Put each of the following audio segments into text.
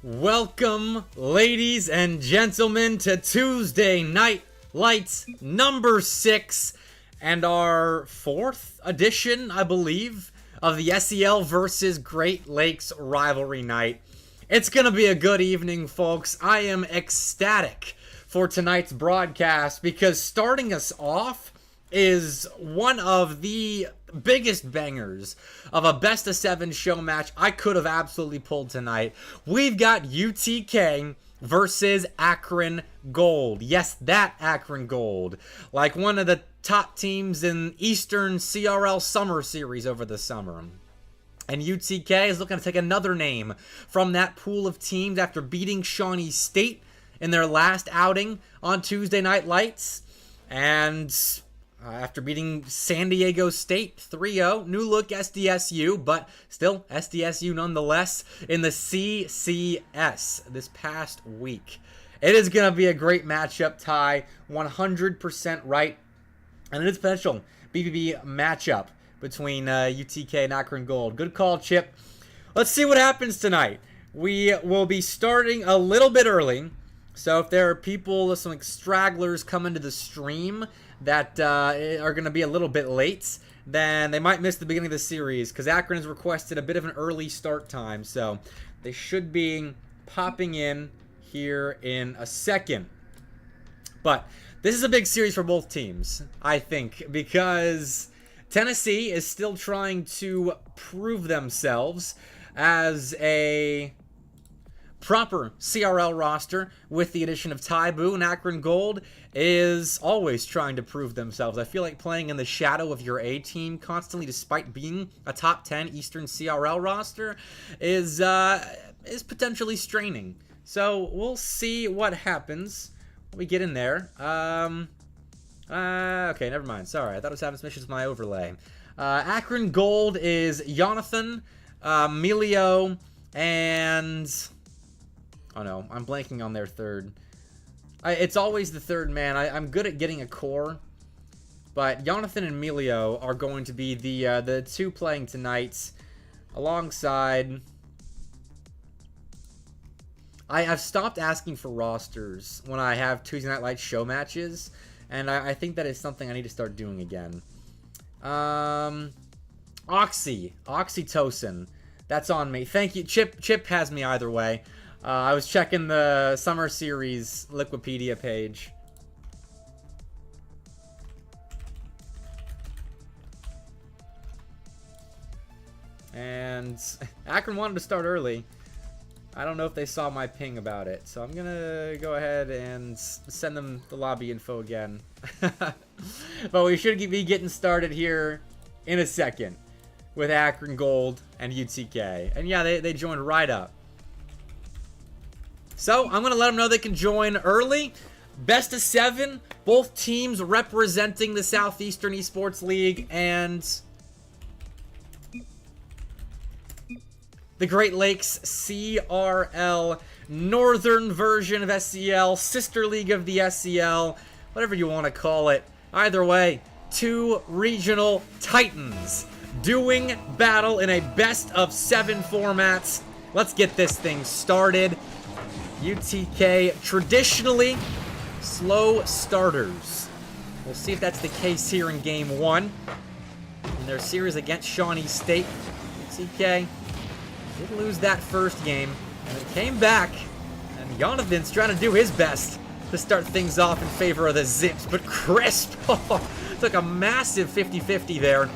Welcome, ladies and gentlemen, to Tuesday Night Lights number 6 and our 4th edition, I believe, of the SEL versus Great Lakes rivalry night. It's going to be a good evening, folks. I am ecstatic for tonight's broadcast because starting us off is one of the biggest bangers of a best of 7 show match I could have absolutely pulled tonight. We've got UTK versus Akron Gold. Yes, that Akron Gold. Like one of the top teams in Eastern CRL Summer Series over the summer. And UTK is looking to take another name from that pool of teams after beating Shawnee State in their last outing on Tuesday Night Lights. And after beating San Diego State 3-0, new look SDSU, but still SDSU nonetheless, in the CCS this past week. It is going to be a great matchup, Ty, 100% right. And it is a potential BBB matchup between UTK and Akron Gold. Good call, Chip. Let's see what happens tonight. We will be starting a little bit early. So if there are people, some like stragglers coming to the stream that are going to be a little bit late, then they might miss the beginning of the series because Akron has requested a bit of an early start time. So they should be popping in here in a second. But this is a big series for both teams, I think, because Tennessee is still trying to prove themselves as a proper CRL roster with the addition of Taibu, and Akron Gold is always trying to prove themselves. I feel like playing in the shadow of your A team constantly, despite being a top 10 Eastern CRL roster, is potentially straining. So we'll see what happens when we get in there. Okay, never mind. Sorry, I thought I was having some issues with my overlay. Akron Gold is Jonathan, Milio, and... oh no, I'm blanking on their third. It's always the third man. I'm good at getting a core, but Jonathan and Milio are going to be the two playing tonight, alongside. I've stopped asking for rosters when I have Tuesday Night Lights show matches, and I think that is something I need to start doing again. Oxytocin. That's on me. Thank you. Chip has me either way. I was checking the Summer Series Liquipedia page. And Akron wanted to start early. I don't know if they saw my ping about it, so I'm going to go ahead and send them the lobby info again. But we should be getting started here in a second with Akron Gold and UTK. And yeah, they joined right up. So, I'm going to let them know they can join early. Best of 7. Both teams representing the Southeastern Esports League and the Great Lakes CRL, northern version of SEL, sister league of the SEL, whatever you want to call it. Either way, two regional titans doing battle in a best of 7 formats. Let's get this thing started. UTK, traditionally slow starters. We'll see if that's the case here in Game 1. In their series against Shawnee State, UTK did lose that first game, and it came back, and Jonathan's trying to do his best to start things off in favor of the Zips, but Crisp took a massive 50-50 there.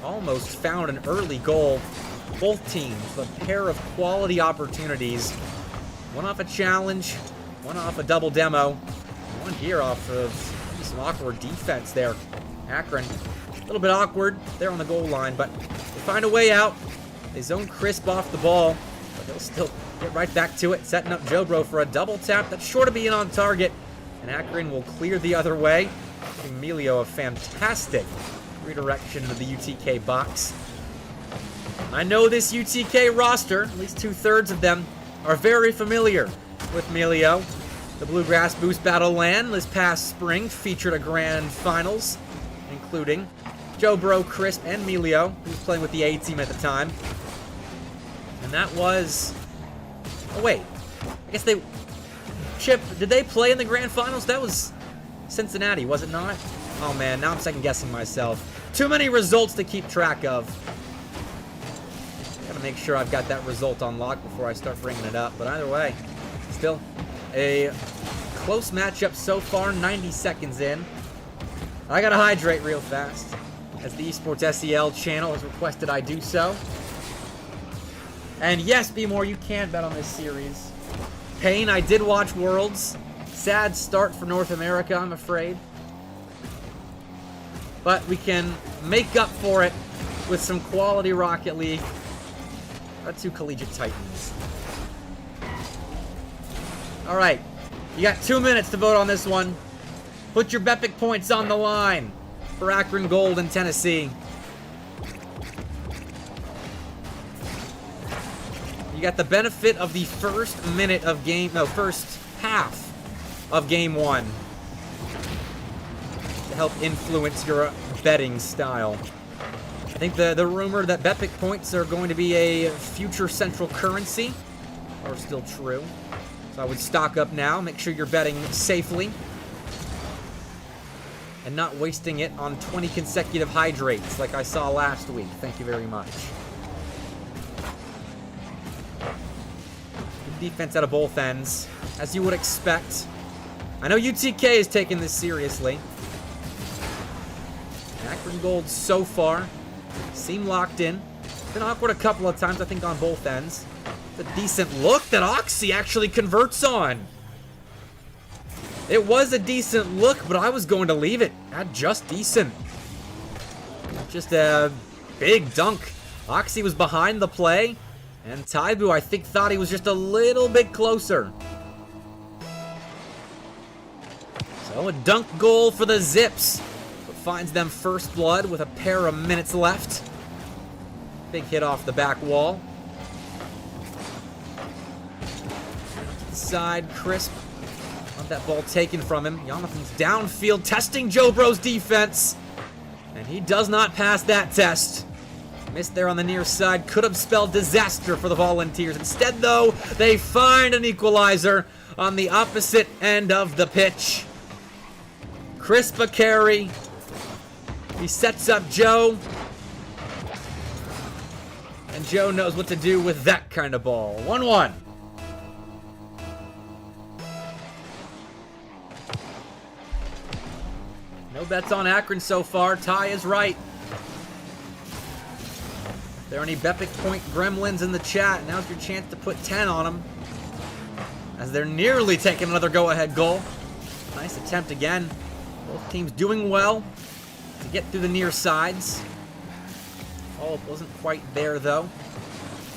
Almost found an early goal. Both teams, a pair of quality opportunities. One off a challenge, one off a double demo, one here off of some awkward defense there. Akron, a little bit awkward there on the goal line, but they find a way out. They zone Crisp off the ball, but they'll still get right back to it, setting up Jobro for a double tap that's sure to be in on target. And Akron will clear the other way, giving Emilio a fantastic redirection into the UTK box. I know this UTK roster, at least 2/3 of them, are very familiar with Emilio. The Bluegrass Boost Battle LAN this past spring featured a grand finals, including Jobro, Crisp, and Emilio, who was playing with the A team at the time. And that was... oh, wait. I guess they... Chip, did they play in the grand finals? That was Cincinnati, was it not? Oh, man, now I'm second-guessing myself. Too many results to keep track of. Gotta make sure I've got that result on lock before I start bringing it up. But either way, still a close matchup so far, 90 seconds in. I gotta hydrate real fast, as the Esports SEL channel has requested I do so. And yes, Be More, you can bet on this series. Payne, I did watch Worlds. Sad start for North America, I'm afraid. But we can make up for it with some quality Rocket League. Our two collegiate titans. Alright, you got 2 minutes to vote on this one. Put your Bepic points on the line for Akron Gold and Tennessee. You got the benefit of the first half of Game 1 to help influence your betting style. think the rumor that Bepic points are going to be a future central currency are still true. So I would stock up now. Make sure you're betting safely. And not wasting it on 20 consecutive hydrates like I saw last week. Thank you very much. Good defense out of both ends, as you would expect. I know UTK is taking this seriously. Akron Gold so far seem locked in. Been awkward a couple of times, I think, on both ends. It's a decent look that Oxy actually converts on. It was a decent look, but I was going to leave it at just decent. Just a big dunk. Oxy was behind the play, and Taibu, I think, thought he was just a little bit closer. So a dunk goal for the Zips, but finds them first blood with a pair of minutes left. Big hit off the back wall. Side, crisp. Want that ball taken from him. Jonathan's downfield, testing Joe Bro's defense. And he does not pass that test. Missed there on the near side. Could have spelled disaster for the Volunteers. Instead, though, they find an equalizer on the opposite end of the pitch. Crisp a carry. He sets up Joe. And Joe knows what to do with that kind of ball. 1-1. No bets on Akron so far. Ty is right. If there are any Bepic Point gremlins in the chat, now's your chance to put 10 on them. As they're nearly taking another go-ahead goal. Nice attempt again. Both teams doing well to get through the near sides. Oh, it wasn't quite there, though.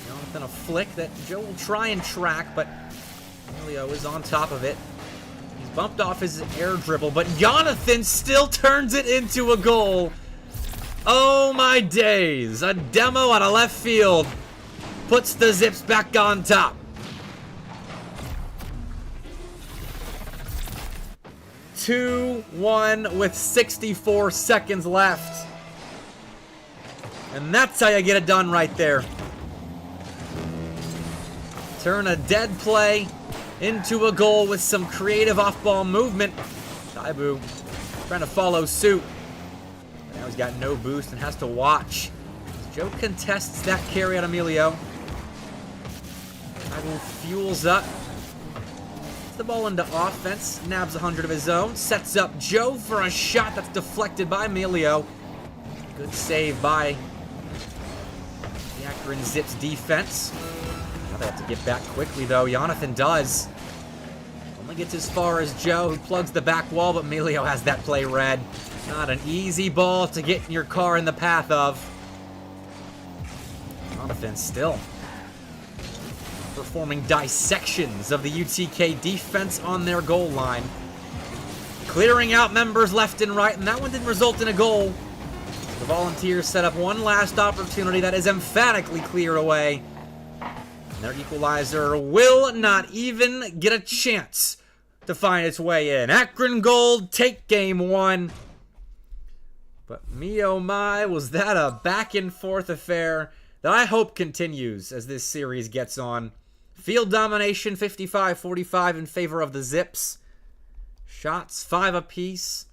Jonathan, a flick that Joe will try and track, but Emilio is on top of it. He's bumped off his air dribble, but Jonathan still turns it into a goal. Oh, my days. A demo out of left field puts the Zips back on top. 2-1 with 64 seconds left. And that's how you get it done right there. Turn a dead play into a goal with some creative off-ball movement. Taibu trying to follow suit. But now he's got no boost and has to watch. Joe contests that carry on Emilio. Taibu fuels up. Gets the ball into offense. Nabs 100 of his own. Sets up Joe for a shot that's deflected by Emilio. Good save by the Akron Zips defense. Now they have to get back quickly, though. Jonathan does. Only gets as far as Joe, who plugs the back wall, but Emilio has that play read. Not an easy ball to get your car in the path of. Jonathan still performing dissections of the UTK defense on their goal line. Clearing out members left and right, and that one didn't result in a goal. The Volunteers set up one last opportunity that is emphatically cleared away. And their equalizer will not even get a chance to find its way in. Akron Gold take game one. But me oh my, was that a back and forth affair that I hope continues as this series gets on. Field domination 55-45 in favor of the Zips. Shots 5 apiece.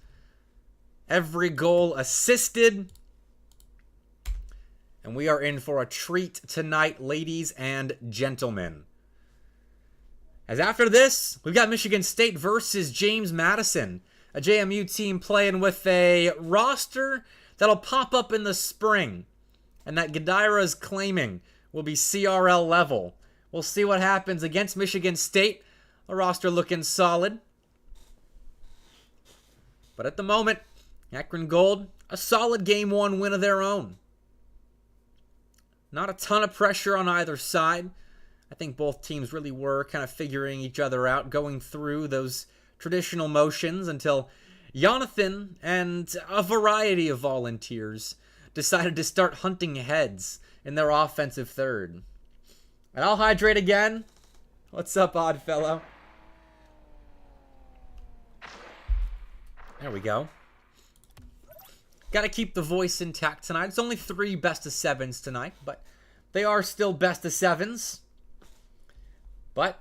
Every goal assisted. And we are in for a treat tonight, ladies and gentlemen. As after this, we've got Michigan State versus James Madison. A JMU team playing with a roster that'll pop up in the spring. And that Gadira is claiming will be CRL level. We'll see what happens against Michigan State. A roster looking solid. But at the moment, Akron Gold, a solid game one win of their own. Not a ton of pressure on either side. I think both teams really were kind of figuring each other out, going through those traditional motions until Jonathan and a variety of Volunteers decided to start hunting heads in their offensive third. And I'll hydrate again. What's up, Oddfellow? There we go. Got to keep the voice intact tonight. It's only 3 best of 7s tonight, but they are still best of 7s. But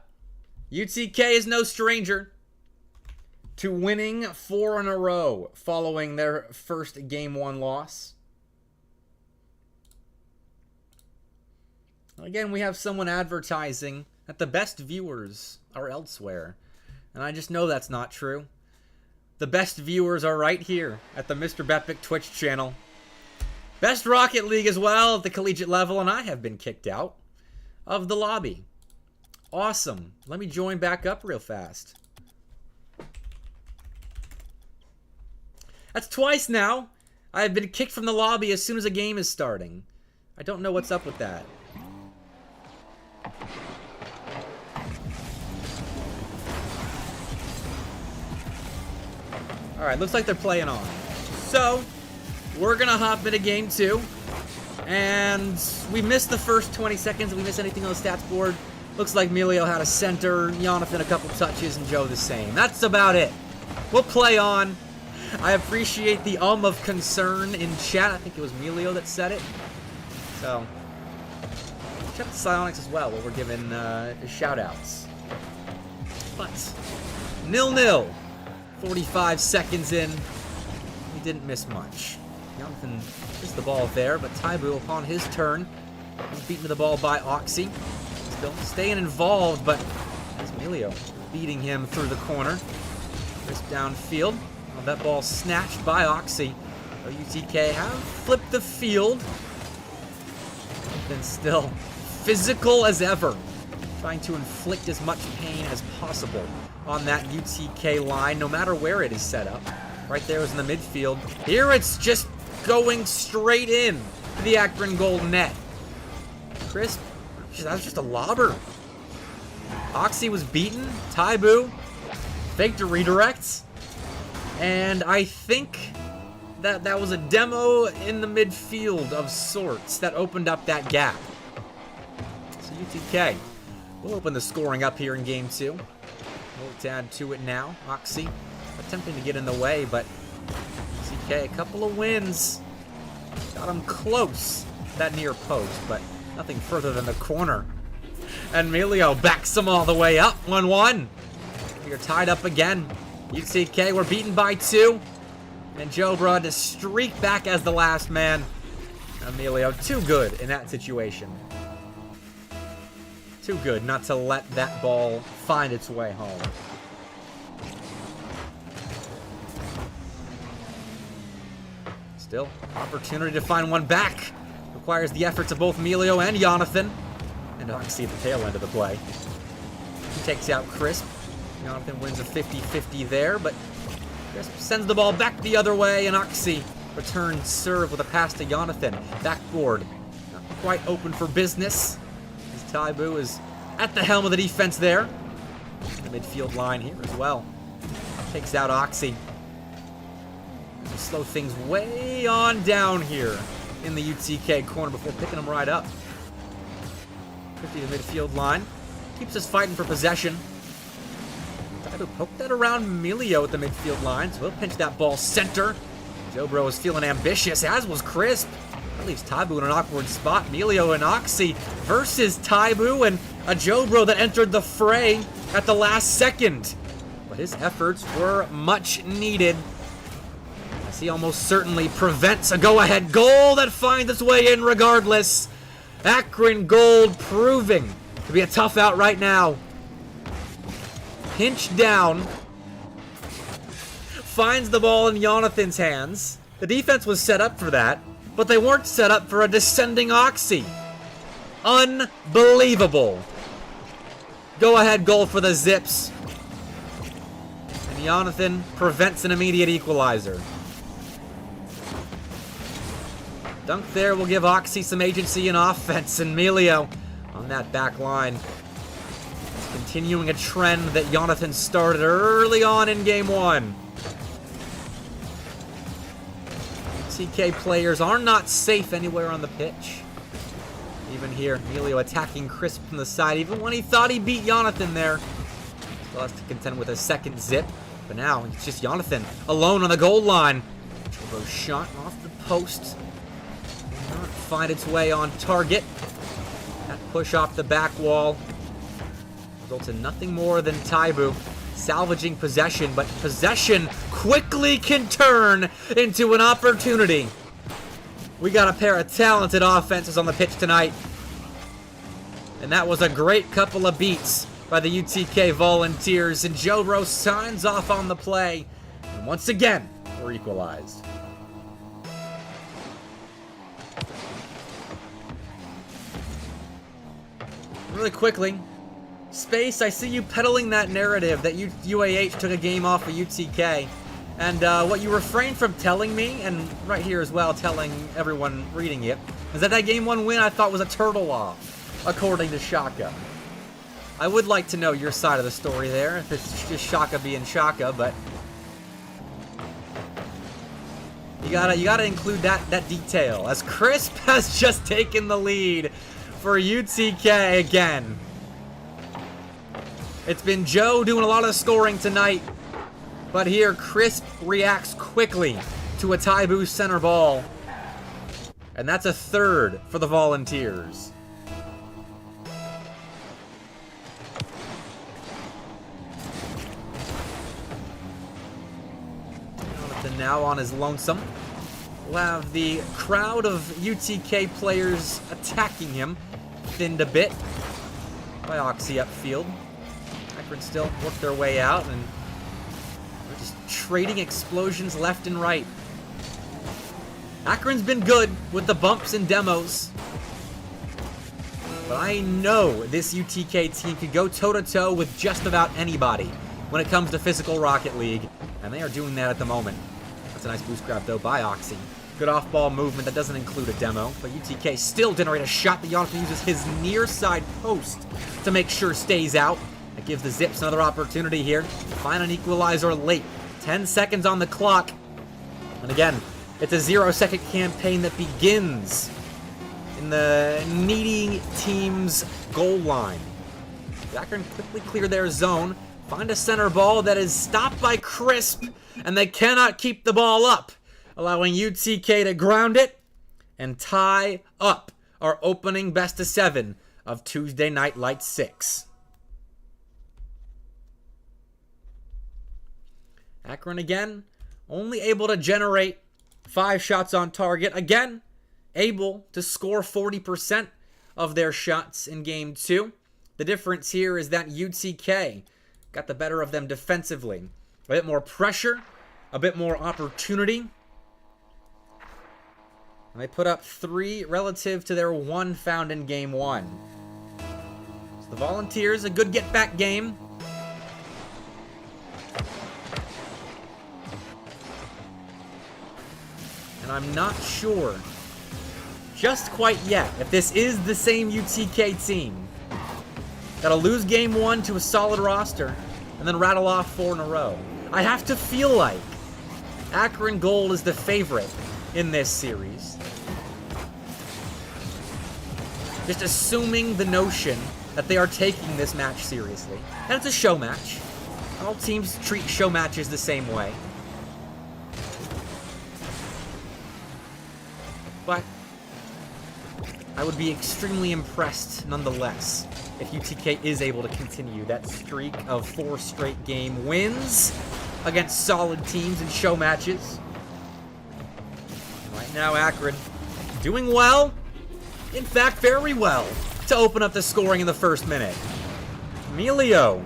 UTK is no stranger to winning 4 in a row following their first Game 1 loss. Again, we have someone advertising that the best viewers are elsewhere. And I just know that's not true. The best viewers are right here at the Mr. Bepic Twitch channel. Best Rocket League as well at the collegiate level, and I have been kicked out of the lobby. Awesome. Let me join back up real fast. That's twice now. I have been kicked from the lobby as soon as a game is starting. I don't know what's up with that. Alright, looks like they're playing on. So, we're going to hop into game 2. And we missed the first 20 seconds. Did we miss anything on the stats board? Looks like Emilio had a center, Jonathan a couple touches, and Joe the same. That's about it. We'll play on. I appreciate the of concern in chat. I think it was Emilio that said it. So, check the Psionics as well while we're giving shout-outs. But, 0-0. 45 seconds in. He didn't miss much. Jonathan missed the ball there, but Taibu, upon his turn, was beaten to the ball by Oxy. Still staying involved, but that's Emilio beating him through the corner. This downfield. Well, that ball snatched by Oxy. UTK have flipped the field. Then still physical as ever, trying to inflict as much pain as possible on that UTK line, no matter where it is set up. Right there is in the midfield. Here it's just going straight in to the Akron goal net. Crisp, that was just a lobber. Oxy was beaten. Taibu faked a redirect. And I think that was a demo in the midfield of sorts that opened up that gap. So UTK will open the scoring up here in game 2. We'll to add to it now. Oxy attempting to get in the way, but UTK, a couple of wins. Got him close, that near post, but nothing further than the corner. And Emilio backs him all the way up. 1-1. We are tied up again. UTK, we're beaten by 2. And Joe brought to streak back as the last man. Emilio, too good in that situation. Too good not to let that ball find its way home. Still, opportunity to find one back. Requires the efforts of both Emilio and Jonathan. And Oxy at the tail end of the play. He takes out Crisp. Jonathan wins a 50-50 there, but Crisp sends the ball back the other way, and Oxy returns serve with a pass to Jonathan. Backboard, not quite open for business. As Taibu is at the helm of the defense there. The midfield line here as well. Takes out Oxy. Slow things way on down here in the UTK corner before picking them right up. 50 to the midfield line. Keeps us fighting for possession. Taibu poked that around Emilio at the midfield line, so he'll pinch that ball center. Joe Bro is feeling ambitious, as was Crisp. That leaves Taibu in an awkward spot. Emilio and Oxy versus Taibu, and a Joe Bro that entered the fray at the last second. But his efforts were much needed, as he almost certainly prevents a go-ahead goal that finds its way in regardless. Akron Gold proving to be a tough out right now. Pinch down. Finds the ball in Jonathan's hands. The defense was set up for that, but they weren't set up for a descending Oxy. Unbelievable. Go-ahead goal for the Zips. And Jonathan prevents an immediate equalizer. Dunk there will give Oxy some agency in offense, and Emilio on that back line. Continuing a trend that Jonathan started early on in game 1. TK players are not safe anywhere on the pitch. Even here, Emilio attacking Crisp from the side, even when he thought he beat Jonathan there. Still has to contend with a second Zip, but now it's just Jonathan alone on the goal line. Elbow shot off the post. Will not find its way on target. That push off the back wall results in nothing more than Taibu salvaging possession, but possession quickly can turn into an opportunity. We got a pair of talented offenses on the pitch tonight. And that was a great couple of beats by the UTK Volunteers, and Joe Rose signs off on the play. And once again, we're equalized. Really quickly, Space, I see you peddling that narrative that UAH took a game off of UTK. And what you refrained from telling me, and right here as well, telling everyone reading it, is that game 1 win I thought was a turtle off, according to Shaka. I would like to know your side of the story there, if it's just Shaka being Shaka, but you gotta include that detail, as Crisp has just taken the lead for UTK again. It's been Joe doing a lot of the scoring tonight, but here Crisp reacts quickly to a Taibu center ball, and that's a third for the Volunteers. Jonathan now on his lonesome. We'll have the crowd of UTK players attacking him, thinned a bit by Oxy upfield. Akron still work their way out, and they're just trading explosions left and right. Akron's been good with the bumps and demos, but I know this UTK team could go toe-to-toe with just about anybody when it comes to physical Rocket League, and they are doing that at the moment. That's a nice boost grab, though, by Oxy. Good off-ball movement. That doesn't include a demo, but UTK still generate a shot that Jonathan uses his near side post to make sure stays out. That gives the Zips another opportunity here. Find an equalizer late. 10 seconds on the clock. And again, it's a 0-second campaign that begins in the needy team's goal line. Akron quickly clear their zone. Find a center ball that is stopped by Crisp, and they cannot keep the ball up, allowing UTK to ground it and tie up our opening best of 7 of Tuesday Night Light 6. Akron again, only able to generate 5 shots on target. Again, able to score 40% of their shots in game 2. The difference here is that UTK got the better of them defensively. A bit more pressure, a bit more opportunity. And they put up 3 relative to their 1 found in game 1. So the Volunteers, a good get-back game. And I'm not sure, just quite yet, if this is the same UTK team that'll lose game 1 to a solid roster and then rattle off 4 in a row. I have to feel like Akron Gold is the favorite in this series. Just assuming the notion that they are taking this match seriously. And it's a show match. All teams treat show matches the same way. But I would be extremely impressed nonetheless if UTK is able to continue that streak of 4 straight game wins against solid teams in show matches. Right now, Akron doing well, in fact, very well, to open up the scoring in the first minute. Emilio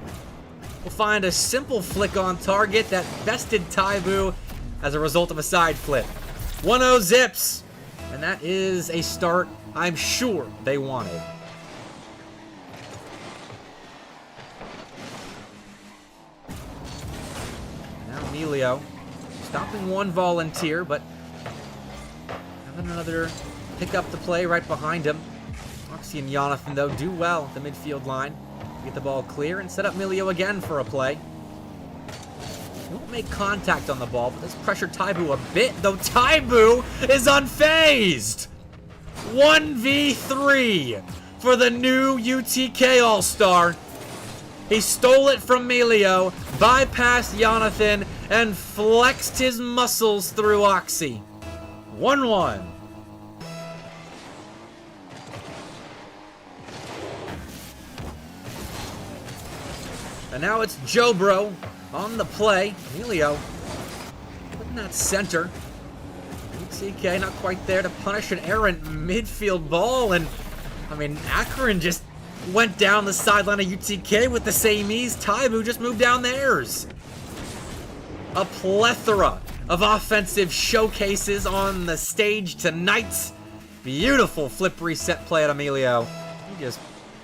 will find a simple flick on target that bested Taibu as a result of a side flip. 1-0 Zips. And that is a start I'm sure they wanted. Now Emilio stopping one Volunteer, but having another pick up the play right behind him. Oxy and Jonathan, though, do well at the midfield line. Get the ball clear and set up Emilio again for a play. He won't make contact on the ball, but this pressured Taibu a bit, though Taibu is unfazed. 1v3 for the new UTK All-Star. He stole it from Emilio, bypassed Jonathan, and flexed his muscles through Oxy. 1-1. And now it's Jobro on the play. Emilio putting that center. CK not quite there to punish an errant midfield ball. And, I mean, Akron just went down the sideline of UTK with the same ease. Taibu just moved down theirs. A plethora of offensive showcases on the stage tonight. Beautiful flip reset play at Emilio. He just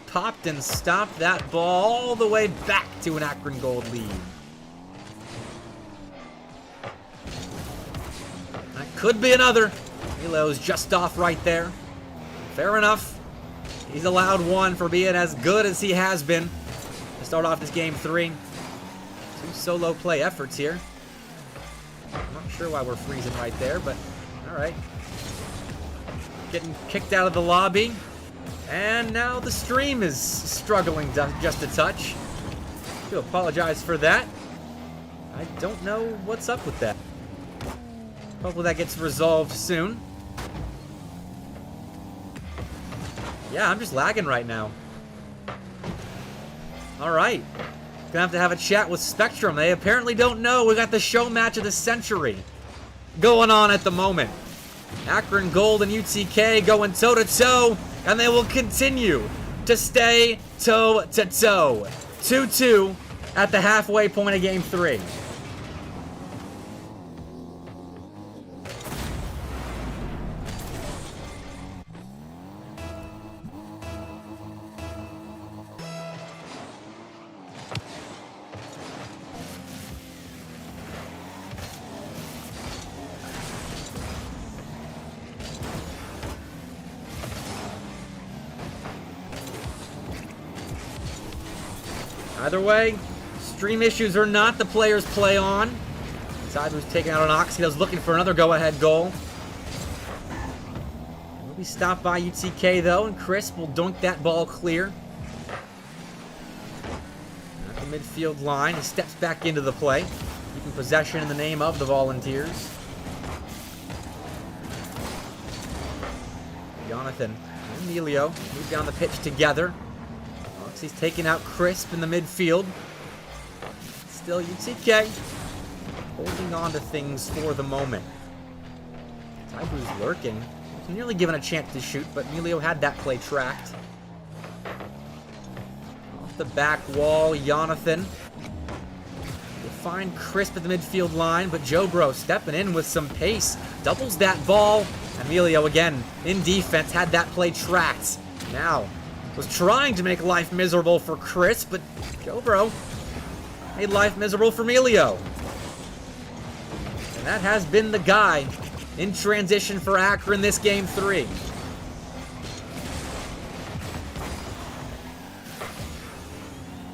popped and stopped that ball all the way back to an Akron Gold lead. That could be another. Emilio's just off right there. Fair enough. He's allowed one for being as good as he has been to start off this game 3. 2 solo play efforts here. I'm not sure why we're freezing right there, but alright. Getting kicked out of the lobby. And now the stream is struggling just a touch. I do apologize for that. I don't know what's up with that. Hopefully that gets resolved soon. Yeah, I'm just lagging right now. Alright. Gonna have a chat with Spectrum. They apparently don't know we got the show match of the century going on at the moment. Akron Gold and UTK going toe-to-toe, and they will continue to stay toe-to-toe. 2-2 at the halfway point of Game 3. Either way, stream issues or not, the players play on. Side was taking out an Oxy. Was looking for another go-ahead goal. Will be stopped by UTK though, and Chris will dunk that ball clear. At the midfield line, he steps back into the play, keeping possession in the name of the Volunteers. Jonathan and Emilio move down the pitch together. He's taking out Crisp in the midfield. Still UTK holding on to things for the moment. Taibu's lurking. He's nearly given a chance to shoot, but Emilio had that play tracked. Off the back wall, Jonathan will find Crisp at the midfield line, but Jobro stepping in with some pace. Doubles that ball. Emilio again in defense, had that play tracked. Now was trying to make life miserable for Chris, but Jobro made life miserable for Emilio. And that has been the guy in transition for Akron this Game 3.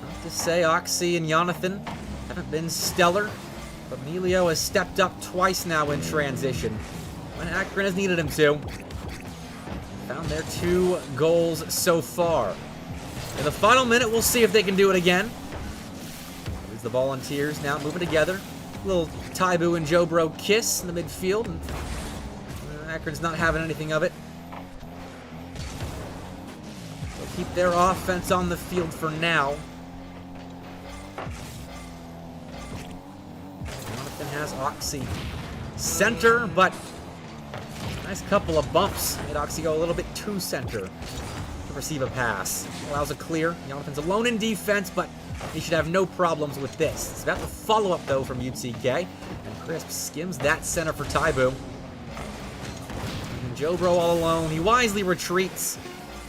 Not to say Oxy and Jonathan haven't been stellar, but Emilio has stepped up twice now in transition when Akron has needed him to. Found their 2 goals so far. In the final minute, we'll see if they can do it again. There's the Volunteers now moving together. A little Taibu and Jobro kiss in the midfield. And Akron's not having anything of it. They'll keep their offense on the field for now. Jonathan has Oxy center, but nice couple of bumps. Made Oxy go a little bit too center to receive a pass. Allows a clear. Jonathan's alone in defense, but he should have no problems with this. It's about the follow-up, though, from UTK. And Crisp skims that center for Taibu. And Jobro all alone. He wisely retreats.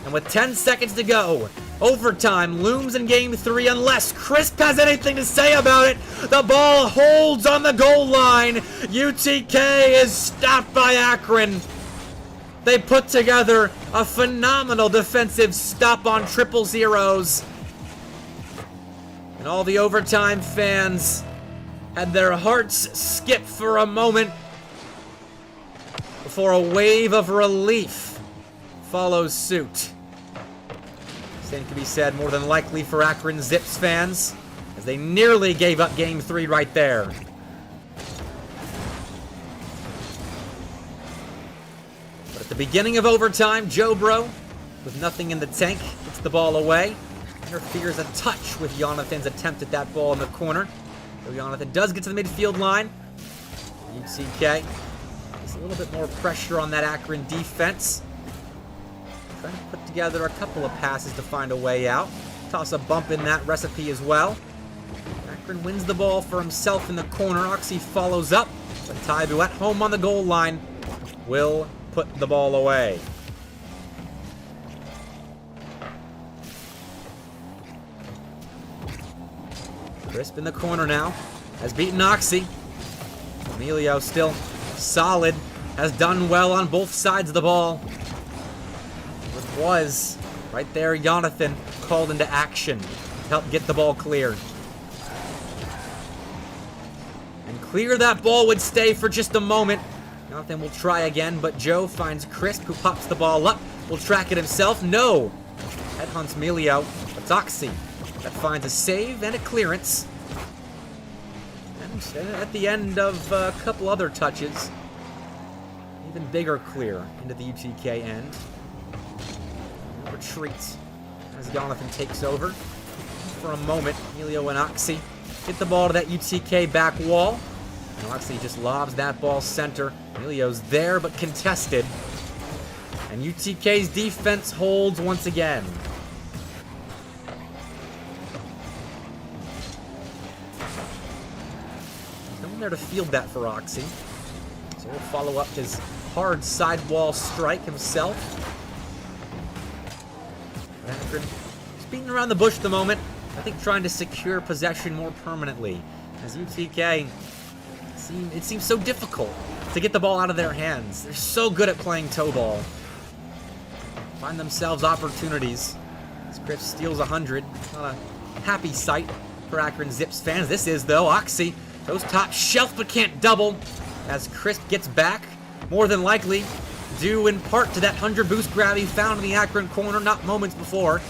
And with 10 seconds to go, overtime looms in Game 3 unless Crisp has anything to say about it. The ball holds on the goal line. UTK is stopped by Akron. They put together a phenomenal defensive stop on 000s. And all the overtime fans had their hearts skip for a moment before a wave of relief follows suit. same can be said more than likely for Akron Zips fans, as they nearly gave up Game 3 right there. But at the beginning of overtime, Joe Bro, with nothing in the tank, gets the ball away. Interferes a touch with Jonathan's attempt at that ball in the corner. So Jonathan does get to the midfield line. UTK gets a little bit more pressure on that Akron defense. Trying to put together a couple of passes to find a way out. Toss a bump in that recipe as well. Akron wins the ball for himself in the corner. Oxy follows up, but Taibu at home on the goal line will put the ball away. Crisp in the corner now. Has beaten Oxy. Emilio still solid. Has done well on both sides of the ball. It was right there Jonathan called into action to help get the ball cleared. And clear that ball would stay for just a moment. Jonathan will try again, but Joe finds Crisp, who pops the ball up. Will track it himself. No! Headhunts Emilio. It's Oxy that finds a save and a clearance. And at the end of a couple other touches, even bigger clear into the UTK end. Retreats as Jonathan takes over. For a moment, Emilio and Oxy hit the ball to that UTK back wall. And Oxy just lobs that ball center. Emilio's there, but contested. And UTK's defense holds once again. There to field that for Oxy. So we'll follow up his hard sidewall strike himself. Akron just beating around the bush at the moment. I think trying to secure possession more permanently. As UTK, it seems so difficult to get the ball out of their hands. They're so good at playing toe ball. Find themselves opportunities. As Crisp steals 100. Not a happy sight for Akron Zips fans. This is, though. Oxy goes top shelf but can't double as Crisp gets back. More than likely due in part to that 100 boost grab he found in the Akron corner not moments before.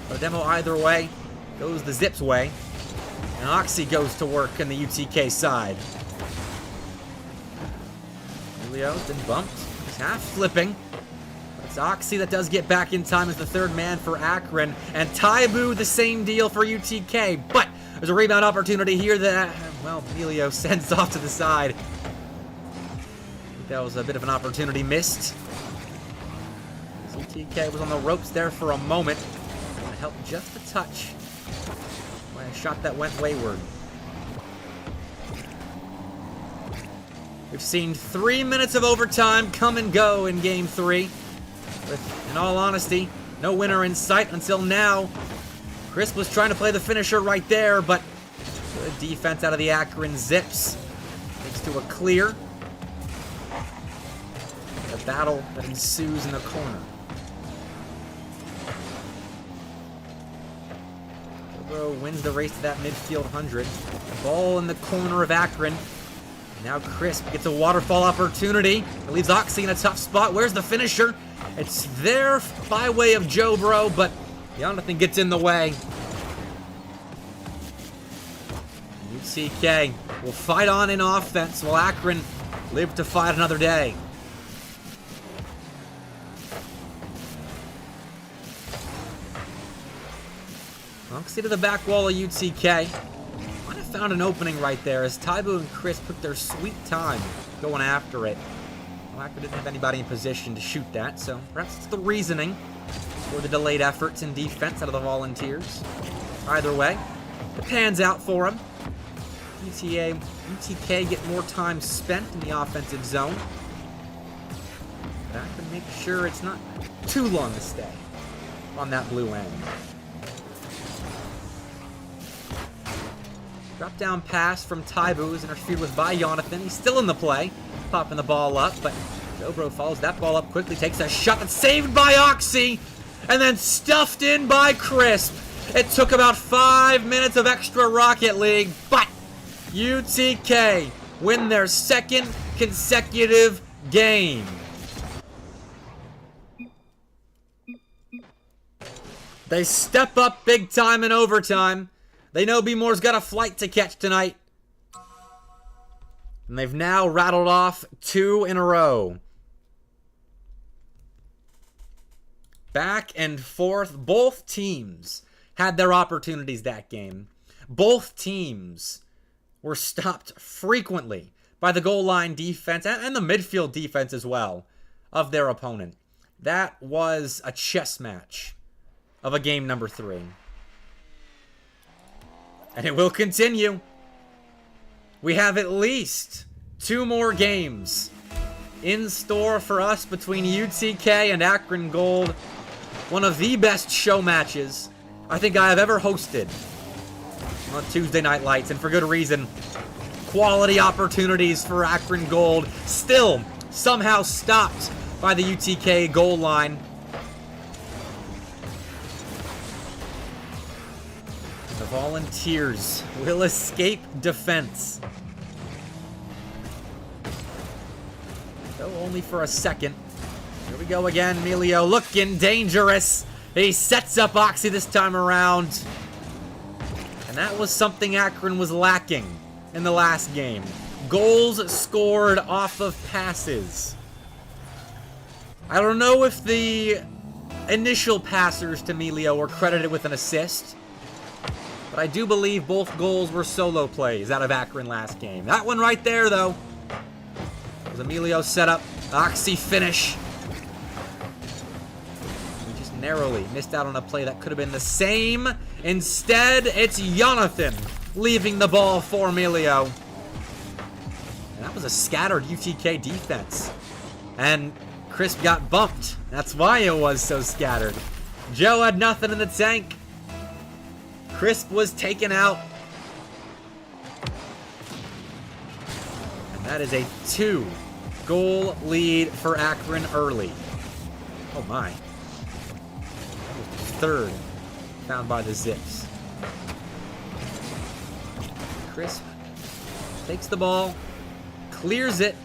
But a demo either way goes the Zips way. And Oxy goes to work in the UTK side. Julio's been bumped. He's half flipping. But it's Oxy that does get back in time as the third man for Akron. And Taibu the same deal for UTK. But there's a rebound opportunity here that, well, Emilio sends off to the side. That was a bit of an opportunity missed. UTK was on the ropes there for a moment. It helped just a touch. A shot that went wayward. We've seen 3 minutes of overtime come and go in Game 3. With, in all honesty, no winner in sight until now. Crisp was trying to play the finisher right there, but good defense out of the Akron Zips. Takes to a clear. The battle that ensues in the corner. Bro wins the race to that midfield 100. The ball in the corner of Akron. Now Crisp gets a waterfall opportunity. It leaves Oxy in a tough spot. Where's the finisher? It's there by way of Joe Bro, but Jonathan gets in the way. UTK will fight on in offense while Akron live to fight another day. Oxy to the back wall of UTK. Might have found an opening right there as Taibu and Crisp took their sweet time going after it. Well, Akron didn't have anybody in position to shoot that, so perhaps it's the reasoning for the delayed efforts in defense out of the Volunteers. Either way, it pans out for them. UTK get more time spent in the offensive zone. That can make sure it's not too long to stay on that blue end. Drop down pass from Taibu is interfered with by Jonathan. He's still in the play, popping the ball up, but Dobro follows that ball up quickly, takes a shot that's saved by Oxy, and then stuffed in by Crisp. It took about 5 minutes of extra Rocket League, but UTK win their second consecutive game. They step up big time in overtime. They know B-Moore's got a flight to catch tonight. And they've now rattled off 2 in a row. Back and forth. Both teams had their opportunities that game. Both teams were stopped frequently by the goal line defense and the midfield defense as well of their opponent. That was a chess match of a game number 3. And it will continue. We have at least 2 more games in store for us between UTK and Akron Gold. One of the best show matches I think I have ever hosted on Tuesday Night Lights, and for good reason. Quality opportunities for Akron Gold, still somehow stopped by the UTK goal line. The Volunteers will escape defense. Though only for a second. Here we go again. Emilio looking dangerous. He sets up Oxy this time around. And that was something Akron was lacking in the last game. Goals scored off of passes. I don't know if the initial passers to Emilio were credited with an assist, but I do believe both goals were solo plays out of Akron last game. That one right there, though, was Emilio's setup. Oxy finish. He just narrowly missed out on a play that could have been the same. Instead, it's Jonathan leaving the ball for Emilio. And that was a scattered UTK defense. And Crisp got bumped. That's why it was so scattered. Joe had nothing in the tank. Crisp was taken out. And that is a 2-goal lead for Akron early. Oh my. That was the third found by the Zips. Crisp takes the ball, clears it.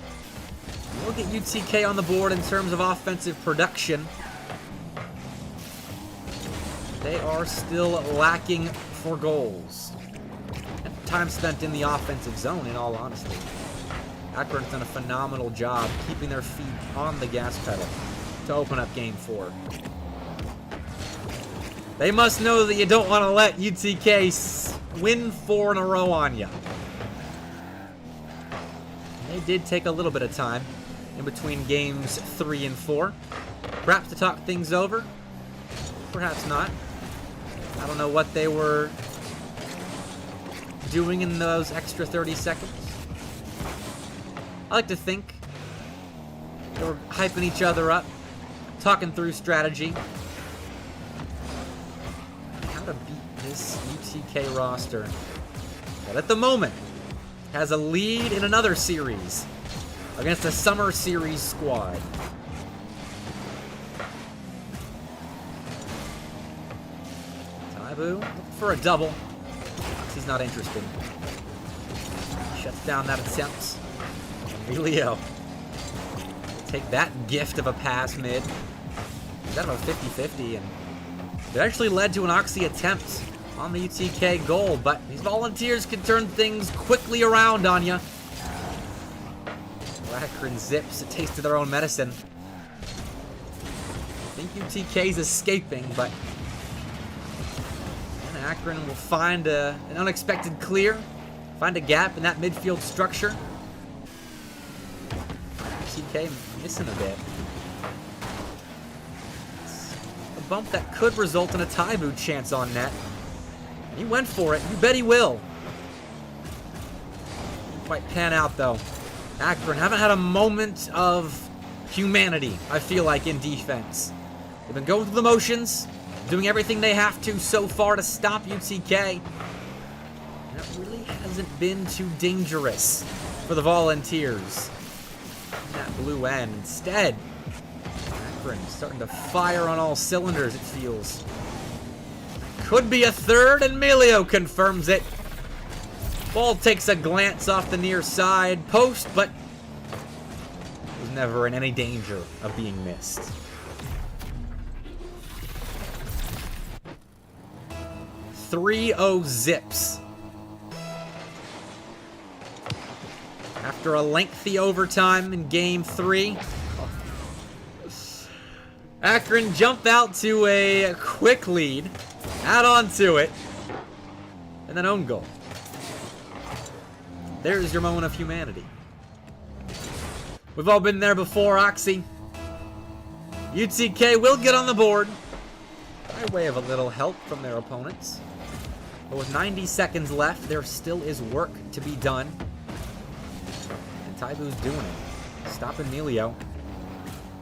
We'll get UTK on the board in terms of offensive production. They are still lacking for goals. And time spent in the offensive zone, in all honesty. Akron's done a phenomenal job keeping their feet on the gas pedal to open up Game 4. They must know that you don't want to let UTK win 4 in a row on you. They did take a little bit of time in between games 3 and 4. Perhaps to talk things over. Perhaps not. I don't know what they were doing in those extra 30 seconds. I like to think they were hyping each other up, talking through strategy. How to beat this UTK roster that at the moment has a lead in another series against a summer series squad. Taibu looking for a double. He's not interested. Shuts down that attempt. Emilio take that gift of a pass mid. He's got about 50-50, and it actually led to an Oxy attempt on the UTK goal, but these Volunteers can turn things quickly around on you. Akron Zips a taste of their own medicine. I think UTK's escaping, but and Akron will find an unexpected clear, find a gap in that midfield structure. UTK missing a bit. It's a bump that could result in a Taibu chance on net. He went for it. You bet he will. Didn't quite pan out, though. Akron haven't had a moment of humanity, I feel like, in defense. They've been going through the motions, doing everything they have to so far to stop UTK. That really hasn't been too dangerous for the Volunteers. That blue end. Instead, Akron starting to fire on all cylinders, it feels. Could be a third, and Emilio confirms it. Ball takes a glance off the near side post, but was never in any danger of being missed. 3-0 Zips. After a lengthy overtime in Game 3, Akron jump out to a quick lead, add on to it, and then own goal. There's your moment of humanity. We've all been there before, Oxy. UTK will get on the board by way of a little help from their opponents. But with 90 seconds left, there still is work to be done. And Taibu's doing it. Stop Emilio.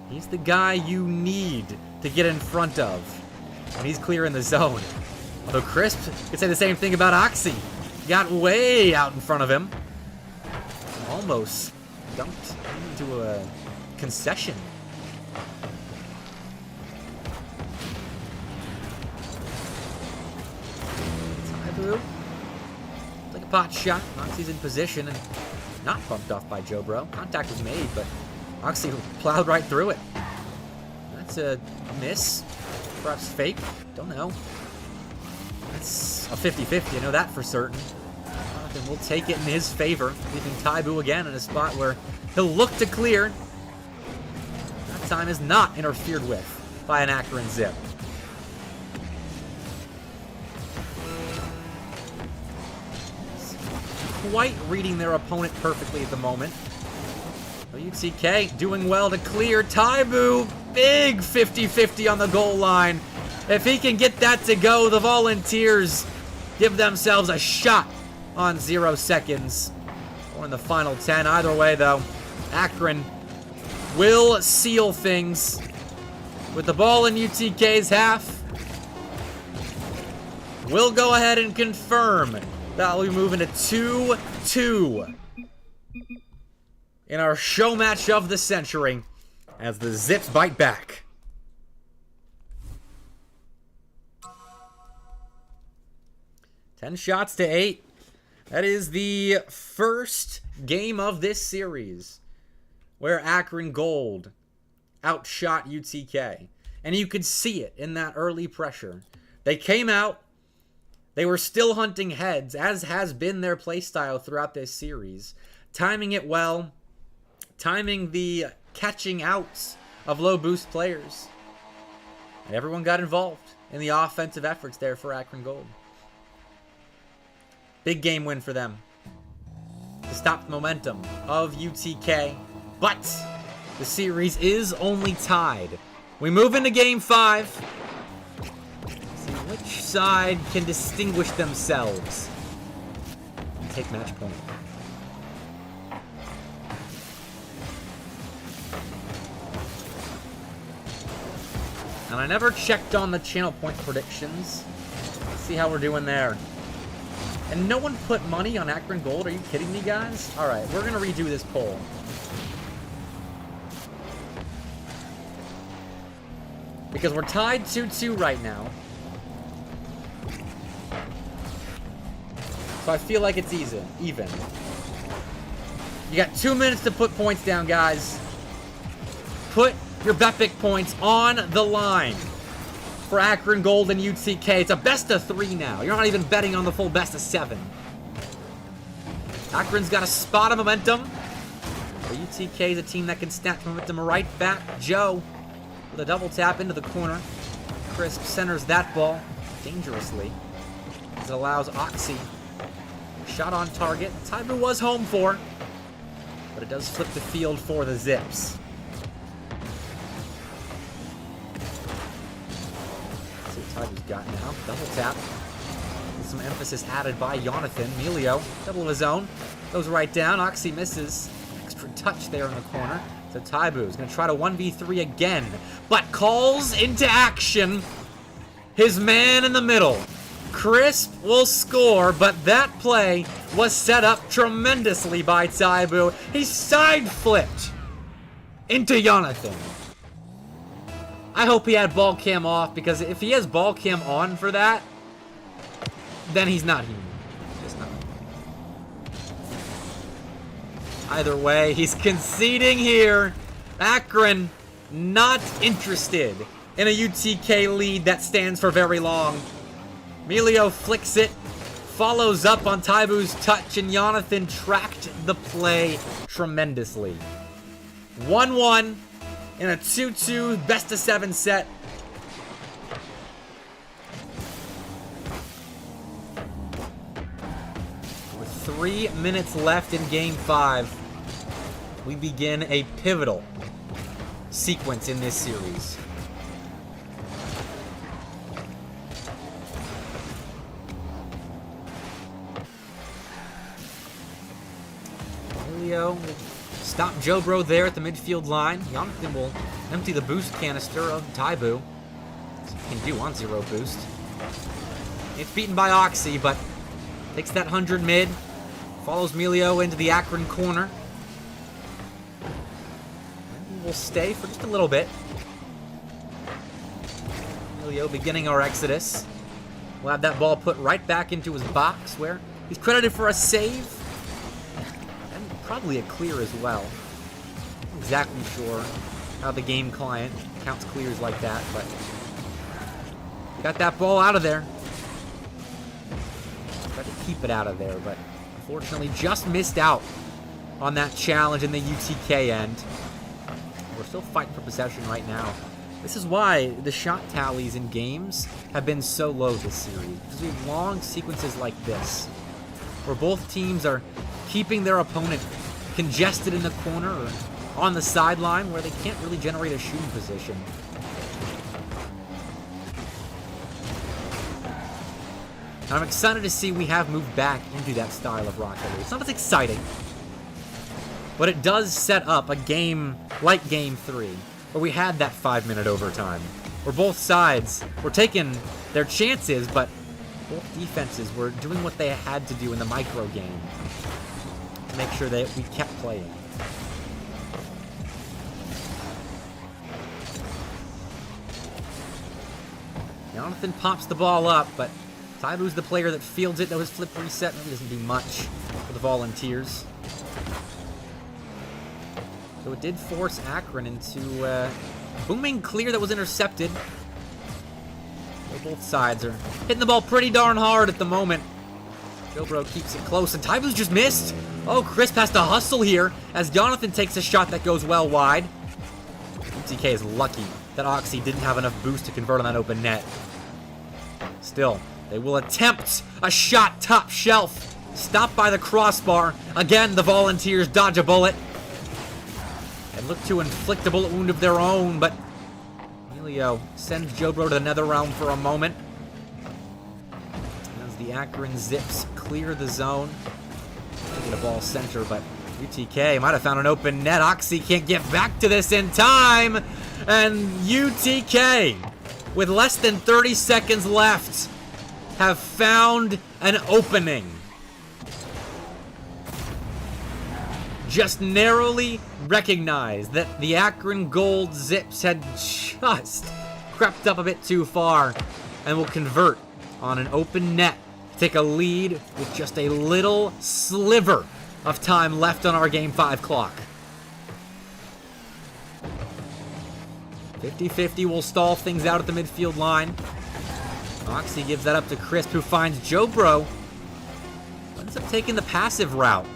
He's the guy you need to get in front of. And he's clear in the zone. Although Crisp could say the same thing about Oxy. Got way out in front of him. Almost dumped into a concession. Taibu. Like a pot shot. Oxy's in position and not bumped off by Joe Bro. Contact was made, but Oxy plowed right through it. That's a miss. Perhaps fake. Don't know. That's a 50-50. I know that for certain. Jonathan will take it in his favor, leaving Taibu again in a spot where he'll look to clear. That time is not interfered with by an Akron Zip. Quite reading their opponent perfectly at the moment. UTK doing well to clear. Taibu, big 50-50 on the goal line. If he can get that to go, the Volunteers give themselves a shot on 0 seconds. Or in the final 10. Either way, though, Akron will seal things with the ball in UTK's half. We'll go ahead and confirm that we'll be moving to 2-2 in our show match of the century as the Zips bite back. Ten shots to 8. That is the first game of this series where Akron Gold outshot UTK. And you could see it in that early pressure. They came out. They were still hunting heads, as has been their playstyle throughout this series. Timing it well. Timing the catching outs of low boost players. And everyone got involved in the offensive efforts there for Akron Gold. Big game win for them to stop the momentum of UTK. But the series is only tied. We move into Game 5. See which side can distinguish themselves and take match point. And I never checked on the channel point predictions. Let's see how we're doing there. And no one put money on Akron Gold? Are you kidding me, guys? Alright, we're going to redo this poll. Because we're tied 2-2 right now. So I feel like it's even. You got 2 minutes to put points down, guys. Put your Bepic points on the line for Akron Gold and UTK. It's a best of 3 now. You're not even betting on the full best of 7. Akron's got a spot of momentum. But UTK is a team that can snatch momentum right back. Joe with a double tap into the corner. Crisp centers that ball dangerously as it allows Oxy shot on target. Taibu was home for, but it does flip the field for the Zips. Taibu's got now. Double tap. With some emphasis added by Jonathan. Emilio, double of his own. Goes right down. Oxy misses. Extra touch there in the corner. So Taibu is going to try to 1v3 again. But calls into action his man in the middle. Crisp will score, but that play was set up tremendously by Taibu. He side flipped into Jonathan. I hope he had ball cam off, because if he has ball cam on for that, then he's not human. Just not. Either way, he's conceding here. Akron not interested in a UTK lead that stands for very long. Emilio flicks it, follows up on Taibu's touch, and Jonathan tracked the play tremendously. 1-1 in a 2-2 best-of-7 set. With 3 minutes left in Game 5, we begin a pivotal sequence in this series. Stop Jobro there at the midfield line. Jonathan will empty the boost canister of Taibu. He can do on 0 boost. It's beaten by Oxy, but takes that 100 mid. Follows Emilio into the Akron corner. And we'll stay for just a little bit. Emilio beginning our exodus. We'll have that ball put right back into his box where he's credited for a save. Probably a clear as well. Not exactly sure how the game client counts clears like that, but got that ball out of there. Tried to keep it out of there, but unfortunately just missed out on that challenge in the UTK end. We're still fighting for possession right now. This is why the shot tallies in games have been so low this series, because we have long sequences like this, where both teams are keeping their opponent congested in the corner or on the sideline where they can't really generate a shooting position. And I'm excited to see we have moved back into that style of Rocket League. It's not as exciting, but it does set up a game like Game 3, where we had that 5-minute overtime, where both sides were taking their chances, but both defenses were doing what they had to do in the micro game to make sure that we kept playing. Jonathan pops the ball up, but Taibu's the player that fields it, though his flip reset really doesn't do much for the Volunteers. So it did force Akron into a booming clear that was intercepted. Both sides are hitting the ball pretty darn hard at the moment. Jobro keeps it close, and Taibu's just missed. Oh, Crisp has to hustle here as Jonathan takes a shot that goes well wide. UTK is lucky that Oxy didn't have enough boost to convert on that open net. Still, they will attempt a shot top shelf. Stopped by the crossbar. Again, the Volunteers dodge a bullet and look to inflict a bullet wound of their own, but Emilio sends Jobro to the nether realm for a moment. As the Akron Zips clear the zone. Taking a ball center, but UTK might have found an open net. Oxy can't get back to this in time. And UTK, with less than 30 seconds left, have found an opening. Just narrowly recognized that the Akron Gold Zips had just crept up a bit too far and will convert on an open net. Take a lead with just a little sliver of time left on our Game 5 clock. 50-50 will stall things out at the midfield line. Oxy gives that up to Crisp, who finds Jobro. Ends up taking the passive route.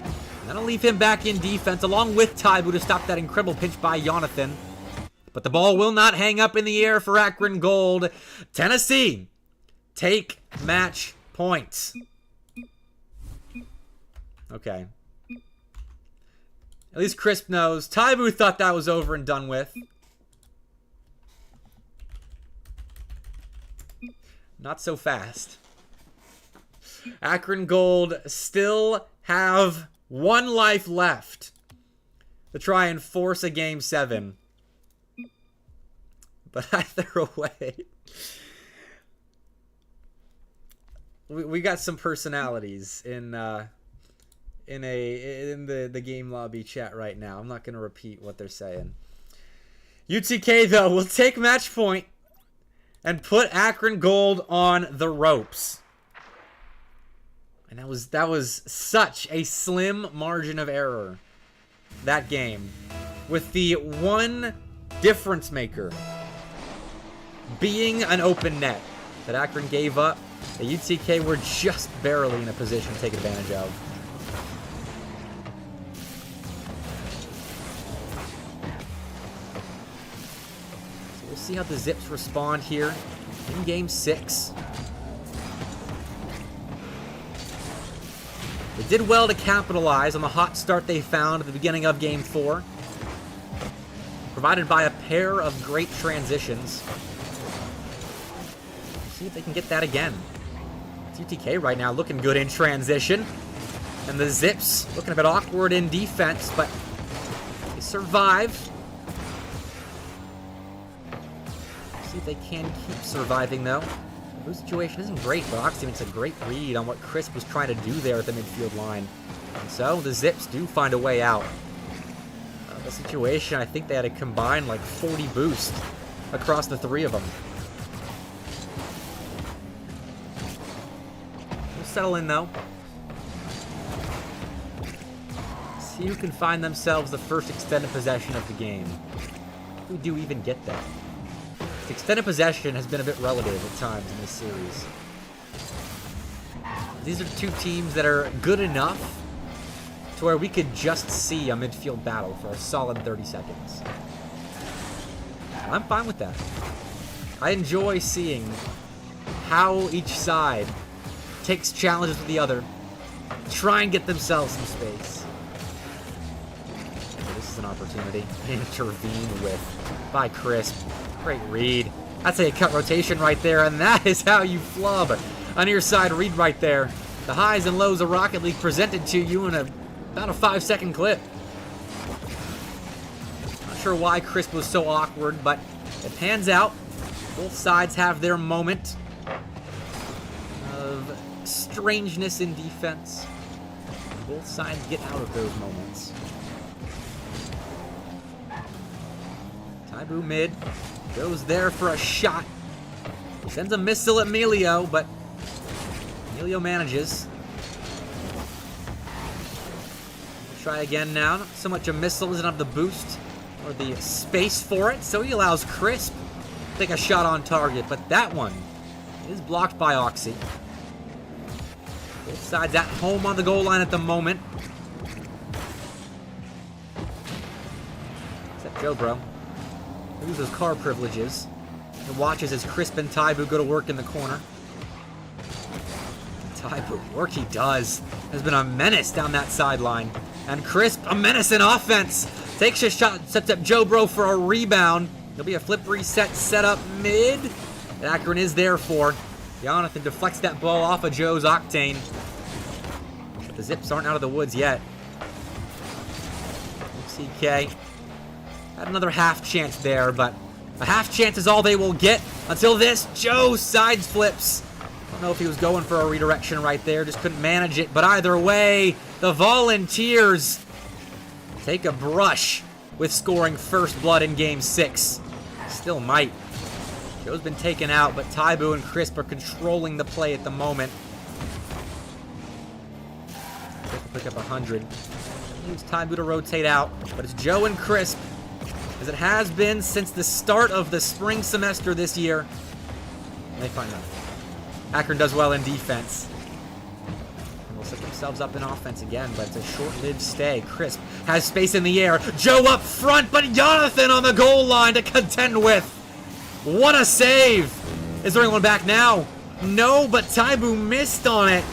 That'll leave him back in defense, along with Taibu, to stop that incredible pinch by Jonathan. But the ball will not hang up in the air for Akron Gold. Tennessee, take match points. Okay. At least Crisp knows. Taibu thought that was over and done with. Not so fast. Akron Gold still have one life left to try and force a Game 7. But either way, we got some personalities in the game lobby chat right now. I'm not going to repeat what they're saying. UTK, though, will take match point and put Akron Gold on the ropes. And that was such a slim margin of error, that game, with the one difference maker being an open net that Akron gave up The UTK were just barely in a position to take advantage of. So we'll see how the Zips respond here in Game 6. They did well to capitalize on the hot start they found at the beginning of Game 4. Provided by a pair of great transitions. See if they can get that again. UTK right now looking good in transition. And the Zips looking a bit awkward in defense, but they survive. See if they can keep surviving, though. The situation isn't great, but Oxy makes a great read on what Crisp was trying to do there at the midfield line. And so the Zips do find a way out. The situation, I think they had a combined like 40 boost across the three of them. We'll settle in, though. See who can find themselves the first extended possession of the game. Who do even get that? Extended possession has been a bit relative at times in this series. These are two teams that are good enough to where we could just see a midfield battle for a solid 30 seconds. I'm fine with that. I enjoy seeing how each side takes challenges with the other, try and get themselves some space. Okay, this is an opportunity to intervene with by Crisp. Great read. That's a cut rotation right there, and that is how you flub a near side read right there. The highs and lows of Rocket League presented to you in about a 5-second clip. Not sure why Crisp was so awkward, but it pans out. Both sides have their moment of strangeness in defense. Both sides get out of those moments. Taibu mid. Goes there for a shot. He sends a missile at Emilio, but Emilio manages. We'll try again now. Not so much a missile, doesn't have the boost or the space for it, so he allows Crisp to take a shot on target, but that one is blocked by Oxy. Both sides at home on the goal line at the moment. Except Joe Bro. Loses car privileges and watches as Crisp and Taibu go to work in the corner. Taibu, work he does, has been a menace down that sideline. And Crisp, a menace in offense, takes a shot, sets up Joe Bro for a rebound. There'll be a flip reset set up mid. And Akron is there for Jonathan, deflects that ball off of Joe's Octane. But the Zips aren't out of the woods yet. CK had another half chance there, but a half chance is all they will get until this. Joe sides flips. I don't know if he was going for a redirection right there, just couldn't manage it. But either way, the Volunteers take a brush with scoring first blood in Game 6. Still might. Joe's been taken out, but Taibu and Crisp are controlling the play at the moment. Pick up 100. Use Taibu to rotate out, but it's Joe and Crisp, as it has been since the start of the spring semester this year. And they find out. Akron does well in defense. And they'll set themselves up in offense again, but it's a short-lived stay. Crisp has space in the air. Joe up front, but Jonathan on the goal line to contend with. What a save! Is there anyone back now? No, but Taibu missed on it.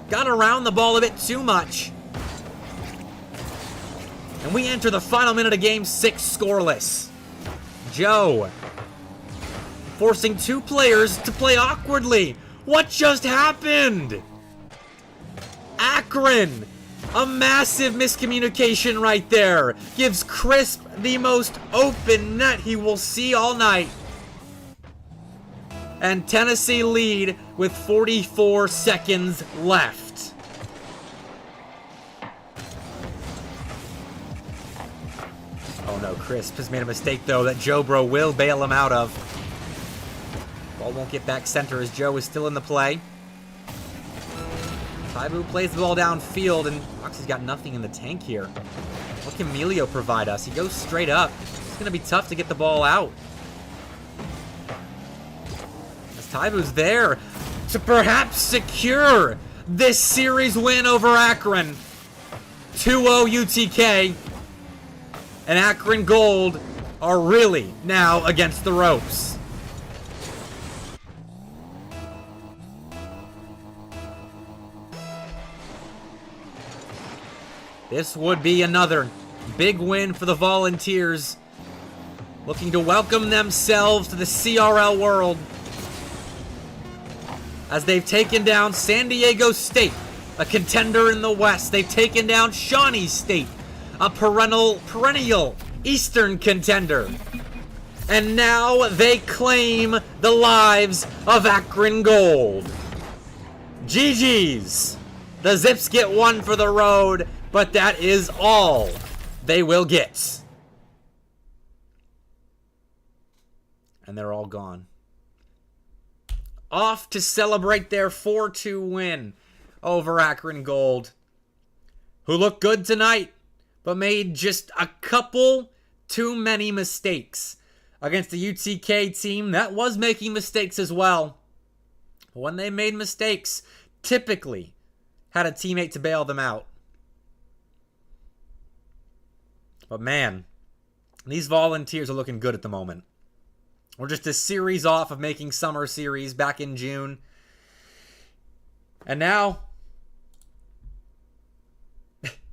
Got around the ball a bit too much. And we enter the final minute of Game 6 scoreless. Joe forcing two players to play awkwardly. What just happened? Akron, a massive miscommunication right there. Gives Crisp the most open net he will see all night. And Tennessee lead with 44 seconds left. Oh no, Crisp has made a mistake though that Joe Bro will bail him out of. Ball won't get back center as Joe is still in the play. Taibu plays the ball downfield and Oxy's got nothing in the tank here. What can Emilio provide us? He goes straight up. It's going to be tough to get the ball out. As Taibu's there to perhaps secure this series win over Akron. 2-0 UTK. And Akron Gold are really now against the ropes. This would be another big win for the Volunteers, looking to welcome themselves to the CRL world as they've taken down San Diego State, a contender in the West. They've taken down Shawnee State, a perennial Eastern contender. And now they claim the lives of Akron Gold. GG's. The Zips get one for the road, but that is all they will get. And they're all gone. Off to celebrate their 4-2 win over Akron Gold, who looked good tonight, but made just a couple too many mistakes against the UTK team that was making mistakes as well. When they made mistakes, typically had a teammate to bail them out. But man, these Volunteers are looking good at the moment. We're just a series off of making Summer Series back in June. And now,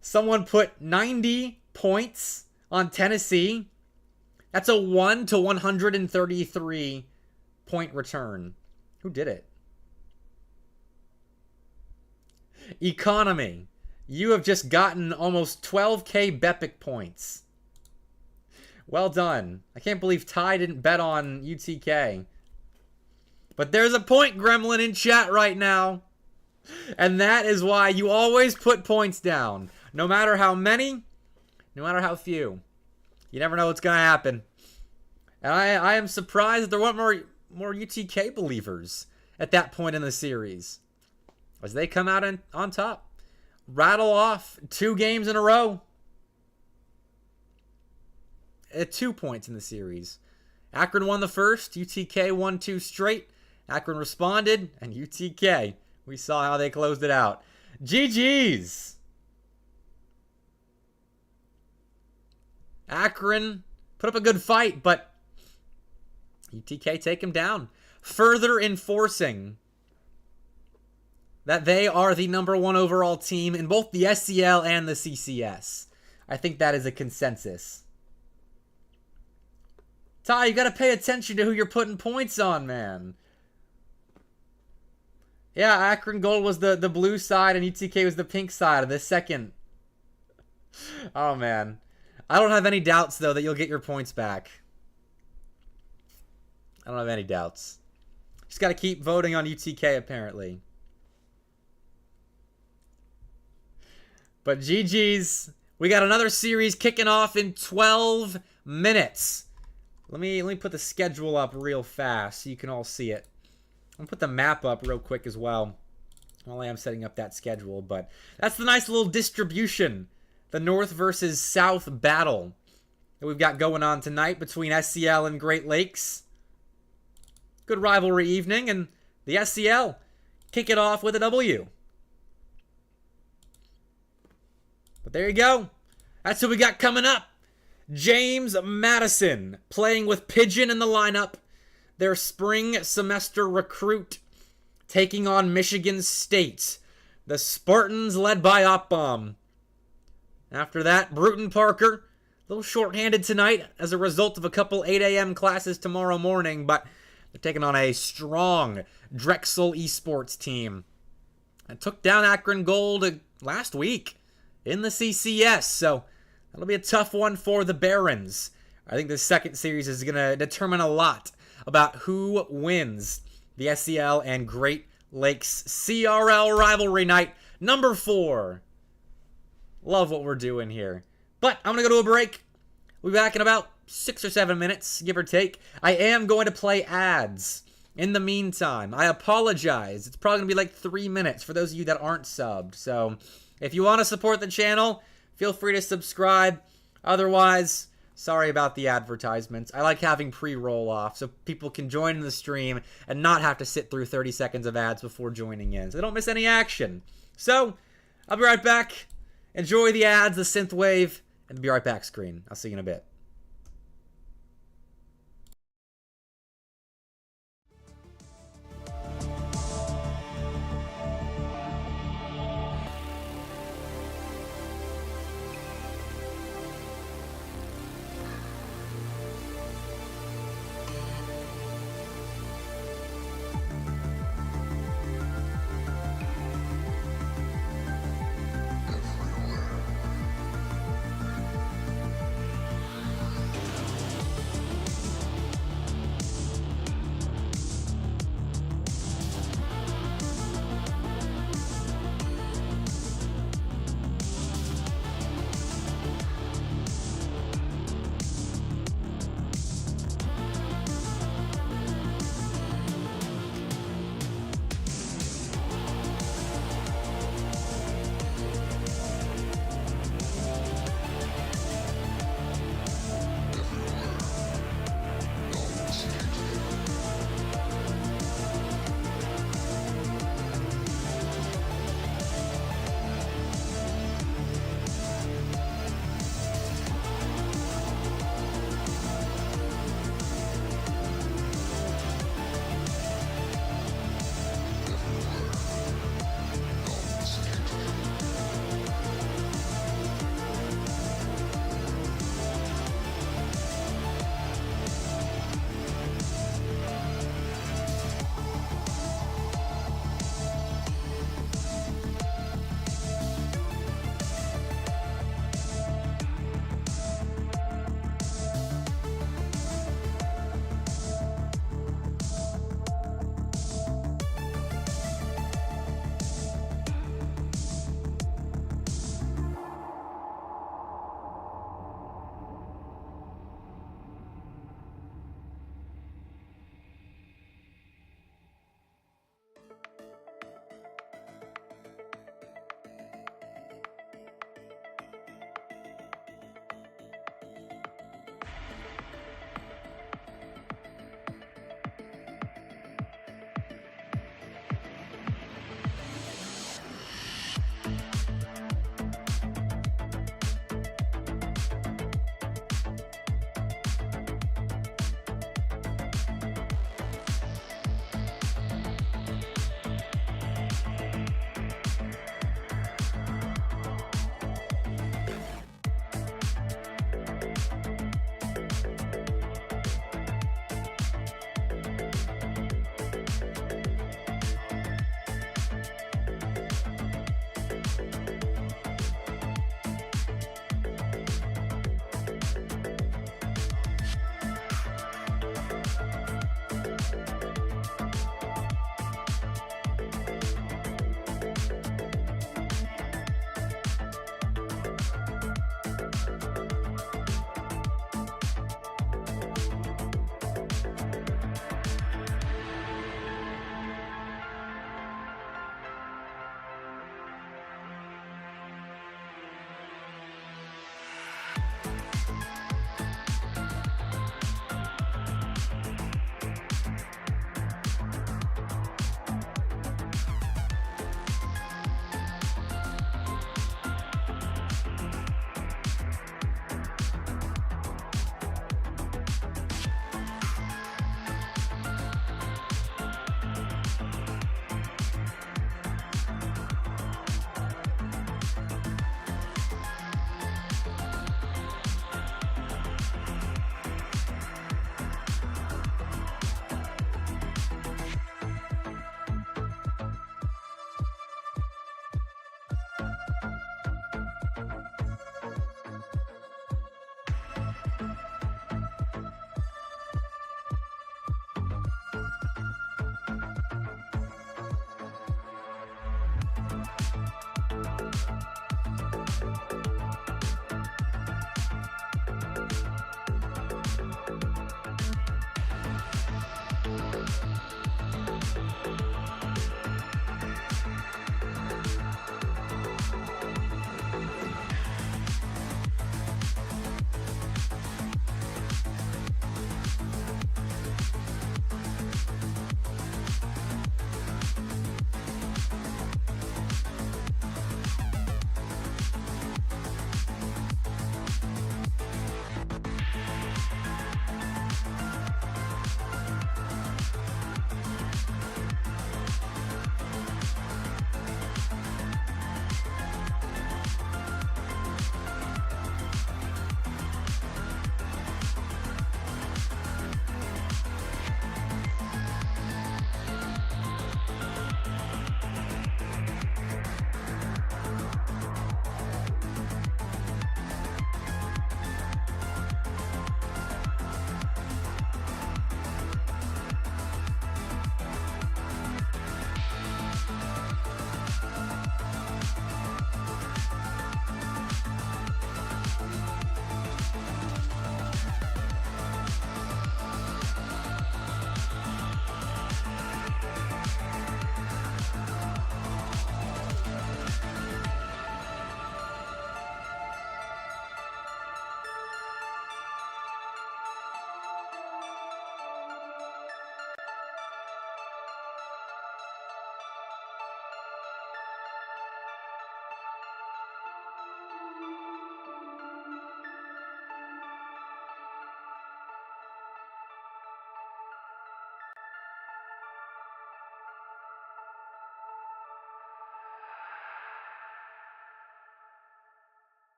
someone put 90 points on Tennessee. That's a 1 to 133 point return. Who did it? Economy. You have just gotten almost 12k Bepic points. Well done. I can't believe Ty didn't bet on UTK. But there's a point gremlin in chat right now. And that is why you always put points down. No matter how many, no matter how few. You never know what's going to happen. And I am surprised that there weren't more UTK believers at that point in the series, as they come out on top. Rattle off 2 games in a row. At 2 points in the series. Akron won the first. UTK won 2 straight. Akron responded. And UTK, we saw how they closed it out. GG's. Akron put up a good fight, but UTK take him down. Further enforcing that they are the #1 overall team in both the SEL and the CCS. I think that is a consensus. Ty, you got to pay attention to who you're putting points on, man. Yeah, Akron Gold was the blue side and UTK was the pink side of the second. Oh, man. I don't have any doubts, though, that you'll get your points back. I don't have any doubts. Just got to keep voting on UTK, apparently. But GG's. We got another series kicking off in 12 minutes. Let me put the schedule up real fast so you can all see it. I'm going to put the map up real quick as well while I am setting up that schedule. But that's the nice little distribution. The North versus South battle that we've got going on tonight between SEL and Great Lakes. Good rivalry evening, and the SEL kick it off with a W. But there you go. That's who we got coming up. James Madison playing with Pigeon in the lineup. Their spring semester recruit taking on Michigan State. The Spartans led by Opbomb. After that, Brewton-Parker, a little short-handed tonight as a result of a couple 8 a.m. classes tomorrow morning, but they're taking on a strong Drexel esports team. And took down Akron Gold last week in the CCS, so that'll be a tough one for the Barons. I think the second series is going to determine a lot about who wins the SEL and Great Lakes CRL rivalry night number 4. Love what we're doing here. But I'm going to go to a break. We'll be back in about 6 or 7 minutes, give or take. I am going to play ads in the meantime. I apologize. It's probably going to be like 3 minutes for those of you that aren't subbed. So if you want to support the channel, feel free to subscribe. Otherwise, Sorry about the advertisements. I like having pre-roll off so people can join in the stream and not have to sit through 30 seconds of ads before joining in, so they don't miss any action. So, I'll be right back. Enjoy the ads, the synthwave, and be right back screen. I'll see you in a bit.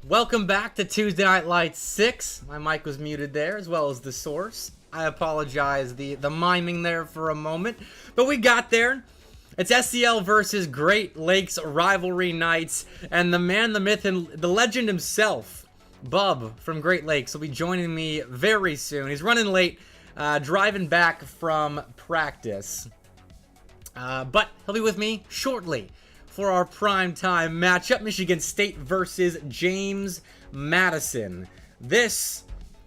Welcome back to Tuesday Night Lights 6. My mic was muted there, as well as the source. I apologize, the miming there for a moment, but we got there. It's SEL versus Great Lakes Rivalry Nights, and the man, the myth, and the legend himself, Bub from Great Lakes, will be joining me very soon. He's running late, driving back from practice, but he'll be with me shortly for our primetime matchup, Michigan State versus James Madison. This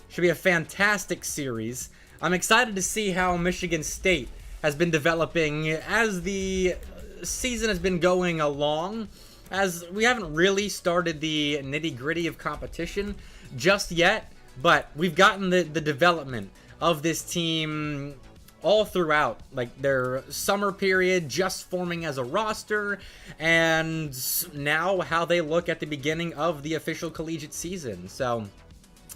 should be a fantastic series. I'm excited to see how Michigan State has been developing as the season has been going along, as we haven't really started the nitty-gritty of competition just yet, but we've gotten the development of this team all throughout, like their summer period, just forming as a roster, and now how they look at the beginning of the official collegiate season. So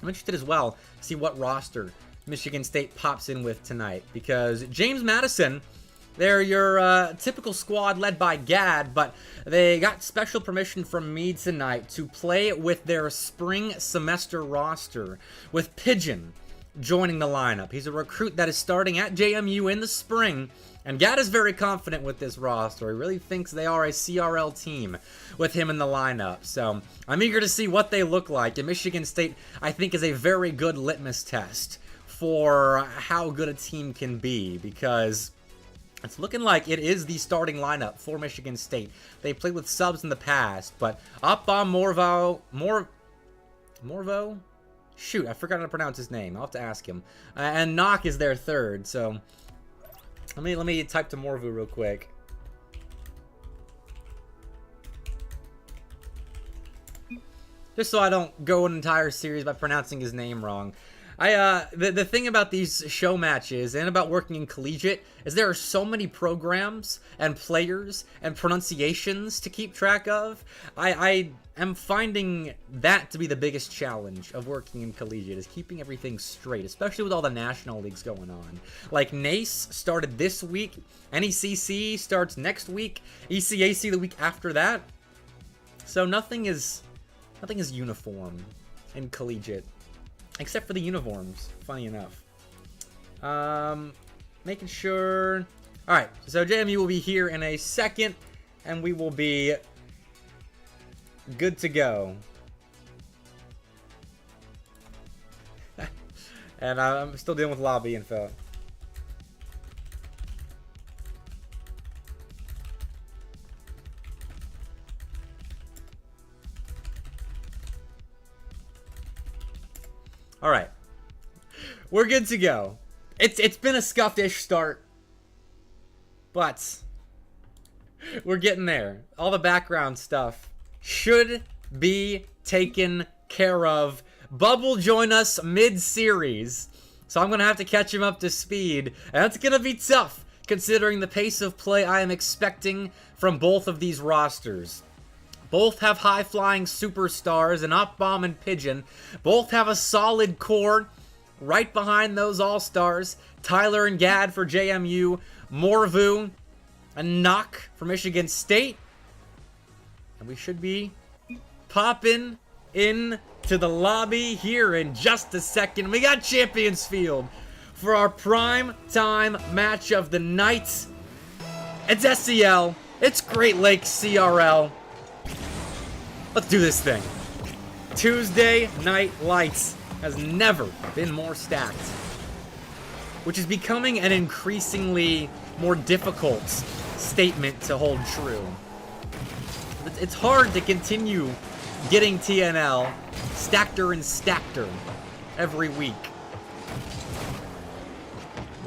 I'm interested as well to see what roster Michigan State pops in with tonight, because James Madison, they're your typical squad led by Gad, but they got special permission from me tonight to play with their spring semester roster, with Pigeon joining the lineup. He's a recruit that is starting at JMU in the spring, and Gad is very confident with this roster. He really thinks they are a CRL team with him in the lineup. So I'm eager to see what they look like. And Michigan State, I think, is a very good litmus test for how good a team can be, because it's looking like it is the starting lineup for Michigan State. They played with subs in the past, but Opbom Morvo? Shoot, I forgot how to pronounce his name. I'll have to ask him. And Knock is their third, so let me type to Morvu real quick. Just so I don't go an entire series by pronouncing his name wrong. The thing about these show matches and about working in collegiate is there are so many programs and players and pronunciations to keep track of. I am finding that to be the biggest challenge of working in collegiate, is keeping everything straight, especially with all the national leagues going on. Like NACE started this week, NECC starts next week, ECAC the week after that. So nothing is uniform in collegiate. Except for the uniforms, funny enough. Making sure. Alright, so JMU will be here in a second, and we will be good to go. And I'm still dealing with lobby info. All right, we're good to go. It's been a scuffed-ish start, but we're getting there. All the background stuff should be taken care of. Bub will join us mid-series, so I'm gonna have to catch him up to speed, and that's gonna be tough considering the pace of play I am expecting from both of these rosters. Both have high-flying superstars, and Opbom and Pigeon. Both have a solid core right behind those all-stars. Tyler and Gad for JMU. Morvu and Knock for Michigan State. And we should be popping in to the lobby here in just a second. We got Champions Field for our prime time match of the night. It's SEL. It's Great Lakes CRL. Let's do this thing. Tuesday Night Lights has never been more stacked, which is becoming an increasingly more difficult statement to hold true. It's hard to continue getting TNL stackeder and stackeder every week.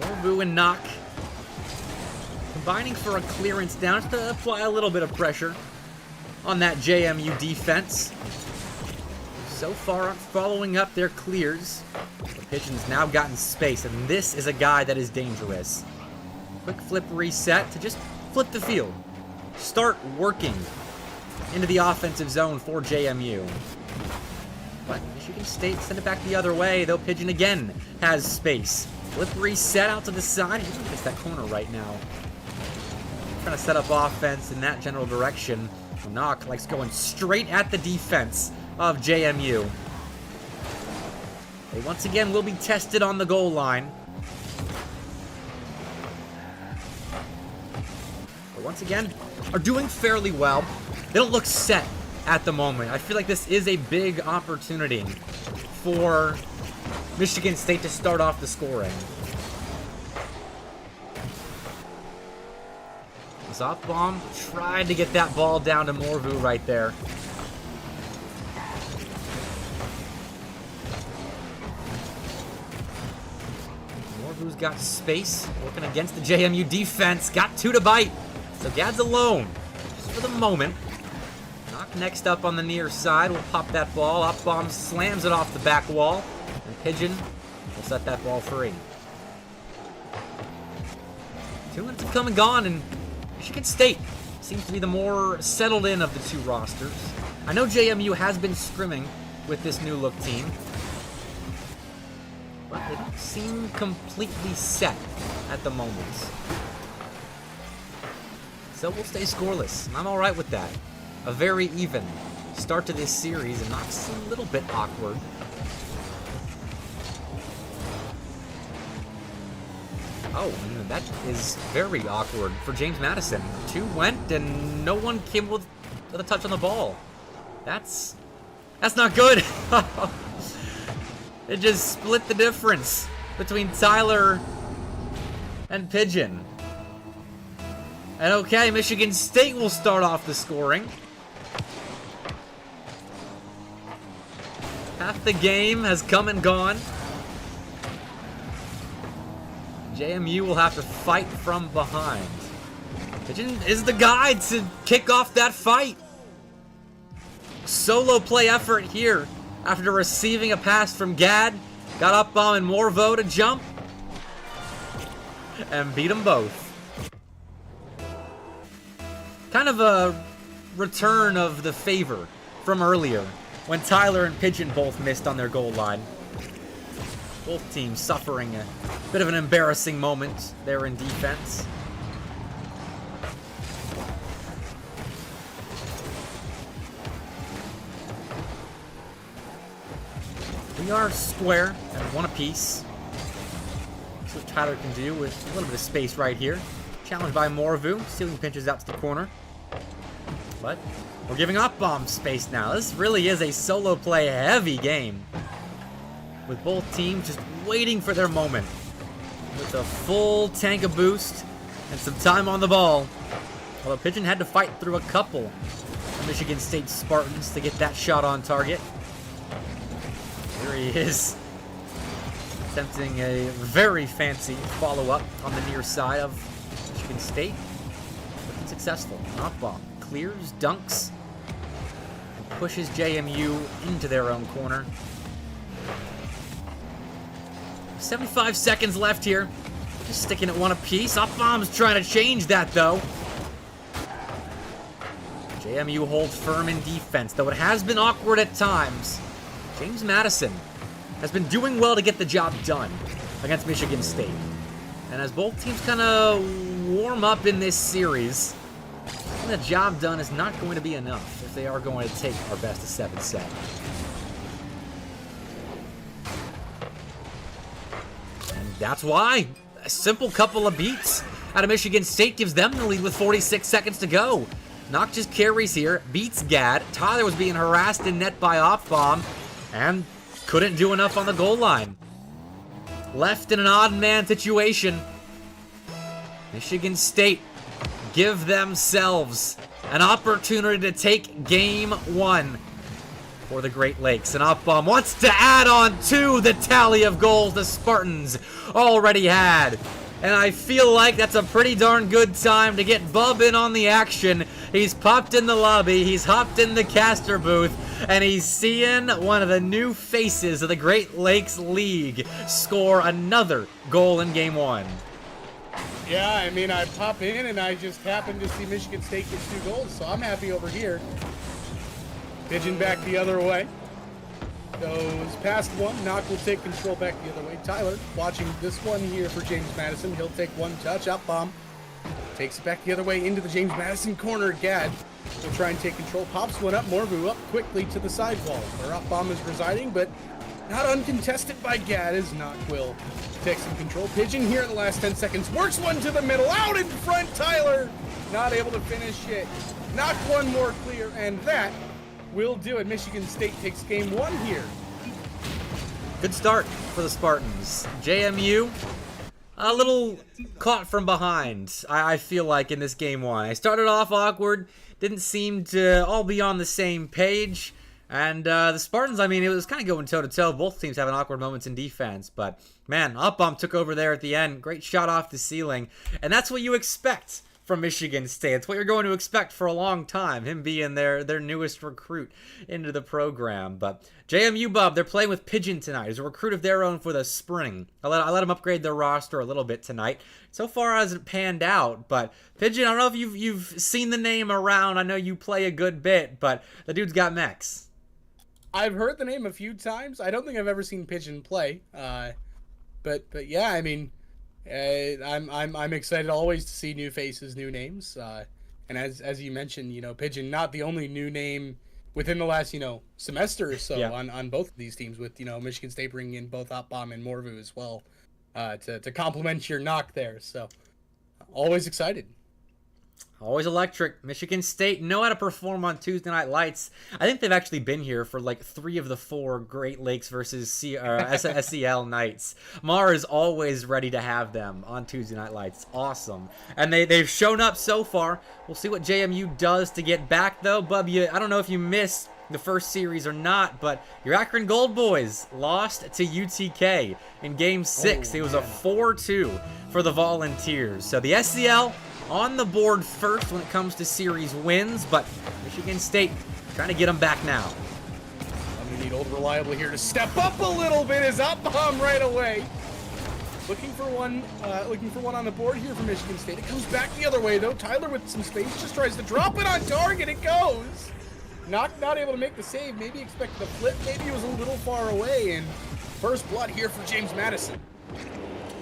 Morvu and Knock combining for a clearance down just to apply a little bit of pressure on that JMU defense. So far, following up their clears. The Pigeon's now gotten space, and this is a guy that is dangerous. Quick flip reset to just flip the field. Start working into the offensive zone for JMU. But Michigan State send it back the other way, though Pigeon again has space. Flip reset out to the side. He's gonna miss that corner right now. Trying to set up offense in that general direction. Knock likes going straight at the defense of JMU. They once again will be tested on the goal line. But once again, are doing fairly well. They don't look set at the moment. I feel like this is a big opportunity for Michigan State to start off the scoring. Zopbomb tried to get that ball down to Morvu right there. Morvu's got space, working against the JMU defense. Got 2 to bite. So Gad's alone, just for the moment. Knock next up on the near side. We'll pop that ball. Upbomb slams it off the back wall. And Pigeon will set that ball free. 2 minutes have come and gone, and Michigan State seems to be the more settled in of the 2 rosters. I know JMU has been scrimming with this new look team, but they don't seem completely set at the moment. So we'll stay scoreless, and I'm alright with that. A very even start to this series, and not a little bit awkward. Oh, that is very awkward for James Madison. 2 went, and no one came with a touch on the ball. That's not good. It just split the difference between Tyler and Pigeon. And okay, Michigan State will start off the scoring. Half the game has come and gone. JMU will have to fight from behind. Pigeon is the guy to kick off that fight. Solo play effort here after receiving a pass from Gad. Got up on Morvo to jump. And beat them both. Kind of a return of the favor from earlier when Tyler and Pigeon both missed on their goal line. Both teams suffering a bit of an embarrassing moment there in defense. We are square at 1 apiece. See what Tyler can do with a little bit of space right here. Challenged by Morvu, stealing pinches out to the corner. But we're giving up bomb space now. This really is a solo play heavy game, with both teams just waiting for their moment. With a full tank of boost and some time on the ball. Although Pigeon had to fight through a couple of Michigan State Spartans to get that shot on target. Here he is, attempting a very fancy follow-up on the near side of Michigan State. But successful. Knock bomb. Clears, dunks, and pushes JMU into their own corner. 75 seconds left here. Just sticking at 1 apiece. Upbomb's trying to change that, though. JMU holds firm in defense, though it has been awkward at times. James Madison has been doing well to get the job done against Michigan State. And as both teams kind of warm up in this series, the job done is not going to be enough if they are going to take our best of 7 set. And that's why a simple couple of beats out of Michigan State gives them the lead with 46 seconds to go. Knock just carries here, beats Gad. Tyler was being harassed in net by Offbomb and couldn't do enough on the goal line. Left in an odd man situation. Michigan State give themselves an opportunity to take game 1 for the Great Lakes. And Offbomb wants to add on to the tally of goals the Spartans already had. And I feel like that's a pretty darn good time to get Bub in on the action. He's popped in the lobby, he's hopped in the caster booth, and he's seeing one of the new faces of the Great Lakes League score another goal in game 1. Yeah, I mean, I pop in and I just happen to see Michigan State get 2 goals, so I'm happy over here. Pigeon back the other way. Goes past one. Knock will take control back the other way. Tyler watching this one here for James Madison. He'll take 1 touch. Up bomb. Takes it back the other way into the James Madison corner. Gad will try and take control. Pops one up, Morvu up quickly to the side wall, where up bomb is residing, but not uncontested by Gad as Knock will take some control. Pigeon here in the last 10 seconds, works one to the middle, out in front, Tyler, not able to finish it. Knock one more clear, and that will do it. Michigan State takes game 1 here. Good start for the Spartans. JMU, a little caught from behind, I feel like, in this game 1. I started off awkward, didn't seem to all be on the same page. And the Spartans, I mean, it was kind of going toe-to-toe. Both teams having awkward moments in defense. But, man, Up-Bomb took over there at the end. Great shot off the ceiling. And that's what you expect from Michigan State. It's what you're going to expect for a long time, him being their newest recruit into the program. But JMU, Bub, they're playing with Pigeon tonight. He's a recruit of their own for the spring. I let him upgrade their roster a little bit tonight. So far hasn't panned out, but Pigeon, I don't know if you've seen the name around. I know you play a good bit, but the dude's got mechs. I've heard the name a few times. I don't think I've ever seen Pigeon play. But yeah, I mean, I'm excited always to see new faces, new names. And as you mentioned, you know, Pigeon not the only new name within the last, you know, semester or so on both of these teams, with, you know, Michigan State bringing in both Up-Bomb and Morvu as well to complement your Knock there. So always excited. Always electric. Michigan State know how to perform on Tuesday Night Lights. I think they've actually been here for like 3 of the 4 Great Lakes versus SEL nights. Mar is always ready to have them on Tuesday Night Lights. Awesome. And they've shown up so far. We'll see what JMU does to get back, though. Bub, I don't know if you missed the first series or not, but your Akron Gold Boys lost to UTK in Game 6. It was a 4-2 for the Volunteers. So the SEL on the board first when it comes to series wins, but Michigan State trying to get them back now. We need Old Reliable here to step up a little bit. Is Up-Bomb right away. Looking for one on the board here for Michigan State. It comes back the other way though. Tyler with some space just tries to drop it on target. It goes. Not able to make the save. Maybe expected the flip. Maybe he was a little far away. And first blood here for James Madison.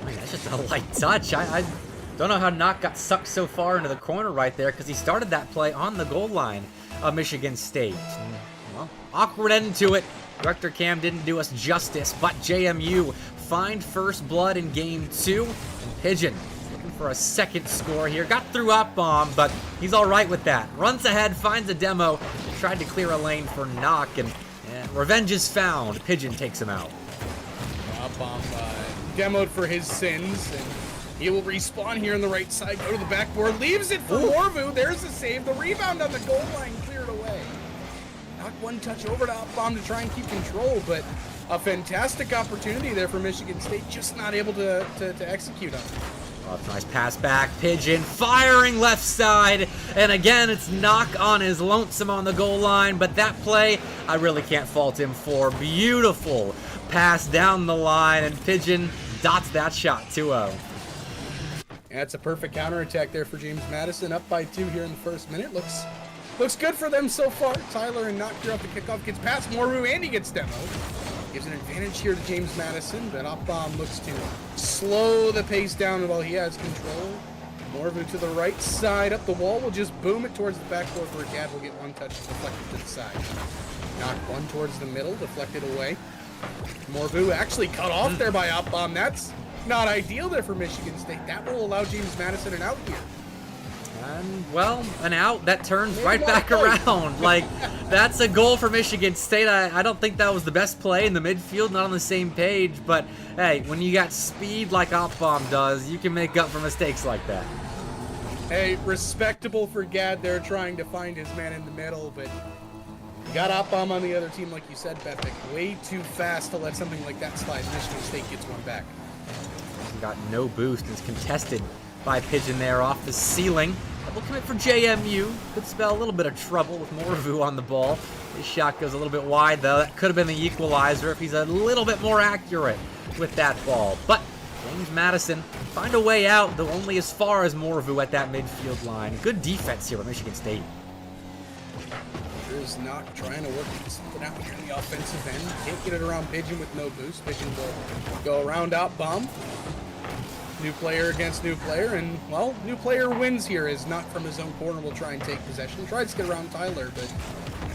Man, that's just a light touch. I don't know how Knock got sucked so far into the corner right there, because he started that play on the goal line of Michigan State. Well, awkward end to it. Director Cam didn't do us justice, but JMU find first blood in Game 2. And Pigeon looking for a second score here. Got through Up-Bomb, but he's all right with that. Runs ahead, finds a demo, tried to clear a lane for Knock, and revenge is found. Pigeon takes him out. Up-Bomb demoed for his sins, and he will respawn here on the right side, go to the backboard, leaves it for Morvu. There's the save. The rebound on the goal line cleared away. Knock one touch over to Up-Bomb to try and keep control, but a fantastic opportunity there for Michigan State, just not able to execute on it. Oh, it's a nice pass back. Pigeon firing left side. And again, it's Knock on his lonesome on the goal line. But that play, I really can't fault him for. Beautiful pass down the line, and Pigeon dots that shot 2-0. That's a perfect counterattack there for James Madison, up by 2 here in the first minute. Looks good for them so far. Tyler and Knock here off the kickoff, gets past Morvu, and he gets demoed. Gives an advantage here to James Madison, but Up-Bomb looks to slow the pace down while he has control. Morvu to the right side, up the wall, will just boom it towards the backboard where Gad will get one touch deflected to the side. Knock one towards the middle, deflected away. Morvu actually cut off there by Up-Bomb. That's not ideal there for Michigan State. That will allow James Madison an out here. And, well, an out that turns right back around. Like, that's a goal for Michigan State. I don't think that was the best play in the midfield, not on the same page. But, hey, when you got speed like Up-Bomb does, you can make up for mistakes like that. Hey, respectable for Gad there trying to find his man in the middle, but you got Up-Bomb on the other team, like you said, Bepic. Way too fast to let something like that slide. Michigan State gets one back. Got no boost. It's contested by Pigeon there off the ceiling. Double commit for JMU. Could spell a little bit of trouble with Morvu on the ball. His shot goes a little bit wide, though. That could have been the equalizer if he's a little bit more accurate with that ball. But James Madison find a way out, though only as far as Morvu at that midfield line. Good defense here with Michigan State. There's Knock trying to work something out here in the offensive end. Can't get it around Pigeon with no boost. Pigeon will go around Up-Bomb. New player against new player, and, well, new player wins here as Knock from his own corner will try and take possession. Tries to get around Tyler, but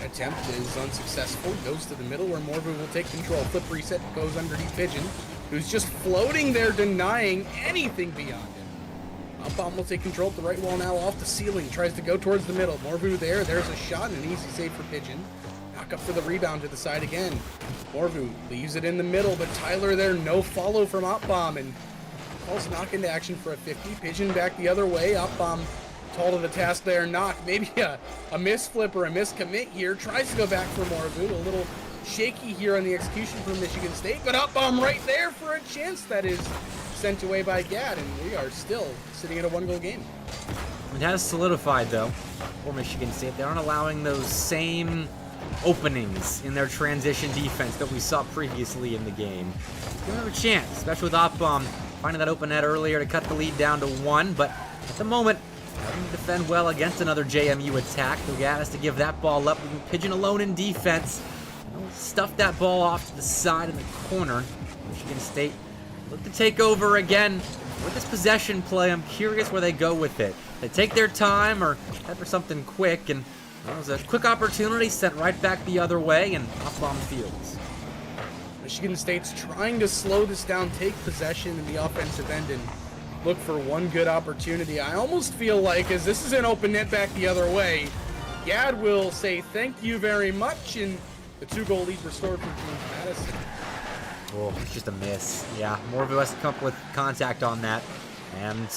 attempt is unsuccessful. Goes to the middle where Morvu will take control. Flip reset goes underneath Pigeon, who's just floating there, denying anything beyond him. Bomb will take control at the right wall now, off the ceiling. Tries to go towards the middle. Morvu there. There's a shot and an easy save for Pigeon. Knock up for the rebound to the side again. Morvu leaves it in the middle, but Tyler there, no follow from Bomb, and calls Knock into action for a 50. Pigeon back the other way. Bomb tall to the task there. Knock, maybe a misflip or a miscommit here. Tries to go back for Morvu. A little shaky here on the execution for Michigan State, but Bomb right there for a chance that is sent away by Gad, and we are still sitting at a 1-goal game. It has solidified, though, for Michigan State. They aren't allowing those same openings in their transition defense that we saw previously in the game. Give them a chance, especially with Bomb finding that open net earlier to cut the lead down to 1, but at the moment, having to defend well against another JMU attack. Gad has to give that ball up. Pigeon alone in defense. Stuff that ball off to the side in the corner. Michigan State look to take over again. With this possession play, I'm curious where they go with it. They take their time or head for something quick, and well, it was a quick opportunity sent right back the other way, and Bomb fields. Michigan State's trying to slow this down, take possession in the offensive end, and look for one good opportunity. I almost feel like, as this is an open net back the other way, Gad will say thank you very much, and the 2-goal lead restored for James Madison. Oh, it's just a miss. Yeah, Morvu has to come up with contact on that, and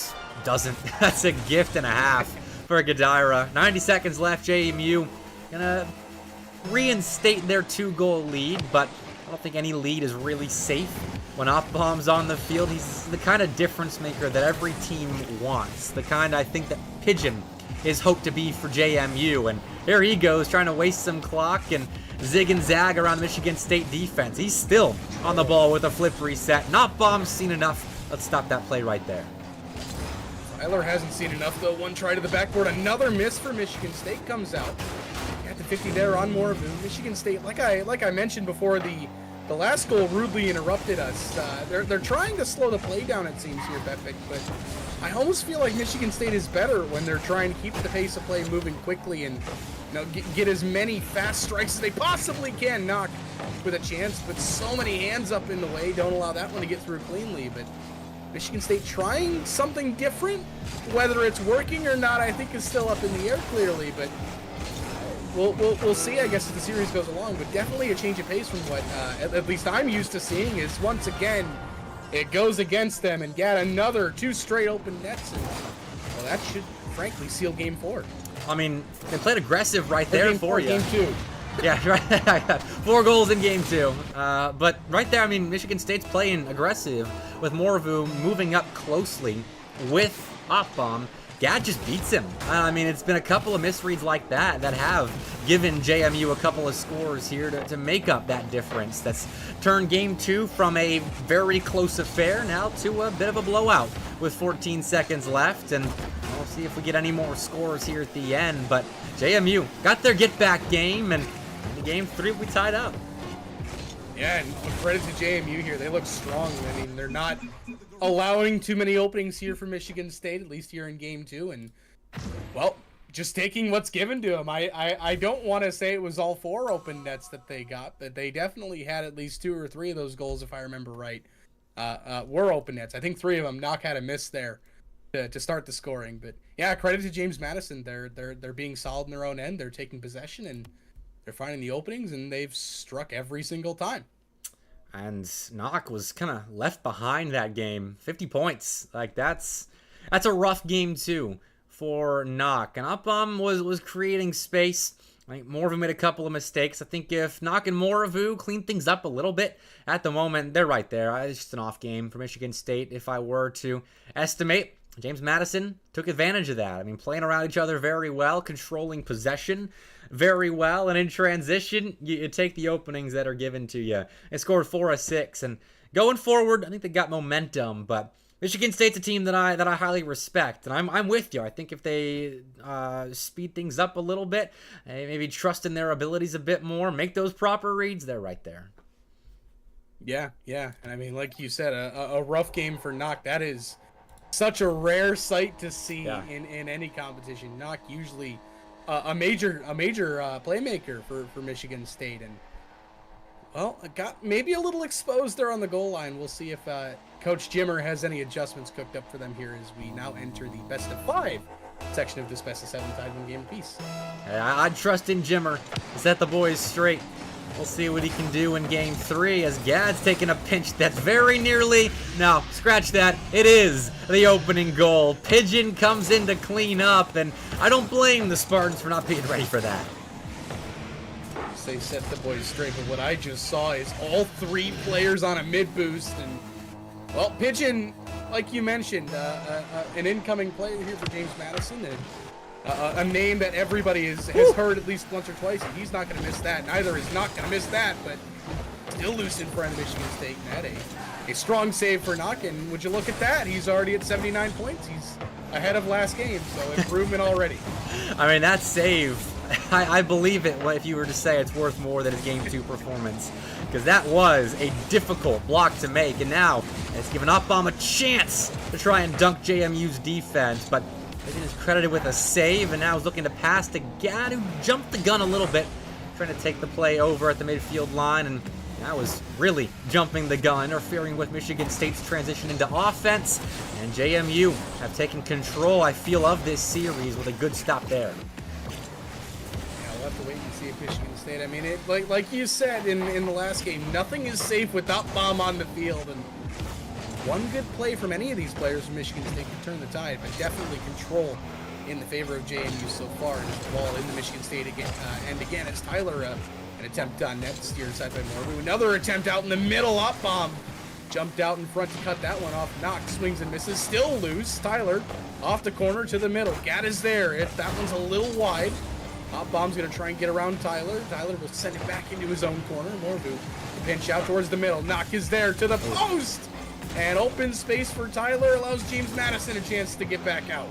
doesn't. That's a gift and a half for Gadira. 90 seconds left. JMU gonna reinstate their 2-goal lead, but I don't think any lead is really safe when Bomb's on the field. He's the kind of difference maker that every team wants. The kind I think that Pigeon is hoped to be for JMU. And here he goes, trying to waste some clock and zig and zag around the Michigan State defense. He's still on the ball with a flip reset. Not Bomb's seen enough. Let's stop that play right there. Tyler hasn't seen enough, though. One try to the backboard. Another miss for Michigan State comes out. Got the 50 there on Morvu. Michigan State, like I mentioned before, the last goal rudely interrupted us. They're trying to slow the play down, it seems, here, Bepic, but I almost feel like Michigan State is better when they're trying to keep the pace of play moving quickly and get as many fast strikes as they possibly can. Knock with a chance, but so many hands up in the way. Don't allow that one to get through cleanly, but Michigan State trying something different. Whether it's working or not, I think is still up in the air clearly, but we'll see, I guess, as the series goes along. But definitely a change of pace from what at least I'm used to seeing. Is once again it goes against them and get another 2 straight open nets, and well, that should frankly seal game 4. I mean, they played aggressive right there for you. Game 2. Yeah, right. 4 goals in game 2. But right there, I mean, Michigan State's playing aggressive with Morvu moving up closely with Bomb. Gad just beats him. I mean, it's been a couple of misreads like that have given JMU a couple of scores here to make up that difference. That's turned game 2 from a very close affair now to a bit of a blowout with 14 seconds left, and we'll see if we get any more scores here at the end. But JMU got their get-back game, and in game 3 we tied up. Yeah, and credit to JMU here. They look strong. I mean, they're not allowing too many openings here for Michigan State, at least here in game 2. And, well, just taking what's given to them. I don't want to say it was all 4 open nets that they got, but they definitely had at least 2 or 3 of those goals, if I remember right, were open nets. I think 3 of them. Knock had a miss there to start the scoring. But, yeah, credit to James Madison. They're being solid in their own end. They're taking possession, and they're finding the openings, and they've struck every single time. And Knock was kind of left behind that game. 50 points. Like, that's a rough game, too, for Knock. And Bomb was creating space. Like, Morvu made a couple of mistakes. I think if Knock and Morvu clean things up a little bit at the moment, they're right there. It's just an off game for Michigan State, if I were to estimate. James Madison took advantage of that. I mean, playing around each other very well, controlling possession very well, and in transition, you take the openings that are given to you. They scored 4 of 6, and going forward, I think they got momentum, but Michigan State's a team that I highly respect, and I'm with you. I think if they speed things up a little bit, maybe trust in their abilities a bit more, make those proper reads, they're right there. Yeah, and I mean, like you said, a rough game for Knock. That is such a rare sight to see Yeah. in any competition. Knock usually a major playmaker for Michigan State, and well, it got maybe a little exposed there on the goal line. We'll see if Coach Jimmer has any adjustments cooked up for them here as we now enter the best of 5 section of this best of 7 tied 1 game apiece. I'd trust in Jimmer to set the boys straight. We'll see what he can do in game 3 as Gad's taking a pinch that's very nearly, no, scratch that, it is the opening goal. Pigeon comes in to clean up, and I don't blame the Spartans for not being ready for that. They set the boys straight, but what I just saw is all 3 players on a mid boost, and well, Pigeon, like you mentioned, an incoming player here for James Madison, and a name that everybody has heard at least once or twice, and he's not going to miss that. Neither is not going to miss that, but still loose in front of Michigan State net. A strong save for Knock, and would you look at that? He's already at 79 points. He's ahead of last game, so improvement already. I mean, that save, I believe it if you were to say it's worth more than his Game 2 performance, because that was a difficult block to make, and now it's given Upbaum a chance to try and dunk JMU's defense, but Pigeon is credited with a save, and now is looking to pass to Gad, who jumped the gun a little bit, trying to take the play over at the midfield line, and that was really jumping the gun, interfering with Michigan State's transition into offense, and JMU have taken control, I feel, of this series with a good stop there. We'll have to wait and see if Michigan State. I mean, like you said in the last game, nothing is safe without bomb on the field, and one good play from any of these players from Michigan State can turn the tide, but definitely control in the favor of JMU so far. And the ball in the Michigan State again, and again it's Tyler, an attempt on net, steered aside by Morbu. Another attempt out in the middle, up bomb. Jumped out in front to cut that one off. Knox swings and misses, still loose. Tyler off the corner to the middle. Gad is there. If that one's a little wide, Hop Bomb's going to try and get around Tyler. Tyler will send it back into his own corner. Morbu pinch out towards the middle. Knock is there to the post. And open space for Tyler allows James Madison a chance to get back out.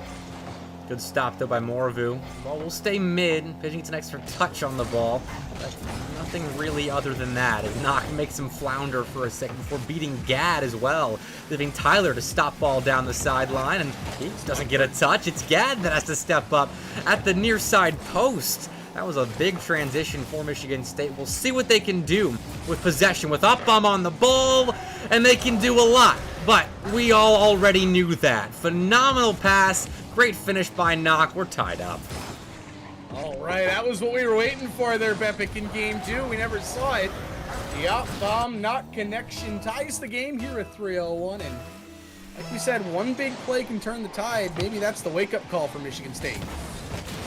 Good stop, though, by Morvu. Ball will stay mid. Pigeon gets an extra touch on the ball. But nothing really other than that, as Knock makes him flounder for a second before beating Gad as well, leaving Tyler to stop ball down the sideline, and he just doesn't get a touch. It's Gad that has to step up at the near side post. That was a big transition for Michigan State. We'll see what they can do with possession, with Upbaum on the ball, and they can do a lot. But we all already knew that. Phenomenal pass. Great finish by Knock. We're tied up. All right, that was what we were waiting for there, Bepic, in game 2. We never saw it. The Upbaum Knock connection ties the game here at 3:01. And like we said, one big play can turn the tide. Maybe that's the wake-up call for Michigan State.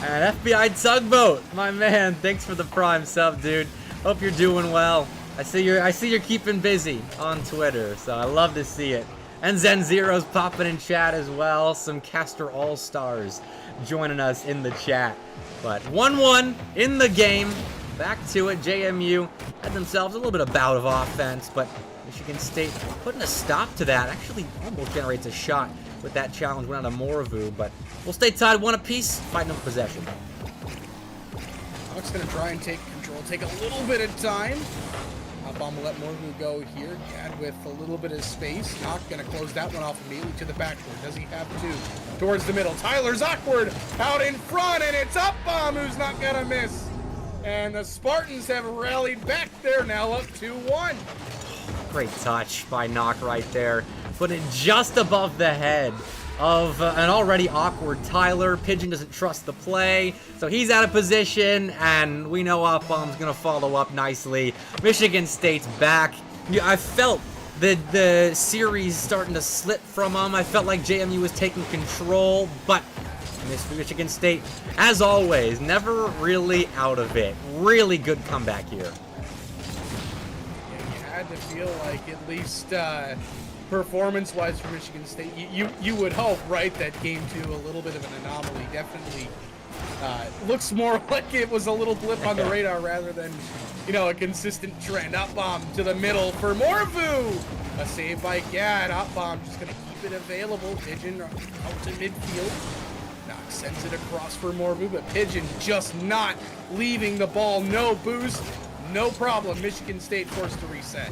And FBI Tugboat, my man, thanks for the prime sub, dude. Hope you're doing well. I see you're keeping busy on Twitter, so I love to see it. And Zen Zero's popping in chat as well. Some Caster All-Stars joining us in the chat. But 1-1 in the game. Back to it. JMU had themselves a little bit of bout of offense, but Michigan State putting a stop to that. Actually almost generates a shot with that challenge. Went on to Morvu, but we'll stay tied 1 apiece, fighting over possession. Knock's going to try and take control. Take a little bit of time. Upbaum will let Morvu go here. Gad with a little bit of space. Knock going to close that one off immediately to the backboard. Does he have to? Towards the middle. Tyler's awkward. Out in front, and it's Upbaum who's not going to miss. And the Spartans have rallied back. They're now up 2-1. Great touch by Knock right there. Putting it just above the head of an already awkward Tyler. Pigeon doesn't trust the play, so he's out of position, and we know Upbaum's going to follow up nicely. Michigan State's back. I felt the series starting to slip from them. I felt like JMU was taking control, but Michigan State, as always, never really out of it. Really good comeback here. Yeah, you had to feel like at least performance-wise for Michigan State, you would hope, right, that game 2 a little bit of an anomaly. Definitely looks more like it was a little blip on the radar rather than, you know, a consistent trend. Upbaum to the middle for Morvu. A save by Gad. Upbaum just going to keep it available. Pigeon out to midfield. Knox sends it across for Morvu, but Pigeon just not leaving the ball. No boost, no problem. Michigan State forced to reset.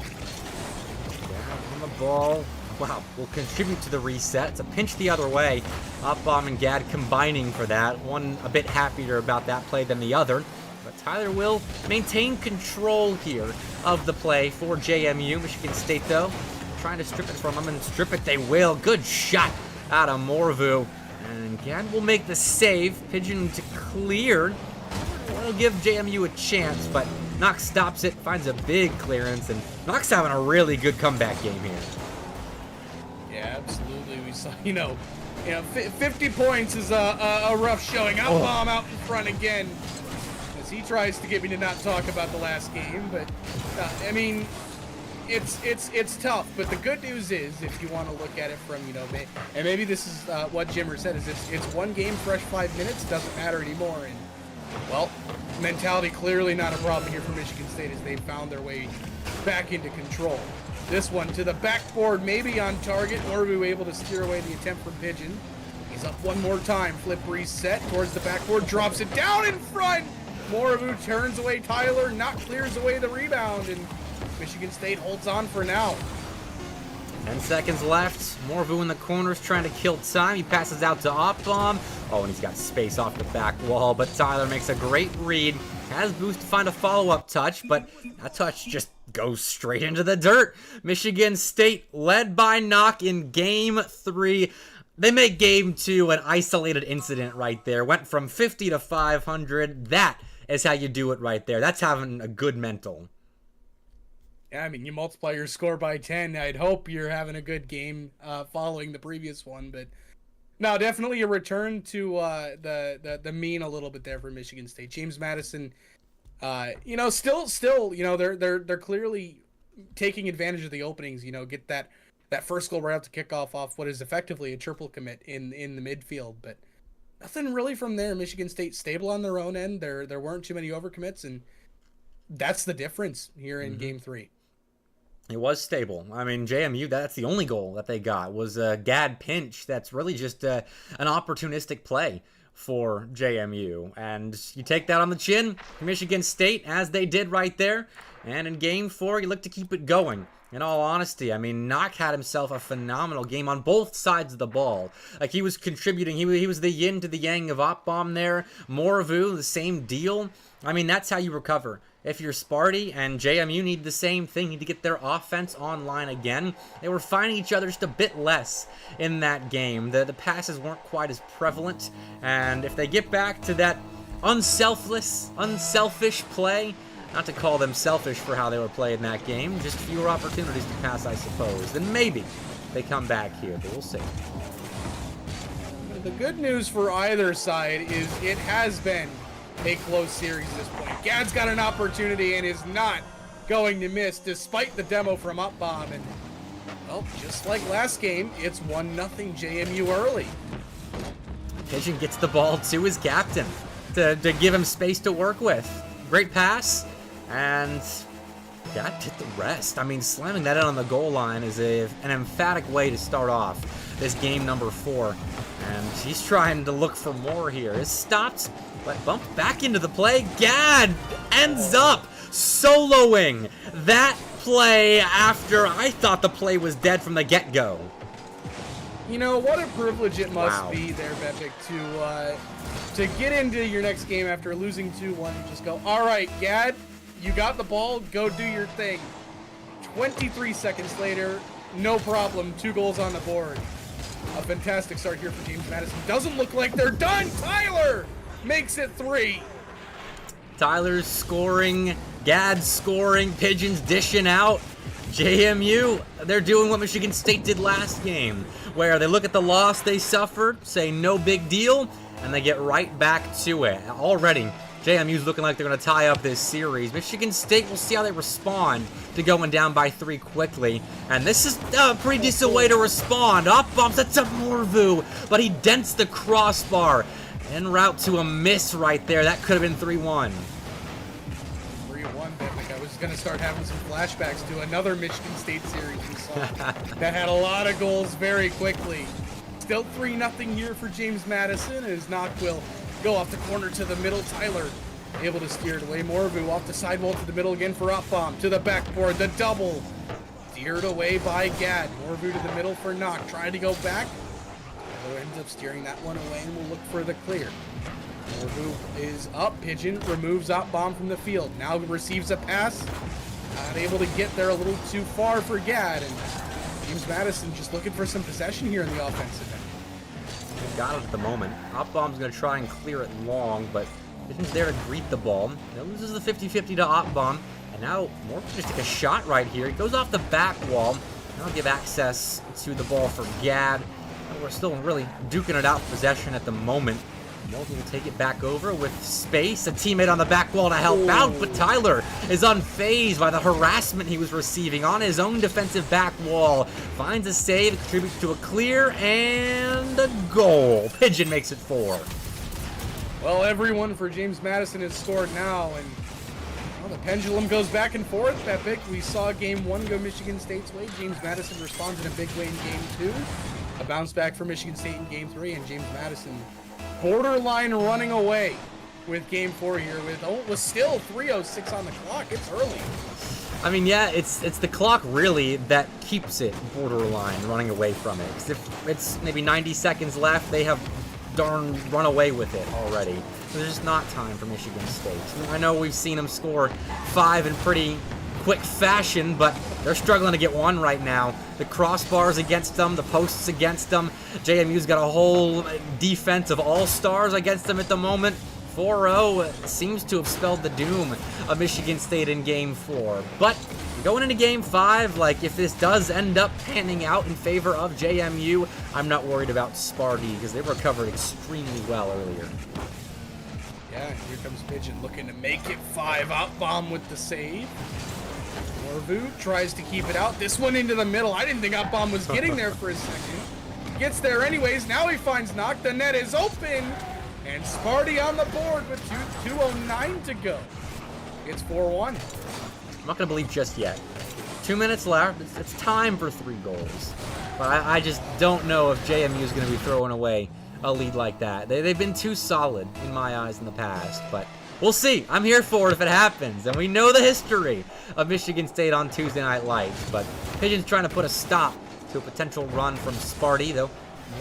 On the ball, wow, will contribute to the reset. It's a pinch the other way. Opbomb and Gad combining for that. One a bit happier about that play than the other. But Tyler will maintain control here of the play for JMU. Michigan State, though, trying to strip it from him, and strip it they will. Good shot out of Morvu. And Gad will make the save. Pigeon to clear. Will give JMU a chance, but Knox stops it, finds a big clearance, and Knox having a really good comeback game here. Yeah, absolutely. We saw, 50 points is a rough showing. Bomb out in front again, as he tries to get me to not talk about the last game. But I mean, it's tough. But the good news is, if you want to look at it from, and maybe this is what Jimmer said, is it's one game, fresh 5 minutes, doesn't matter anymore. And well, mentality clearly not a problem here for Michigan State, as they found their way back into control. This one to the backboard, maybe on target. Morvu able to steer away the attempt from Pigeon. He's up one more time. Flip reset towards the backboard, drops it down in front. Morvu turns away Tyler, not clears away the rebound, and Michigan State holds on for now. 10 seconds left. Morvu in the corners trying to kill time. He passes out to Opbomb. Oh, and he's got space off the back wall, but Tyler makes a great read. Has boost to find a follow-up touch, but that touch just goes straight into the dirt. Michigan State led by Knock in Game 3. They make Game 2 an isolated incident right there. Went from 50 to 500. That is how you do it right there. That's having a good mental. Yeah, I mean, you multiply your score by 10. I'd hope you're having a good game following the previous one, but no, definitely a return to the mean a little bit there for Michigan State. James Madison, still, they're clearly taking advantage of the openings. Get that first goal right out to kickoff off what is effectively a triple commit in the midfield, but nothing really from there. Michigan State stable on their own end. There weren't too many overcommits, and that's the difference here in Game 3. It was stable. I mean, JMU, that's the only goal that they got, was a Gad pinch. That's really just an opportunistic play for JMU. And you take that on the chin, Michigan State, as they did right there. And in Game 4, you look to keep it going. In all honesty, I mean, Knock had himself a phenomenal game on both sides of the ball. Like, he was contributing. He was the yin to the yang of Opbomb there. Morvu, the same deal. I mean, that's how you recover. If you're Sparty, and JMU need the same thing, need to get their offense online again. They were finding each other just a bit less in that game. The passes weren't quite as prevalent, and if they get back to that unselfish play, not to call them selfish for how they were playing that game, just fewer opportunities to pass, I suppose, then maybe they come back here, but we'll see. The good news for either side is it has been a close series at this point. Gad's got an opportunity and is not going to miss despite the demo from Opbomb. And, well, just like last game, it's 1-0 JMU early. Pigeon gets the ball to his captain to give him space to work with. Great pass, and Gad did the rest. I mean, slamming that in on the goal line is an emphatic way to start off this game number 4. And he's trying to look for more here. It's stopped, but bumped back into the play. Gad ends up soloing that play after I thought the play was dead from the get-go. What a privilege it must be there, Bepic, to get into your next game after losing 2-1 and just go, all right, Gad, you got the ball, go do your thing. 23 seconds later, no problem, 2 goals on the board. A fantastic start here for James Madison. Doesn't look like they're done. Tyler makes it 3. Tyler's scoring, Gad's scoring, Pigeon's dishing out. JMU, they're doing what Michigan State did last game, where they look at the loss they suffered, say no big deal, and they get right back to it. Already, JMU's looking like they're going to tie up this series. Michigan State, we'll see how they respond to going down by 3 quickly. And this is a pretty decent way to respond. Up bumps, that's a Morvu, but he dents the crossbar. En route to a miss right there. That could have been 3-1. 3-1, Bepic. I was going to start having some flashbacks to another Michigan State series we saw that had a lot of goals very quickly. Still 3-0 here for James Madison, as Knock will go off the corner to the middle. Tyler able to steer it away. Morvu off the sidewall to the middle again for Opbomb. To the backboard, the double. steered away by Gad. Morvu to the middle for Knock, trying to go back. Tyler ends up steering that one away and will look for the clear. Morvu is up. Pigeon removes Op Bomb from the field. Now receives a pass. Not able to get there, a little too far for Gad. And James Madison just looking for some possession here in the offensive end. They've got it at the moment. Op Bomb's going to try and clear it long, but Pigeon's there to greet the ball. He loses the 50-50 to Op Bomb. And now Morvu just take a shot right here. He goes off the back wall. That'll give access to the ball for Gad. We're still really duking it out possession at the moment. Morvu will take it back over with space. A teammate on the back wall to help out, but Tyler is unfazed by the harassment he was receiving on his own defensive back wall. Finds a save, contributes to a clear, and a goal. Pigeon makes it 4. Well, everyone for James Madison has scored now, and well, the pendulum goes back and forth. Bepic, we saw Game 1 go Michigan State's way. James Madison responds in a big way in Game 2. A bounce back for Michigan State in Game 3, and James Madison borderline running away with Game 4 here with still 3:06 on the clock. It's early. I mean, yeah, it's the clock really that keeps it borderline running away from it. 'Cause if it's maybe 90 seconds left, they have darn run away with it already. So there's just not time for Michigan State. I know we've seen them score 5 in pretty quick fashion, but they're struggling to get one right now. The crossbars against them, the posts against them. JMU's got a whole defense of all-stars against them at the moment. 4-0 seems to have spelled the doom of Michigan State in Game 4. But going into Game 5, like, if this does end up panning out in favor of JMU, I'm not worried about Sparty because they recovered extremely well earlier. Yeah, here comes Pigeon looking to make it 5. Op Bomb with the save. Morvu tries to keep it out. This one into the middle. I didn't think Op Bomb was getting there for a second. Gets there anyways. Now he finds Knock. The net is open. And Sparty on the board with 2:09 to go. It's 4-1. I'm not going to believe just yet. 2 minutes left. It's time for 3 goals. But I just don't know if JMU is going to be throwing away a lead like that. They've been too solid in my eyes in the past. But we'll see. I'm here for it if it happens. And we know the history of Michigan State on Tuesday Night Lights. But Pigeon's trying to put a stop to a potential run from Sparty, though.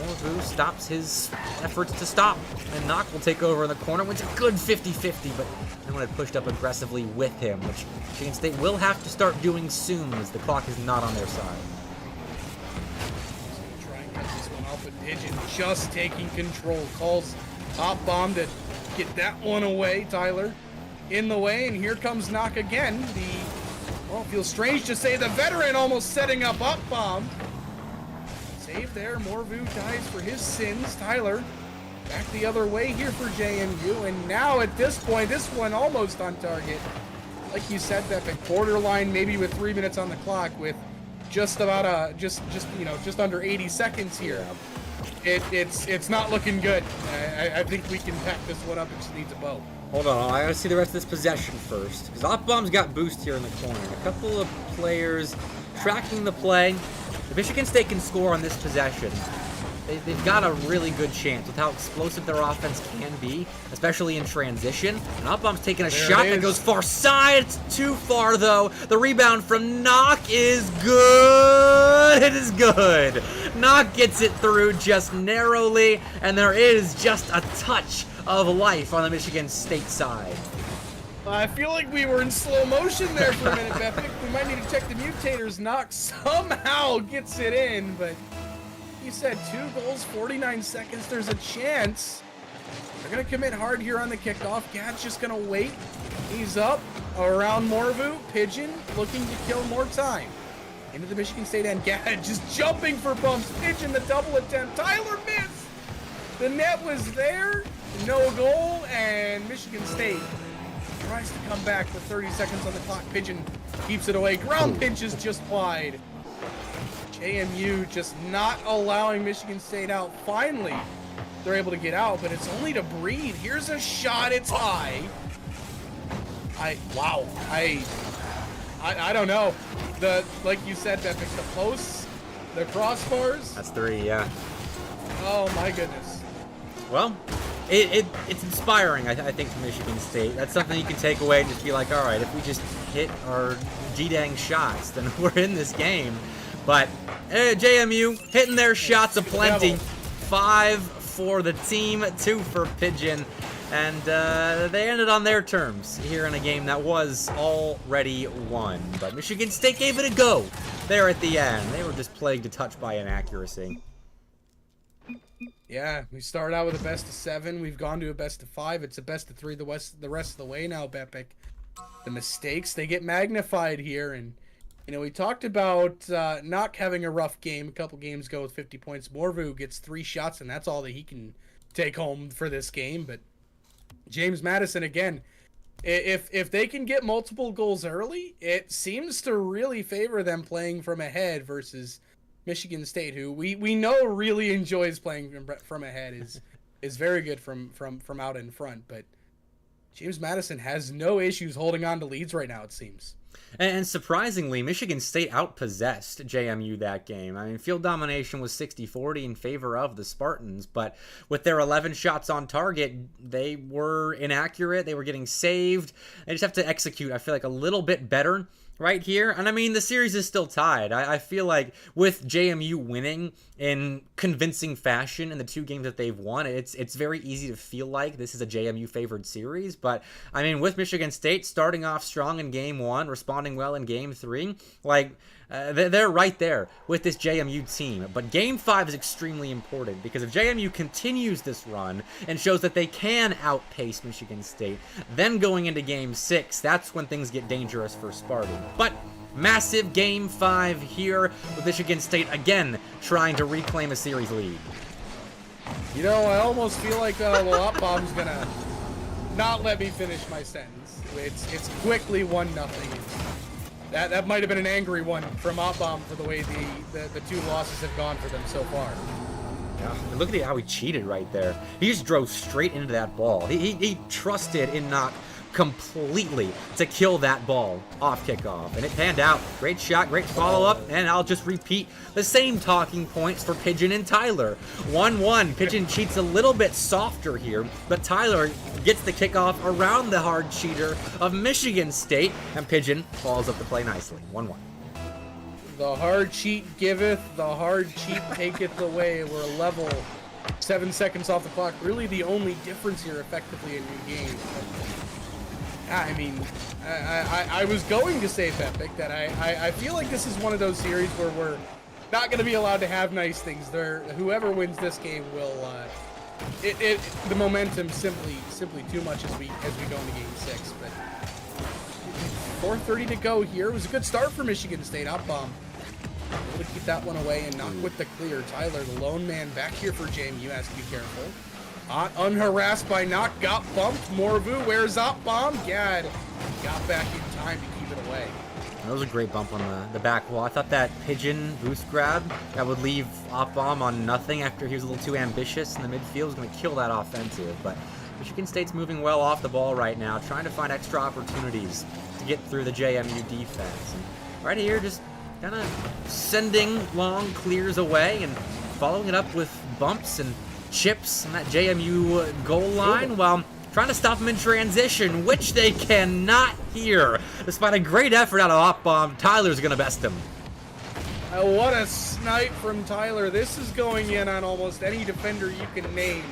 Morvu stops his efforts to stop. And Knock will take over in the corner. It's a good 50-50, but no one had pushed up aggressively with him, which Michigan State will have to start doing soon as the clock is not on their side. He's going to try and cut this one off, but Pigeon just taking control. Calls Op Bomb to get that one away. Tyler in the way, and here comes Knock again. Well, it feels strange to say the veteran almost setting up Op Bomb. Save there. Morvu dies for his sins. Tyler back the other way here for JMU, and now at this point, this one almost on target. Like you said, Bepic, borderline maybe with 3 minutes on the clock, with just about just under 80 seconds here. It's not looking good. I think we can pack this one up. It just needs a bow. Hold on, I gotta see the rest of this possession first, because Op Bomb's got boost here in the corner. A couple of players tracking the play. If Michigan State can score on this possession, they've got a really good chance with how explosive their offense can be, especially in transition. And Op Bomb's taking a shot that goes far side. It's too far, though. The rebound from Knock is good. It is good. Knock gets it through just narrowly, and there is just a touch of life on the Michigan State side. I feel like we were in slow motion there for a minute, Bepic. We might need to check the mutators. Knock somehow gets it in, but you said 2 goals, 49 seconds. There's a chance. They're going to commit hard here on the kickoff. Gad's just going to wait. He's up around Morvu. Pigeon looking to kill more time. Into the Michigan State end. Gad just jumping for bumps. Pigeon the double attempt. Tyler missed. The net was there. No goal, and Michigan State tries to come back with 30 seconds on the clock. Pigeon keeps it away. Ground pinches just wide. JMU just not allowing Michigan State out. Finally, they're able to get out, but it's only to breathe. Here's a shot. It's high. I don't know. Like you said, Bepic, the posts, the crossbars. That's 3, yeah. Oh my goodness. Well, it's inspiring, I think, for Michigan State. That's something you can take away and just be like, all right, if we just hit our G-dang shots, then we're in this game. But JMU hitting their shots aplenty. 5 for the team, 2 for Pigeon. And they ended on their terms here in a game that was already won. But Michigan State gave it a go there at the end. They were just plagued a touch by inaccuracy. Yeah, we started out with a best of 7. We've gone to a best of 5. It's a best of 3 the rest of the way now, Bepic. The mistakes, they get magnified here. And, you know, we talked about not having a rough game a couple games ago with 50 points. Morvu gets 3 shots, and that's all that he can take home for this game. But James Madison, again, if they can get multiple goals early, it seems to really favor them playing from ahead versus Michigan State, who we know really enjoys playing from ahead, is very good from out in front. But James Madison has no issues holding on to leads right now, it seems. And surprisingly, Michigan State outpossessed JMU that game. I mean, field domination was 60-40 in favor of the Spartans, but with their 11 shots on target, they were inaccurate. They were getting saved. They just have to execute, I feel like, a little bit better right here. And I mean, the series is still tied. I feel like with JMU winning in convincing fashion in the 2 games that they've won, it's very easy to feel like this is a JMU favored series. But I mean, with Michigan State starting off strong in game 1, responding well in game 3, like they're right there with this JMU team. But game 5 is extremely important, because if JMU continues this run and shows that they can outpace Michigan State, then going into game 6, that's when things get dangerous for Spartan. But massive game 5 here with Michigan State again trying to reclaim a series lead. You know, I almost feel like Bomb's gonna not let me finish my sentence. It's quickly 1-0. That might have been an angry one from Opbomb for the way the 2 losses have gone for them so far. Yeah, look at how he cheated right there. He just drove straight into that ball. He trusted in Knock completely to kill that ball off kickoff, and it panned out. Great shot, great follow-up, and I'll just repeat the same talking points for Pigeon and Tyler. 1-1. Pigeon cheats a little bit softer here, but Tyler gets the kickoff around the hard cheater of Michigan State, and Pigeon follows up the play nicely. 1-1. The hard cheat giveth, the hard cheat taketh away. We're level. 7 seconds off the clock. Really the only difference here effectively in your game. I mean, I was going to say, Bepic, that I feel like this is one of those series where we're not going to be allowed to have nice things. Whoever wins this game will, the momentum simply too much as we go into game 6. But 4:30 to go here. It was a good start for Michigan State. Opbomb able to keep that one away and not with the clear. Tyler, the lone man back here for JMU, has to be careful. Unharassed by Knock, got bumped. Morvu, where's Opbomb? Gad got back in time to keep it away. That was a great bump on the back wall. I thought that Pigeon boost grab that would leave Opbomb on nothing after he was a little too ambitious in the midfield was going to kill that offensive. But Michigan State's moving well off the ball right now, trying to find extra opportunities to get through the JMU defense. And right here, just kind of sending long clears away and following it up with bumps and chips on that JMU goal line while trying to stop him in transition, which they cannot here. Despite a great effort out of Opbomb, Tyler's going to best him. What a snipe from Tyler. This is going in on almost any defender you can name.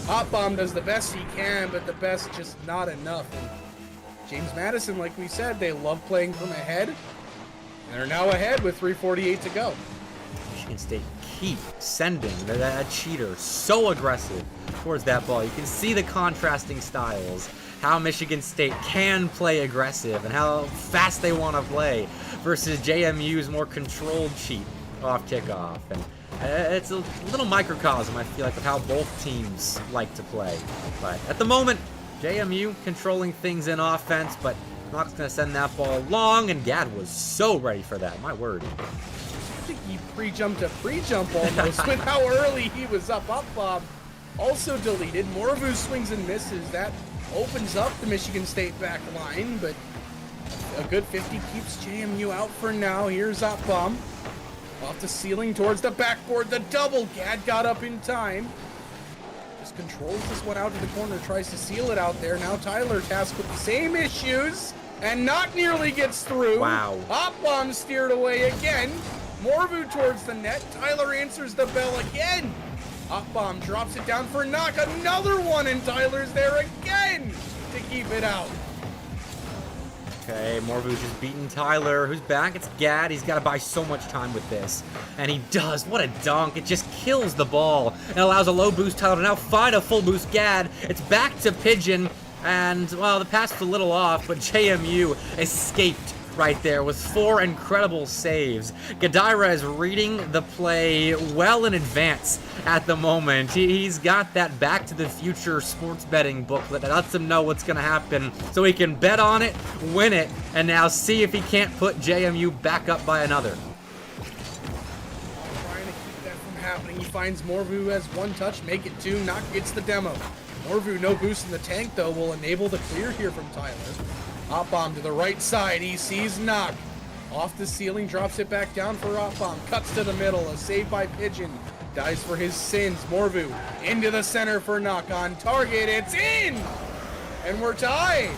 Opbomb does the best he can, but the best just not enough. And James Madison, like we said, they love playing from ahead. They're now ahead with 3:48 to go. Michigan State keep sending that cheater so aggressive towards that ball. You can see the contrasting styles, how Michigan State can play aggressive and how fast they want to play versus JMU's more controlled cheat off kickoff. And it's a little microcosm, I feel like, of how both teams like to play. But at the moment, JMU controlling things in offense, but Knock's going to send that ball long, and Gad was so ready for that. My word. I think he pre-jumped a pre-jump almost with how early he was up. Opbomb also deleted. Morvu swings and misses. That opens up the Michigan State back line, but a good 50 keeps JMU out for now. Here's Opbomb. Off the ceiling towards the backboard. The double. Gad got up in time. just controls this one out to the corner, tries to seal it out there. Now Tyler tasked with the same issues, and not nearly gets through. Wow. Hop bomb steered away again. Morvu towards the net. Tyler answers the bell again. Hop bomb drops it down for knock. Another one, and Tyler's there again to keep it out. Okay, Morvu's just beating Tyler. Who's back? It's Gad. He's got to buy so much time with this. And he does. What a dunk. It just kills the ball. And allows a low boost Tyler to now find a full boost Gad. It's back to Pigeon. And, well, the pass was a little off, but JMU escaped right there with 4 incredible saves. Gadira is reading the play well in advance at the moment. He's got that Back to the Future sports betting booklet that lets him know what's going to happen so he can bet on it, win it, and now see if he can't put JMU back up by another. Trying to keep that from happening. He finds Morvu has 1 touch, make it 2, Knock gets the demo. Morvu, no boost in the tank though, will enable the clear here from Tyler. Hop bomb to the right side, he sees Knock. Off the ceiling, drops it back down for Hop bomb. Cuts to the middle, a save by Pigeon. Dies for his sins. Morvu into the center for Knock on target. It's in! And we're tied.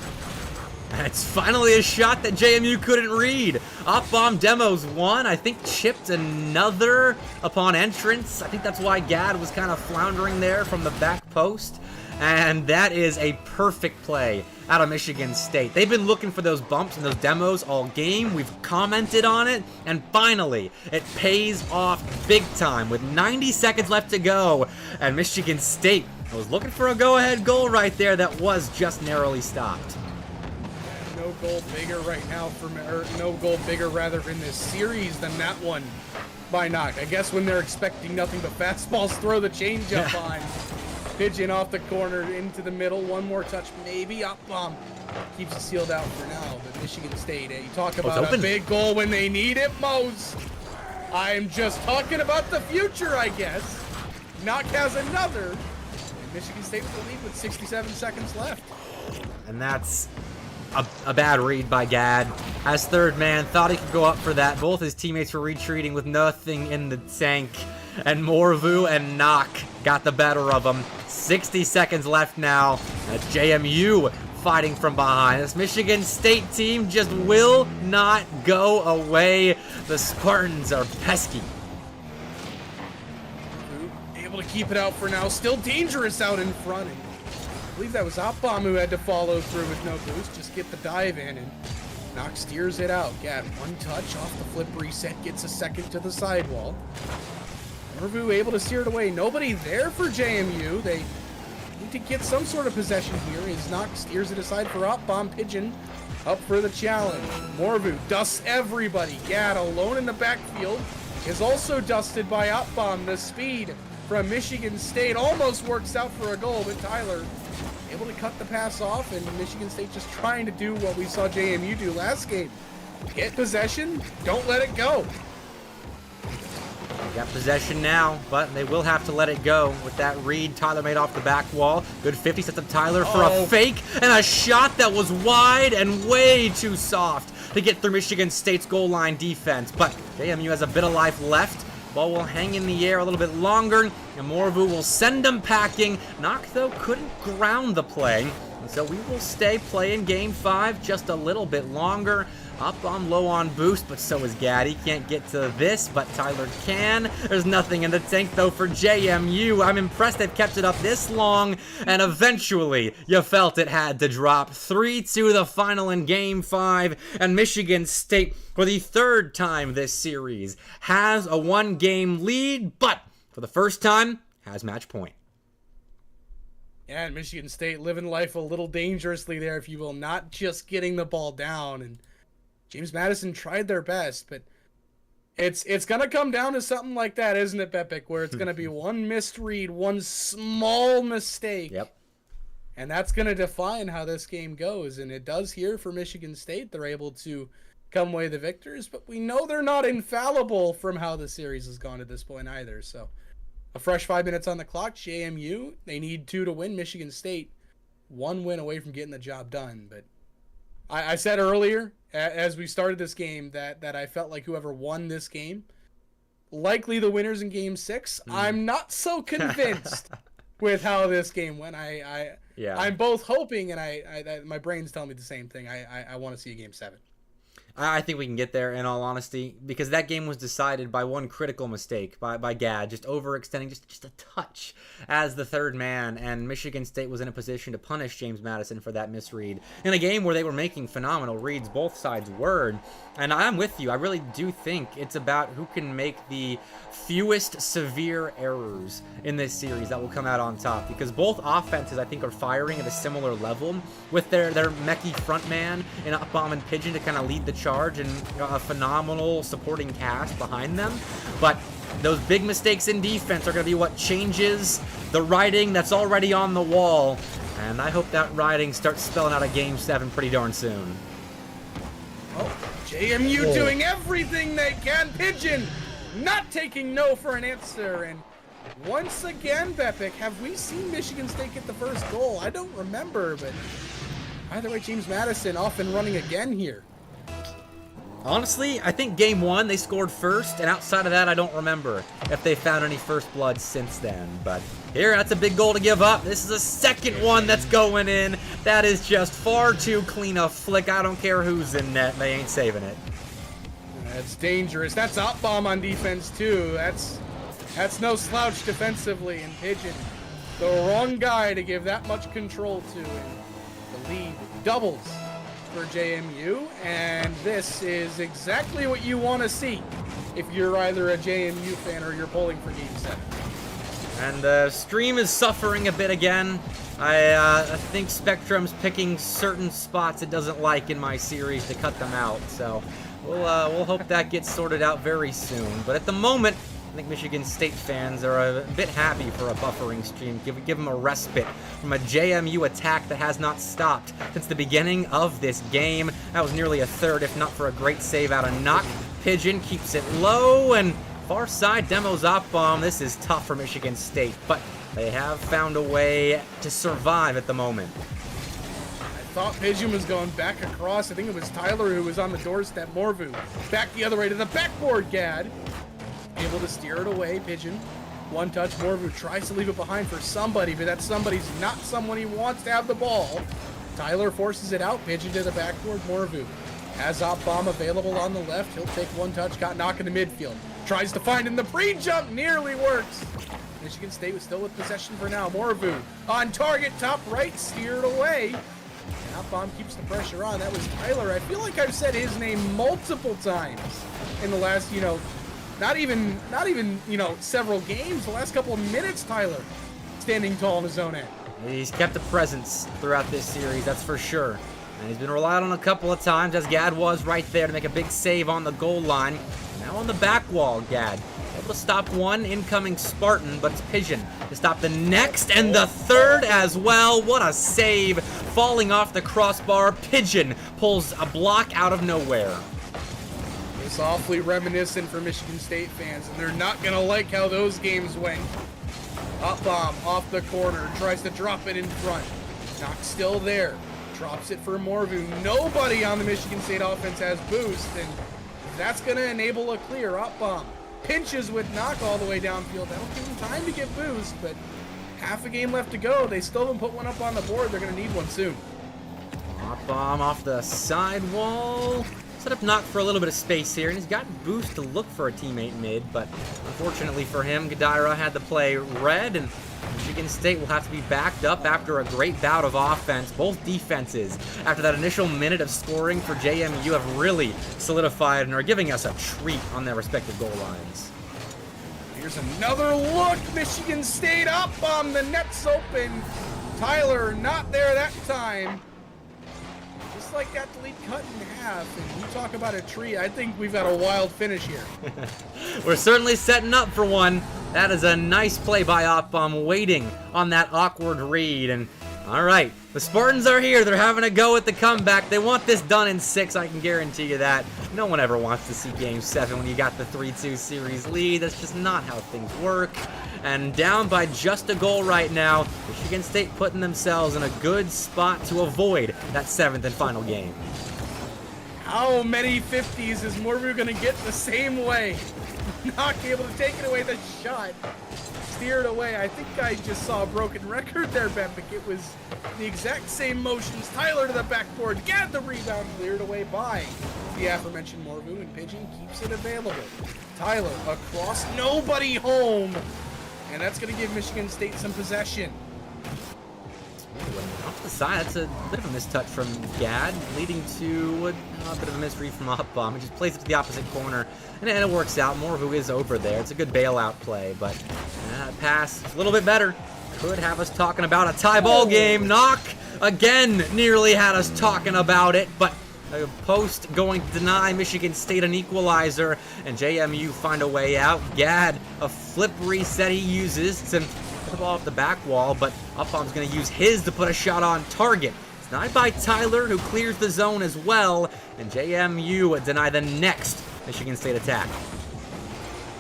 And it's finally a shot that JMU couldn't read. Hop bomb demos 1, I think chipped another upon entrance. I think that's why Gad was kind of floundering there from the back post. And that is a perfect play out of Michigan State. They've been looking for those bumps and those demos all game. We've commented on it, and finally, it pays off big time with 90 seconds left to go. And Michigan State was looking for a go-ahead goal right there that was just narrowly stopped. No goal bigger right now no goal bigger rather in this series than that one by Knock. I guess when they're expecting nothing but fastballs, throw the changeup on. Pigeon off the corner into the middle. 1 more touch, maybe. Hop bomb keeps it sealed out for now. But Michigan State, you talk about a big goal when they need it most. I'm just talking about the future, I guess. Knock has another. And Michigan State with the lead with 67 seconds left. And that's a bad read by Gad. As third man, thought he could go up for that. Both his teammates were retreating with nothing in the tank. And Morvu and Knock got the better of him. 60 seconds left now. JMU fighting from behind. This Michigan State team just will not go away. The Spartans are pesky. Able to keep it out for now. Still dangerous out in front. I believe that was Hop bomb who had to follow through with no boost. Just get the dive in, and Knock steers it out. Gad, 1 touch off the flip reset. Gets a second to the sidewall. Morvu able to steer it away. Nobody there for JMU. They need to get some sort of possession here. As Knock steers it aside for Hop bomb. Pigeon up for the challenge. Morvu dusts everybody. Gad alone in the backfield is also dusted by Hop bomb. The speed from Michigan State almost works out for a goal, but Tyler able to cut the pass off, and Michigan State just trying to do what we saw JMU do last game. Get possession, don't let it go. Got possession now, but they will have to let it go with that read Tyler made off the back wall. Good 50, sets up Tyler for a fake and a shot that was wide and way too soft to get through Michigan State's goal line defense. But JMU has a bit of life left. Ball will hang in the air a little bit longer, and Morvu will send them packing. Knock, though, couldn't ground the play, and so we will stay playing Game 5 just a little bit longer. Up on low on boost, but so is Gad. He can't get to this, but Tyler can. There's nothing in the tank, though, for JMU. I'm impressed they've kept it up this long, and eventually you felt it had to drop. 3-2 the final in Game 5, and Michigan State, for the 3rd time this series, has a 1-game lead, but for the first time, has match point. Yeah, and Michigan State living life a little dangerously there, if you will, not just getting the ball down, and James Madison tried their best, but it's going to come down to something like that, isn't it, Bepic, where it's going to be one missed read, one small mistake. Yep. And that's going to define how this game goes, and it does here for Michigan State. They're able to come away the victors, but we know they're not infallible from how the series has gone at this point either. So a fresh 5 minutes on the clock. JMU, they need 2 to win. Michigan State, 1 win away from getting the job done. But I said earlier, as we started this game, that I felt like whoever won this game, likely the winners in Game 6. I'm not so convinced with how this game went. Yeah. I'm both hoping and my brain's telling me the same thing. I want to see a game 7. I think we can get there, in all honesty, because that game was decided by one critical mistake by Gad, just overextending just a touch as the third man, and Michigan State was in a position to punish James Madison for that misread in a game where they were making phenomenal reads. Both sides were, and I'm with you. I really do think it's about who can make the fewest severe errors in this series that will come out on top, because both offenses, I think, are firing at a similar level with their mechie front man in Upbomb and Pigeon to kind of lead the charge and a phenomenal supporting cast behind them. But those big mistakes in defense are going to be what changes the writing that's already on the wall, and I hope that writing starts spelling out a Game 7 pretty darn soon. Oh, JMU doing everything they can. Pigeon not taking no for an answer, and once again, Bepic, have we seen Michigan State get the first goal? I don't remember, but either way, James Madison off and running again here. Honestly, I think Game 1 they scored first, and outside of that, I don't remember if they found any first blood since then. But here, that's a big goal to give up. This is a second one that's going in. That is just far too clean a flick. I don't care who's in net. They ain't saving it. That's dangerous. That's Upbomb on defense, too. That's no slouch defensively. And Pigeon, the wrong guy to give that much control to. And the lead doubles for JMU, and this is exactly what you want to see if you're either a JMU fan or you're pulling for Game 7. And the stream is suffering a bit again. I think Spectrum's picking certain spots it doesn't like in my series to cut them out, so we'll hope that gets sorted out very soon. But at the moment, I think Michigan State fans are a bit happy for a buffering stream. Give them a respite from a JMU attack that has not stopped since the beginning of this game. That was nearly a third, if not for a great save out of Knock. Pigeon keeps it low, and far side demos Upbomb. This is tough for Michigan State, but they have found a way to survive at the moment. I thought Pigeon was going back across. I think it was Tyler who was on the doorstep. Morvu back the other way to the backboard. Gad able to steer it away. Pigeon, one touch. Morvu tries to leave it behind for somebody, but that somebody's not someone he wants to have the ball. Tyler forces it out. Pigeon to the backboard. Morvu has Upbomb available on the left. He'll take one touch. Got Knock in the midfield. Tries to find in the pre-jump. Nearly works. Michigan State was still with possession for now. Morvu on target, top right, steered away. Upbomb keeps the pressure on. That was Tyler. I feel like I've said his name multiple times in the last, not even, several games. The last couple of minutes, Tyler standing tall in his own end. He's kept a presence throughout this series, that's for sure. And he's been relied on a couple of times, as Gad was right there to make a big save on the goal line. Now on the back wall, Gad able to stop one incoming Spartan, but it's Pigeon to stop the next and the third as well. What a save! Falling off the crossbar, Pigeon pulls a block out of nowhere. It's awfully reminiscent for Michigan State fans, and they're not going to like how those games went. Upbomb off the corner, tries to drop it in front. Knock still there, drops it for Morvu. Nobody on the Michigan State offense has boost, and that's going to enable a clear. Upbomb pinches with Knock all the way downfield. That'll give him time to get boost, but half a game left to go. They still haven't put one up on the board. They're going to need one soon. Upbomb off the side wall. Set up Knock for a little bit of space here, and he's got boost to look for a teammate mid, but unfortunately for him, Gadaira had the play read, and Michigan State will have to be backed up after a great bout of offense. Both defenses, after that initial minute of scoring for JMU, have really solidified and are giving us a treat on their respective goal lines. Here's another look. Michigan State Upbomb. The net's open. Tyler not there that time. Just like that lead cut in half. And you talk about a tree, I think we've got a wild finish here. We're certainly setting up for one. That is a nice play by Upbomb, waiting on that awkward read. And all right, the Spartans are here. They're having a go at the comeback. They want this done in 6, I can guarantee you that. No one ever wants to see Game 7 when you got the 3-2 series lead. That's just not how things work. And down by just a goal right now, Michigan State putting themselves in a good spot to avoid that 7th and final game. How many 50s is Morvu gonna get the same way? Not able to take it away, the shot. Steered away. I think I just saw a broken record there, Bepic. It was the exact same motions. Tyler to the backboard, get the rebound, cleared away by the aforementioned Morvu, and Pigeon keeps it available. Tyler across, nobody home. And that's gonna give Michigan State some possession. Off the side, that's a bit of a mistouch from Gad, leading to a bit of a misread from Up Bomb. He just plays it to the opposite corner, and it works out. Morvu is over there. It's a good bailout play, but pass a little bit better. Could have us talking about a tie ball game. Knock, again, nearly had us talking about it, but a post going to deny Michigan State an equalizer, and JMU find a way out. Gad, a flip reset he uses to put the ball off the back wall, but Upbomb's going to use his to put a shot on target. It's denied by Tyler, who clears the zone as well, and JMU deny the next Michigan State attack.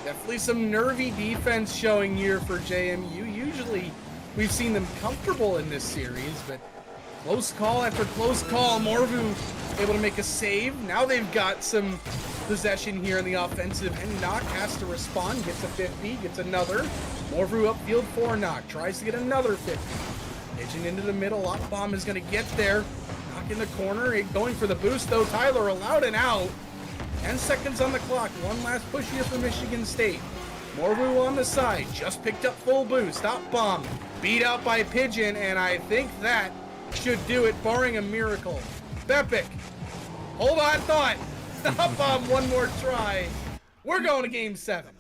Definitely some nervy defense showing here for JMU. Usually we've seen them comfortable in this series, but close call after close call. Morvu able to make a save. Now they've got some possession here in the offensive, and Knock has to respond. Gets a 50, gets another. Morvu upfield for Knock. Tries to get another 50. Pigeon into the middle. Up Bomb is going to get there. Knock in the corner. Going for the boost, though. Tyler allowed an out. 10 seconds on the clock. One last push here for Michigan State. Morvu on the side. Just picked up full boost. Up Bomb beat out by Pigeon, and I think that should do it, barring a miracle. Bepic, hold on thought. Up Bomb, one more try. We're going to game 7.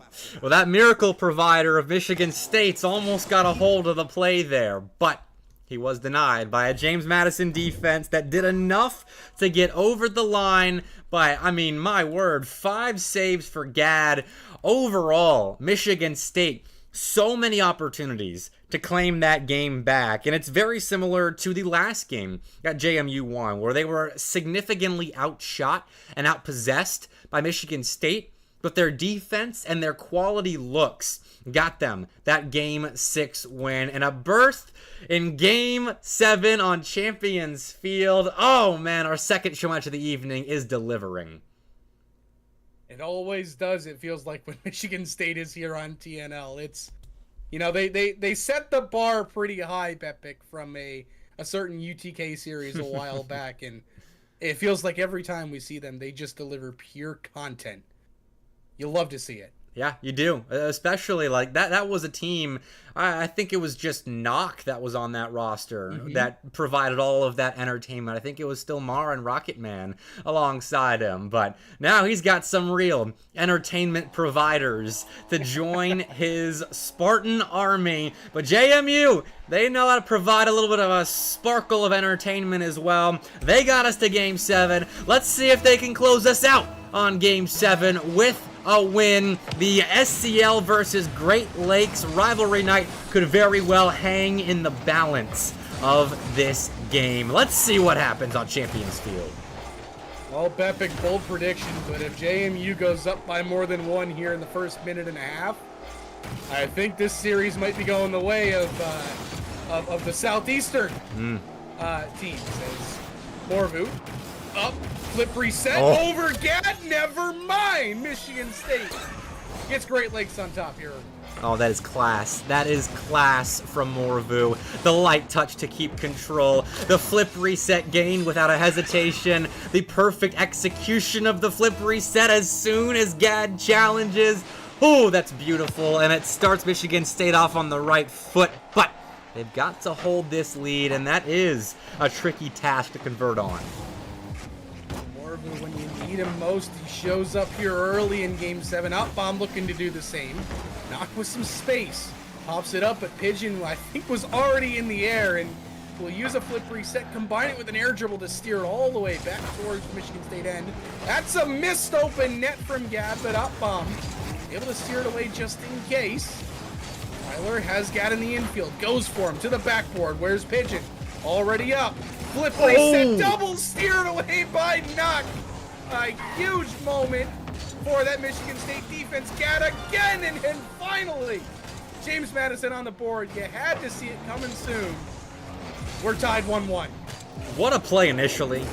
Well, that miracle provider of Michigan State's almost got a hold of the play there, but he was denied by a James Madison defense that did enough to get over the line by, I mean, my word, 5 saves for Gad. Overall, Michigan State, so many opportunities to claim that game back, and it's very similar to the last game that JMU won, where they were significantly outshot and outpossessed by Michigan State, but their defense and their quality looks got them that Game 6 win and a berth in Game 7 on Champions Field. Oh man, our second show match of the evening is delivering. It always does. It feels like when Michigan State is here on TNL, it's, you know, they set the bar pretty high, Bepic, from a certain UTK series a while back, and it feels like every time we see them, they just deliver pure content. You love to see it. Yeah, you do. Especially like that was a team, I think it was just Knock that was on that roster that provided all of that entertainment. I think it was still Mara and Rocket Man alongside him, but now he's got some real entertainment providers to join his Spartan army. But JMU, they know how to provide a little bit of a sparkle of entertainment as well. They got us to Game 7. Let's see if they can close us out on Game 7 with a win. The SEL versus Great Lakes rivalry night could very well hang in the balance of this game. Let's see what happens on Champions Field. Well, Bepic, bold prediction, but if JMU goes up by more than 1 here in the first minute and a half, I think this series might be going the way of the Southeastern teams. As Morvu up, flip reset, over Gad, never mind. Michigan State gets Great Lakes on top here. Oh, that is class. That is class from Morvu. The light touch to keep control. The flip reset gain without a hesitation. The perfect execution of the flip reset as soon as Gad challenges. Oh, that's beautiful. And it starts Michigan State off on the right foot, but they've got to hold this lead, and that is a tricky task to convert on. When you need him most, he shows up here early in Game 7. Up Bomb looking to do the same. Knock with some space. Pops it up, but Pigeon, I think, was already in the air, and will use a flip reset, combine it with an air dribble to steer it all the way back towards the Michigan State end. That's a missed open net from Gad, but Up Bomb able to steer it away just in case. Tyler has Gad in the infield, goes for him to the backboard. Where's Pigeon? Already up. Flip reset, double steered away by Knock. A huge moment for that Michigan State defense. Gad again, and finally, James Madison on the board. You had to see it coming soon. We're tied 1-1. What a play initially.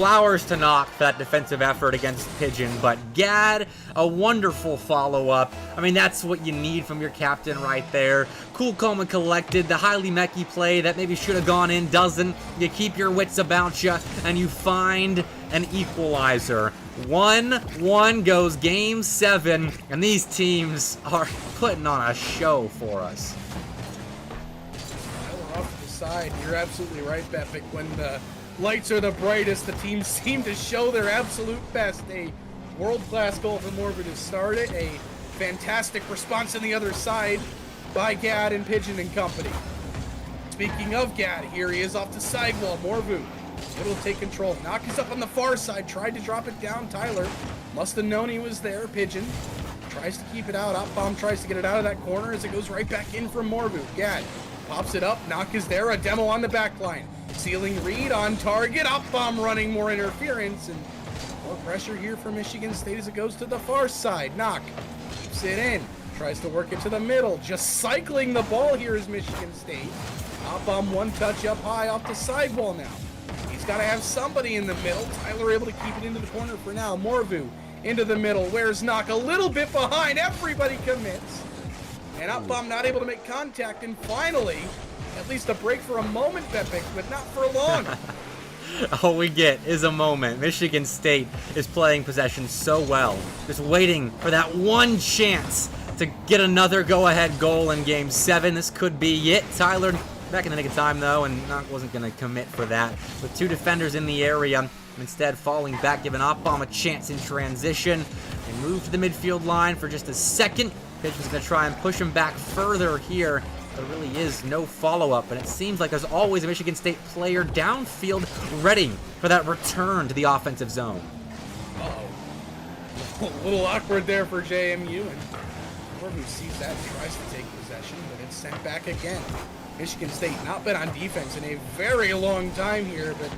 flowers to Knock for that defensive effort against Pigeon, but Gad, a wonderful follow-up. I mean, that's what you need from your captain right there. Cool, calm, and collected. The highly mechy play that maybe should have gone in doesn't. You keep your wits about you, and you find an equalizer. 1-1 goes Game 7, and these teams are putting on a show for us. We're off to the side. You're absolutely right, Bepic. When the lights are the brightest, the teams seem to show their absolute best. A world-class goal from Morvu to start it. A fantastic response on the other side by Gad and Pigeon and company. Speaking of Gad, here he is off the sidewall. Morvu able to take control. Knock is up on the far side. Tried to drop it down. Tyler must have known he was there. Pigeon tries to keep it out. Up bomb tries to get it out of that corner as it goes right back in from Morvu. Gad pops it up. Knock is there. A demo on the back line. Ceiling read on target. Up bomb running, more interference and more pressure here for Michigan State as it goes to the far side. Knock keeps it in. Tries to work it to the middle. Just cycling the ball here is Michigan State. Up bomb one touch up high off the sidewall now. He's got to have somebody in the middle. Tyler able to keep it into the corner for now. Morvu into the middle. Where's Knock? A little bit behind. Everybody commits. And Up bomb not able to make contact. And finally, at least a break for a moment, Bepic, but not for long. All we get is a moment. Michigan State is playing possession so well. Just waiting for that one chance to get another go-ahead goal in Game 7. This could be it. Tyler back in the nick of time, though, and Knock wasn't going to commit for that. With two defenders in the area, instead falling back, giving Opbomb a chance in transition. They move to the midfield line for just a second. Pigeon's going to try and push him back further here. There really is no follow-up, and it seems like there's always a Michigan State player downfield ready for that return to the offensive zone. Uh-oh. A little awkward there for JMU, and whoever sees that tries to take possession, but it's sent back again. Michigan State not been on defense in a very long time here, but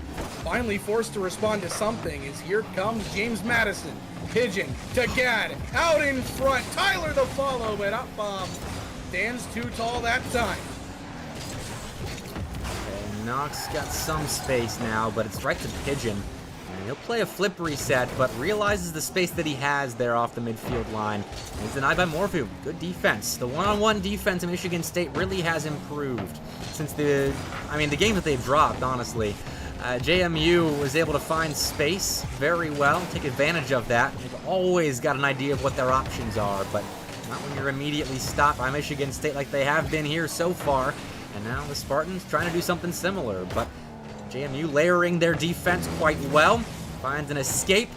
finally forced to respond to something as here comes James Madison. Pigeon to Gad, out in front. Tyler the follow, but Up bomb stands too tall that time. And Knox got some space now, but it's right to Pigeon. And he'll play a flip reset, but realizes the space that he has there off the midfield line. He's denied by Morvu. Good defense. The one-on-one defense in Michigan State really has improved since the game that they've dropped, honestly. JMU was able to find space very well, take advantage of that. They've always got an idea of what their options are, but not when you're immediately stopped by Michigan State like they have been here so far. And now the Spartans trying to do something similar, but JMU layering their defense quite well, finds an escape,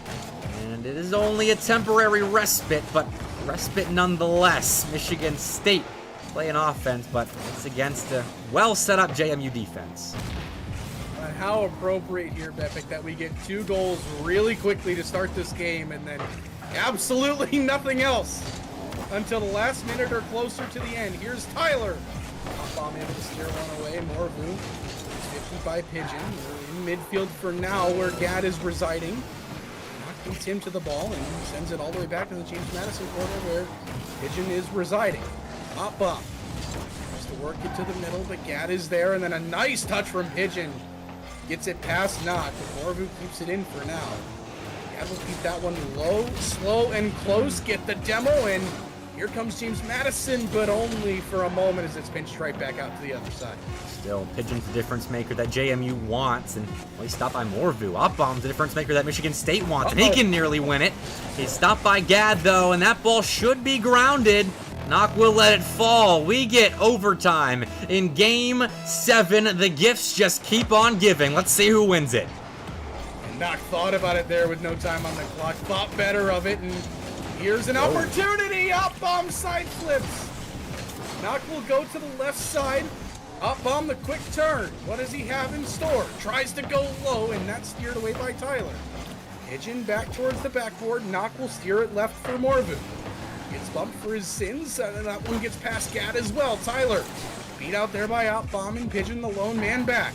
and it is only a temporary respite, but respite nonetheless. Michigan State playing offense, but it's against a well set up JMU defense. How appropriate here, Bepic, that we get 2 goals really quickly to start this game and then absolutely nothing else until the last minute or closer to the end. Here's Tyler. Bomb able to steer one away. Morvu 50 by Pigeon. We're in midfield for now where Gad is residing. Knock beats him to the ball and sends it all the way back to the James Madison corner where Pigeon is residing. Up bomb. Tries to work it to the middle, but Gad is there, and then a nice touch from Pigeon. Gets it past Knock, but Morvu keeps it in for now. Gad will keep that one low, slow, and close. Get the demo, and here comes James Madison, but only for a moment as it's pinched right back out to the other side. Still, Pigeon's the difference maker that JMU wants, and well, he's stopped by Morvu. Opbomb's the difference maker that Michigan State wants, and he can nearly win it. He's stopped by Gad, though, and that ball should be grounded. Knock will let it fall. We get overtime in Game 7. The gifts just keep on giving. Let's see who wins it. And Knock thought about it there with no time on the clock. Thought better of it, and here's an opportunity. Up bomb side flips. Knock will go to the left side. Up bomb the quick turn. What does he have in store? Tries to go low, and that's steered away by Tyler. Pigeon back towards the backboard. Knock will steer it left for Morvu. Gets bumped for his sins, and that one gets past Gad as well. Tyler beat out there by Outbomb, and Pigeon the lone man back.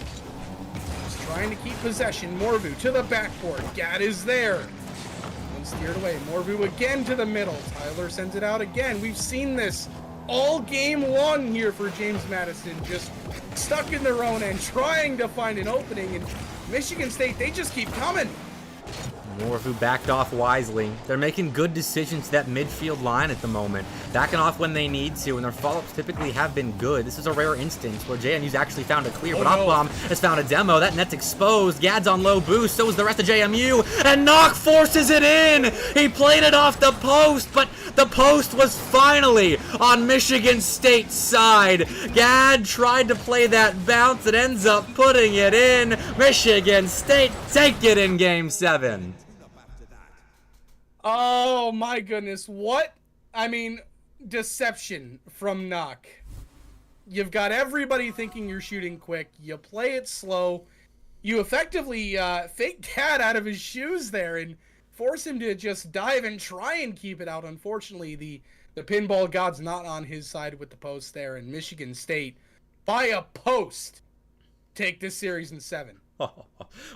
He's trying to keep possession. Morvu to the backboard. Gad is there. One steered away. Morvu again to the middle. Tyler sends it out again. We've seen this all game long here for James Madison. Just stuck in their own end, trying to find an opening, and Michigan State, they just keep coming. Morvu backed off wisely. They're making good decisions to that midfield line at the moment. Backing off when they need to, and their follow-ups typically have been good. This is a rare instance where JMU's actually found a clear, but Akbom has found a demo. That net's exposed. Gad's on low boost, so is the rest of JMU, and Knock forces it in! He played it off the post, but the post was finally on Michigan State's side. Gad tried to play that bounce and ends up putting it in. Michigan State take it in Game 7. Oh my goodness, what? I mean, deception from Knock. You've got everybody thinking you're shooting quick. You play it slow. You effectively fake Gad out of his shoes there and force him to just dive and try and keep it out. Unfortunately, the pinball god's not on his side with the post there, and Michigan State, by a post, take this series in 7. Oh,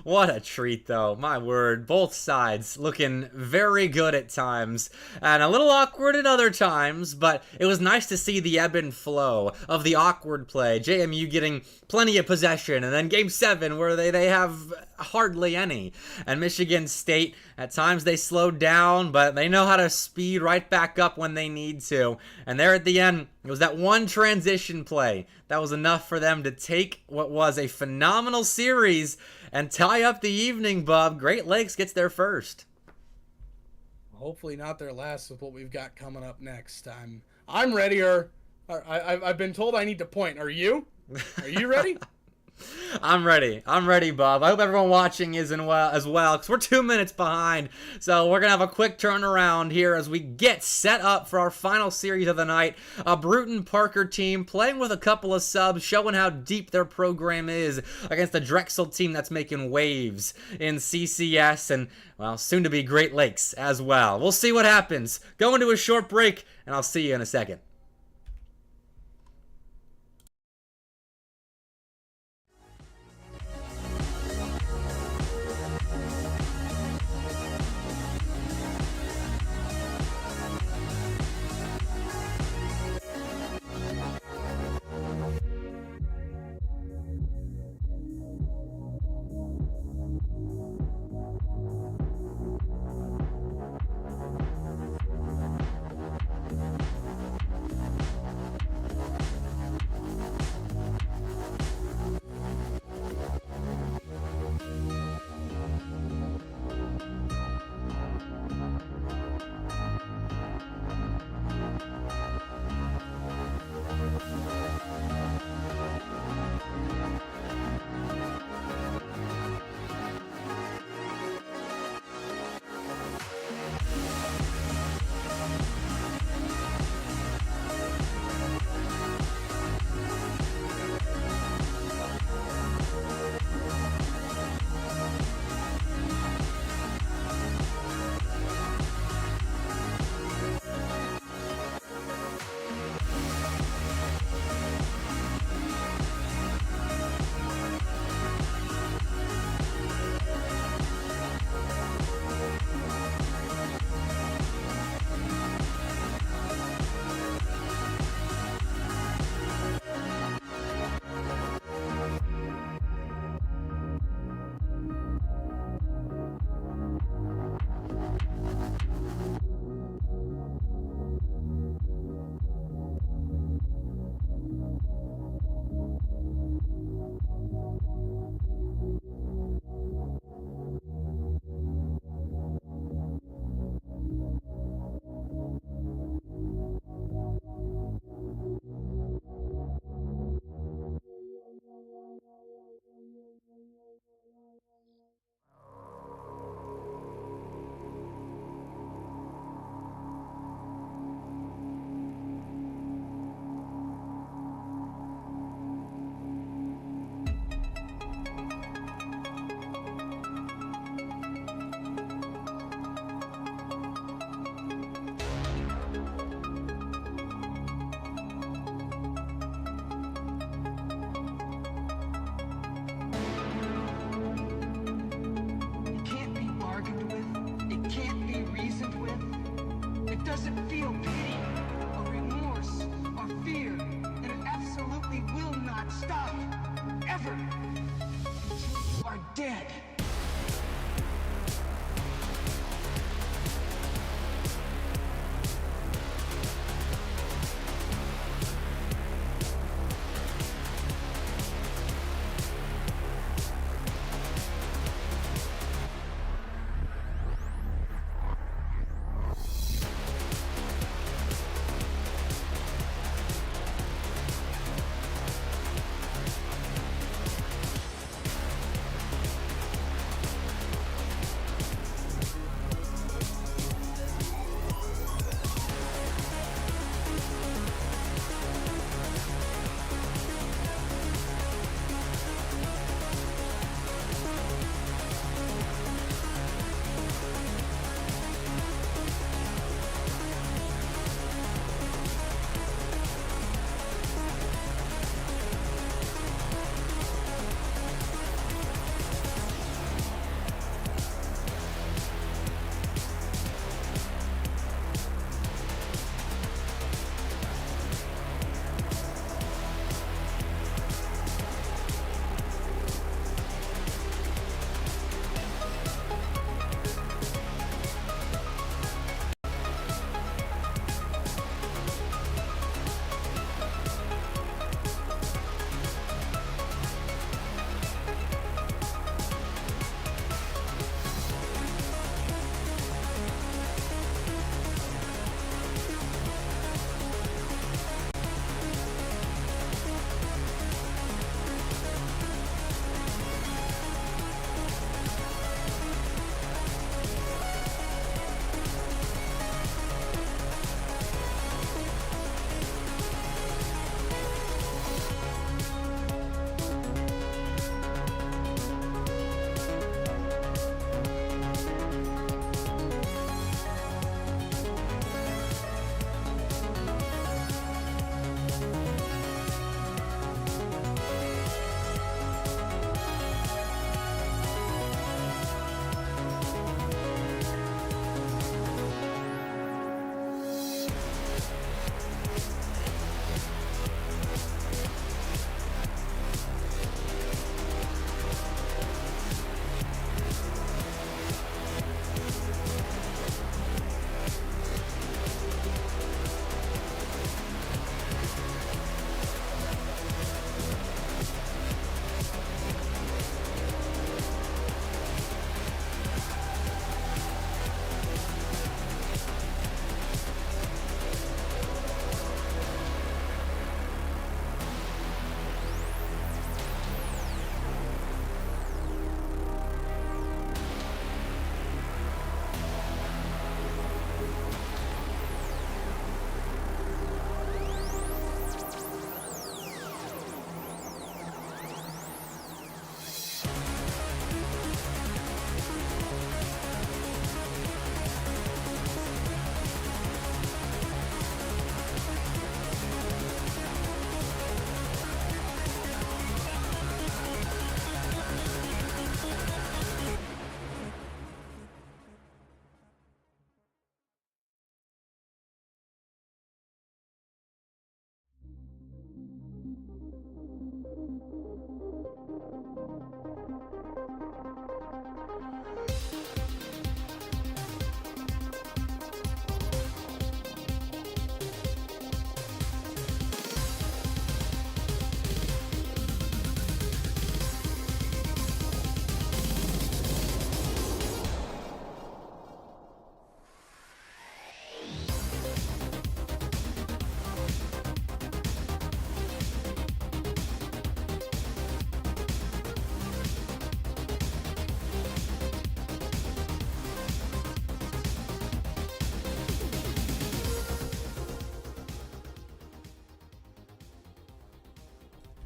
what a treat, though. My word. Both sides looking very good at times and a little awkward at other times, but it was nice to see the ebb and flow of the awkward play. JMU getting plenty of possession, and then Game 7 where they have hardly any. And Michigan State, at times they slowed down, but they know how to speed right back up when they need to. And there at the end, it was that one transition play that was enough for them to take what was a phenomenal series and tie up the evening, Bub. Great Lakes gets their first. Hopefully not their last with what we've got coming up next. I'm ready, or I've been told I need to point. Are you? Are you ready? I'm ready. I'm ready, Bob. I hope everyone watching is as well, because we're 2 minutes behind. So we're going to have a quick turnaround here as we get set up for our final series of the night. A Brewton-Parker team playing with a couple of subs, showing how deep their program is against the Drexel team that's making waves in CCS and, well, soon to be Great Lakes as well. We'll see what happens. Go into a short break, and I'll see you in a second.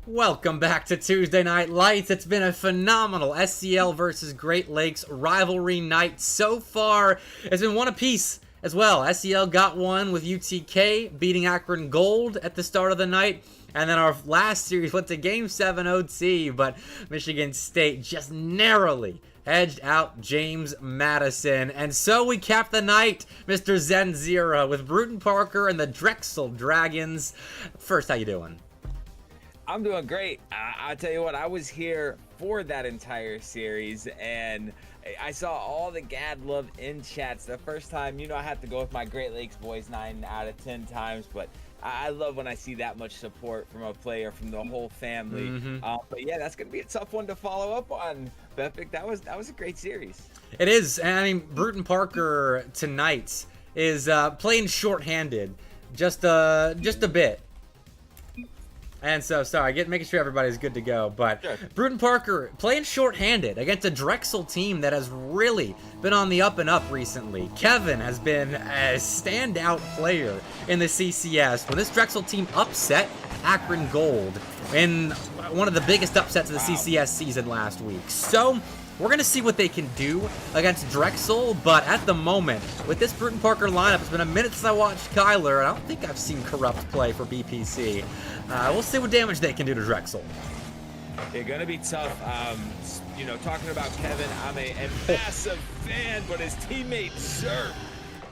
Welcome back to Tuesday Night Lights. It's been a phenomenal SEL versus Great Lakes rivalry night so far. It's been one apiece as well. SEL got one with UTK beating Akron Gold at the start of the night. And then our last series went to Game 7 OT, but Michigan State just narrowly edged out James Madison. And so we capped the night, Mr. Zenzira, with Brewton-Parker and the Drexel Dragons. First, how you doing? I'm doing great. I'll tell you what, I was here for that entire series, and I saw all the Gad love in chats. The first time, I have to go with my Great Lakes boys 9 out of 10 times, but I love when I see that much support from a player, from the whole family. But yeah, that's going to be a tough one to follow up on, Bepic. That was a great series. It is. And I mean, Brewton-Parker tonight is playing shorthanded just a bit. And so, sorry, making sure everybody's good to go. But sure. Brewton-Parker playing shorthanded against a Drexel team that has really been on the up and up recently. Kevin has been a standout player in the CCS when this Drexel team upset Akron Gold in one of the biggest upsets of the CCS season last week. So we're going to see what they can do against Drexel, but at the moment, with this Brewton-Parker lineup, it's been a minute since I watched Kyler, and I don't think I've seen Corrupt play for BPC. We'll see what damage they can do to Drexel. They're going to be tough. Talking about Kevin, I'm a massive fan, but his teammate, sir,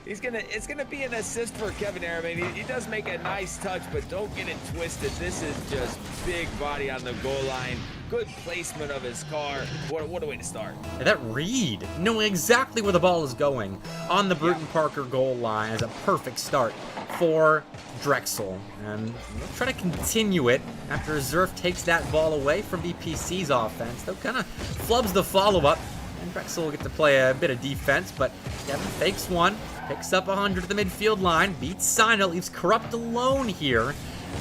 it's gonna be an assist for Kevin here. I mean, he does make a nice touch, but don't get it twisted. This is just big body on the goal line. Good placement of his car. What a way to start. And that read, knowing exactly where the ball is going on the Brewton-Parker goal line, is a perfect start for Drexel. And we'll try to continue it after Zerf takes that ball away from BPC's offense. Though kind of flubs the follow-up. And Drexel will get to play a bit of defense, but Kevin fakes one, picks up 100 at the midfield line, beats Sino, leaves Corrupt alone here.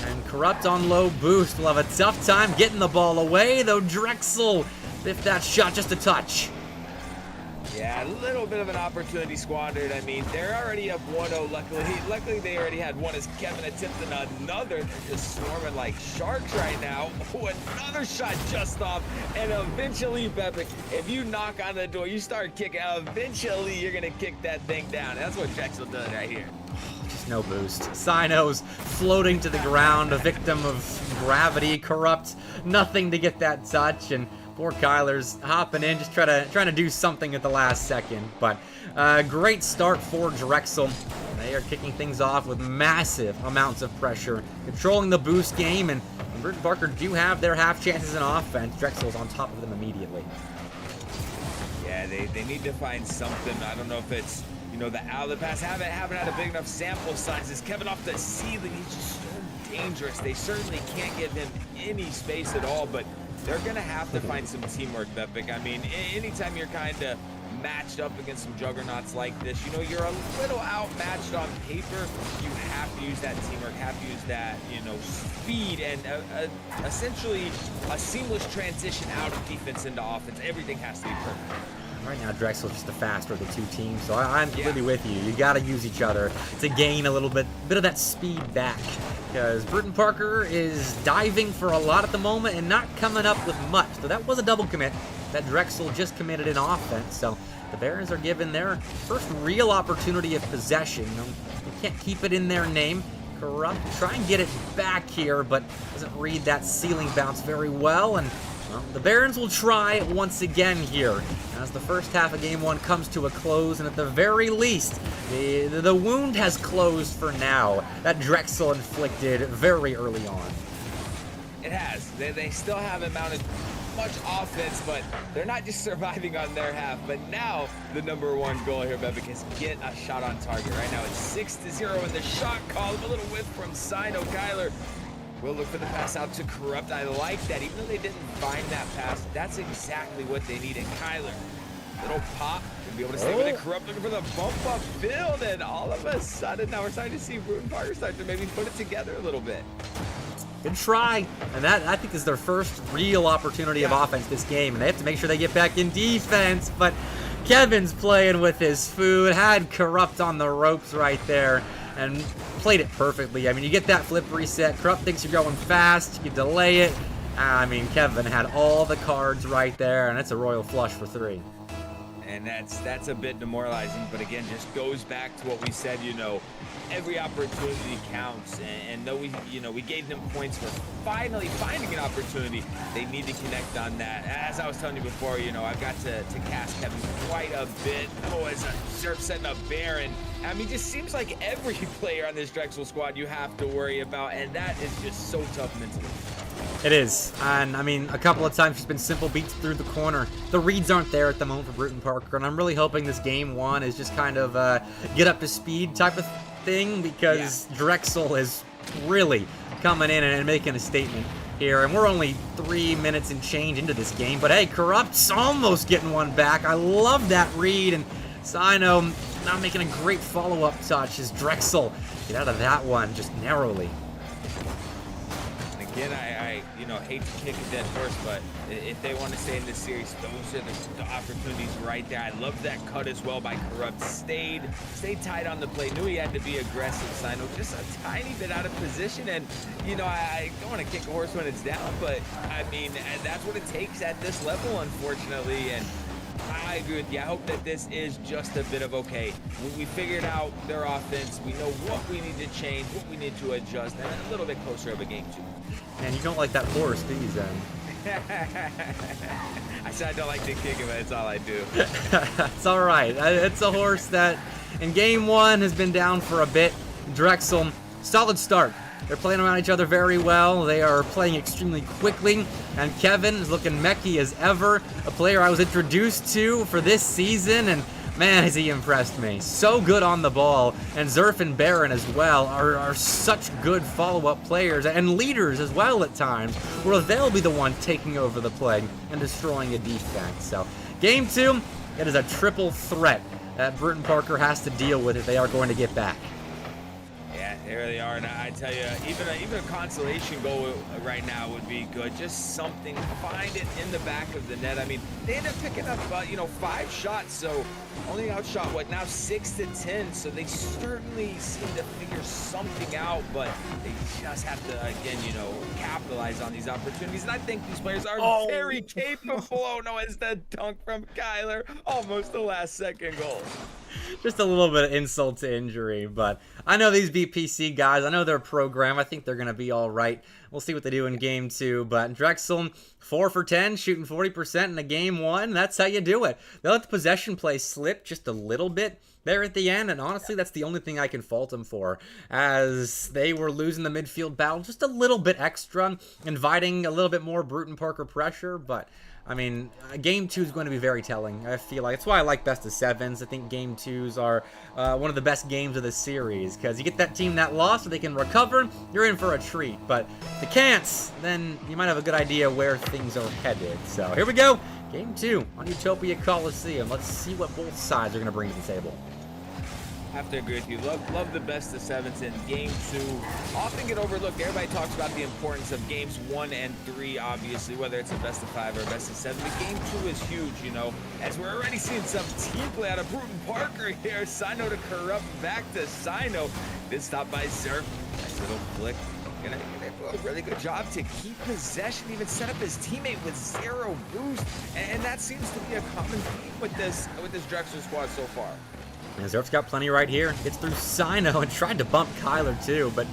And Corrupt on low boost will have a tough time getting the ball away, though Drexel biffed that shot just a touch. Yeah, a little bit of an opportunity squandered. I mean, they're already up 1-0. Luckily, they already had one as Kevin attempted another. They're just swarming like sharks right now. Oh, another shot just off. And eventually, Bepic, if you knock on the door, you start kicking, eventually you're going to kick that thing down. That's what Drexel does right here. Just no boost. Sino's floating to the ground, a victim of gravity. Corrupt, nothing to get that touch, and poor Kyler's hopping in, just trying to do something at the last second. But great start for Drexel. They are kicking things off with massive amounts of pressure, controlling the boost game, and Brewton-Parker do have their half chances in offense. Drexel's on top of them immediately. Yeah, they need to find something. I don't know if it's the out of the pass. Haven't had a big enough sample sizes. Kevin off the ceiling, he's just so dangerous. They certainly can't give him any space at all, but they're going to have to find some teamwork, Bepic. I mean, anytime you're kind of matched up against some juggernauts like this, you're a little outmatched on paper. You have to use that teamwork, have to use that, speed, and essentially a seamless transition out of defense into offense. Everything has to be perfect. Right now, Drexel's just the faster of the two teams, so I'm completely with you. You got to use each other to gain a little bit of that speed back, because Brewton-Parker is diving for a lot at the moment and not coming up with much. So that was a double commit that Drexel just committed in offense. So the Barons are given their first real opportunity of possession. They can't keep it in their name. Corrupt, try and get it back here, but doesn't read that ceiling bounce very well, and well, the Barons will try once again here as the first half of Game 1 comes to a close, and at the very least, the wound has closed for now that Drexel inflicted very early on. It has. They still haven't mounted much offense, but they're not just surviving on their half. But now the #1 goal here, Bepic, is get a shot on target. Right now it's 6-0 in the shot column. A little whiff from Sino. Kyler will look for the pass out to Corrupt. I like that. Even though they didn't find that pass, that's exactly what they needed. Kyler, little pop, to be able to stay with it. Corrupt looking for the bump up field, and all of a sudden now we're starting to see Brewton-Parker start to maybe put it together a little bit. Good try, and that, I think, is their first real opportunity of offense this game, and they have to make sure they get back in defense, but Kevin's playing with his food, had Corrupt on the ropes right there, and played it perfectly. I mean, you get that flip reset. Corrupt thinks you're going fast. You delay it. I mean, Kevin had all the cards right there, and it's a royal flush for 3. And that's a bit demoralizing, but again, just goes back to what we said, you know, every opportunity counts, and though we gave them points for finally finding an opportunity, they need to connect on that. As I was telling you before, you know, I've got to cast Kevin quite a bit. Oh, as a Surf setting up Baron. I mean, just seems like every player on this Drexel squad you have to worry about, and that is just so tough mentally. It is, and I mean, a couple of times just been simple beats through the corner. The reads aren't there at the moment for Brewton-Parker, and I'm really hoping this game 1 is just kind of get up to speed type of thing, because Drexel is really coming in and making a statement here, and we're only 3 minutes and change into this game, but hey, Corrupt's almost getting one back. I love that read, and Sino now making a great follow-up touch as Drexel get out of that one just narrowly. Again, I hate to kick a dead horse, but if they want to stay in this series, those are the opportunities right there. I love that cut as well by Corrupt. Stayed tight on the play. Knew he had to be aggressive. Sino just a tiny bit out of position, and you know, I don't want to kick a horse when it's down, but I mean, that's what it takes at this level, unfortunately. And I agree with you. I hope that this is just a bit of okay. We figured out their offense. We know what we need to change, what we need to adjust, and a little bit closer of a game 2. And you don't like that horse, do you, Zen? I said I don't like to kick it, but it's all I do. It's all right. It's a horse that in game 1 has been down for a bit. Drexel, solid start. They're playing around each other very well. They are playing extremely quickly. And Kevin is looking mechy as ever. A player I was introduced to for this season. And man, has he impressed me. So good on the ball. And Zerf and Baron as well are such good follow-up players and leaders as well at times, where they'll be the one taking over the play and destroying a defense. So game 2, it is a triple threat that Brewton-Parker has to deal with if they are going to get back. Yeah, they really are, and I tell you, even a consolation goal right now would be good. Just something, find it in the back of the net. I mean, they ended up picking up, 5 shots, so only outshot what now 6-10. So they certainly seem to figure something out, but they just have to again, capitalize on these opportunities. And I think these players are very capable. Oh no, it's the dunk from Kyler, almost the last second goal. Just a little bit of insult to injury, but I know these BPC guys. I know their program. I think they're going to be all right. We'll see what they do in game 2, but Drexel, 4 for 10, shooting 40% in a game 1. That's how you do it. They let the possession play slip just a little bit there at the end, and honestly, that's the only thing I can fault them for, as they were losing the midfield battle just a little bit extra, inviting a little bit more Brewton-Parker pressure, but I mean, game 2 is going to be very telling. I feel like that's why I like best of 7s. I think game 2s are one of the best games of the series, because you get that team that lost so they can recover, you're in for a treat. But if you can't, then you might have a good idea where things are headed. So here we go, game 2 on Utopia Coliseum. Let's see what both sides are going to bring to the table. I have to agree with you. Love the best of 7s in game 2. Often get overlooked. Everybody talks about the importance of games 1 and 3, obviously, whether it's a best of 5 or a best of 7. But game 2 is huge, as we're already seeing some team play out of Brewton-Parker here. Sino to Corrupt, back to Sino. Good stop by Zerf. Nice little flick. Gonna do a really good job to keep possession, even set up his teammate with 0 boost. And that seems to be a common theme with this Drexel squad so far. And Zerf's got plenty right here. Gets through Sino and tried to bump Kyler too, but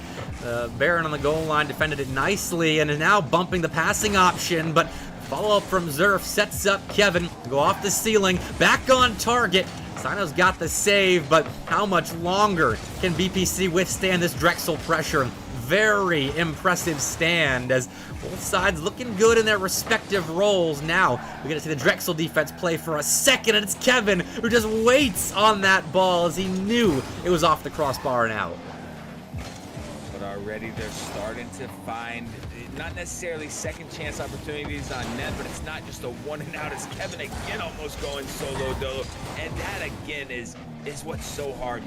Baron on the goal line defended it nicely and is now bumping the passing option, but follow-up from Zerf sets up Kevin to go off the ceiling, back on target. Sino's got the save, but how much longer can BPC withstand this Drexel pressure? Very impressive stand as both sides looking good in their respective roles. Now we get to see the Drexel defense play for a second, and it's Kevin who just waits on that ball as he knew it was off the crossbar and out. But already they're starting to find not necessarily second chance opportunities on net, but it's not just a one and out. It's Kevin again almost going solo dolo, and that again is what's so hard.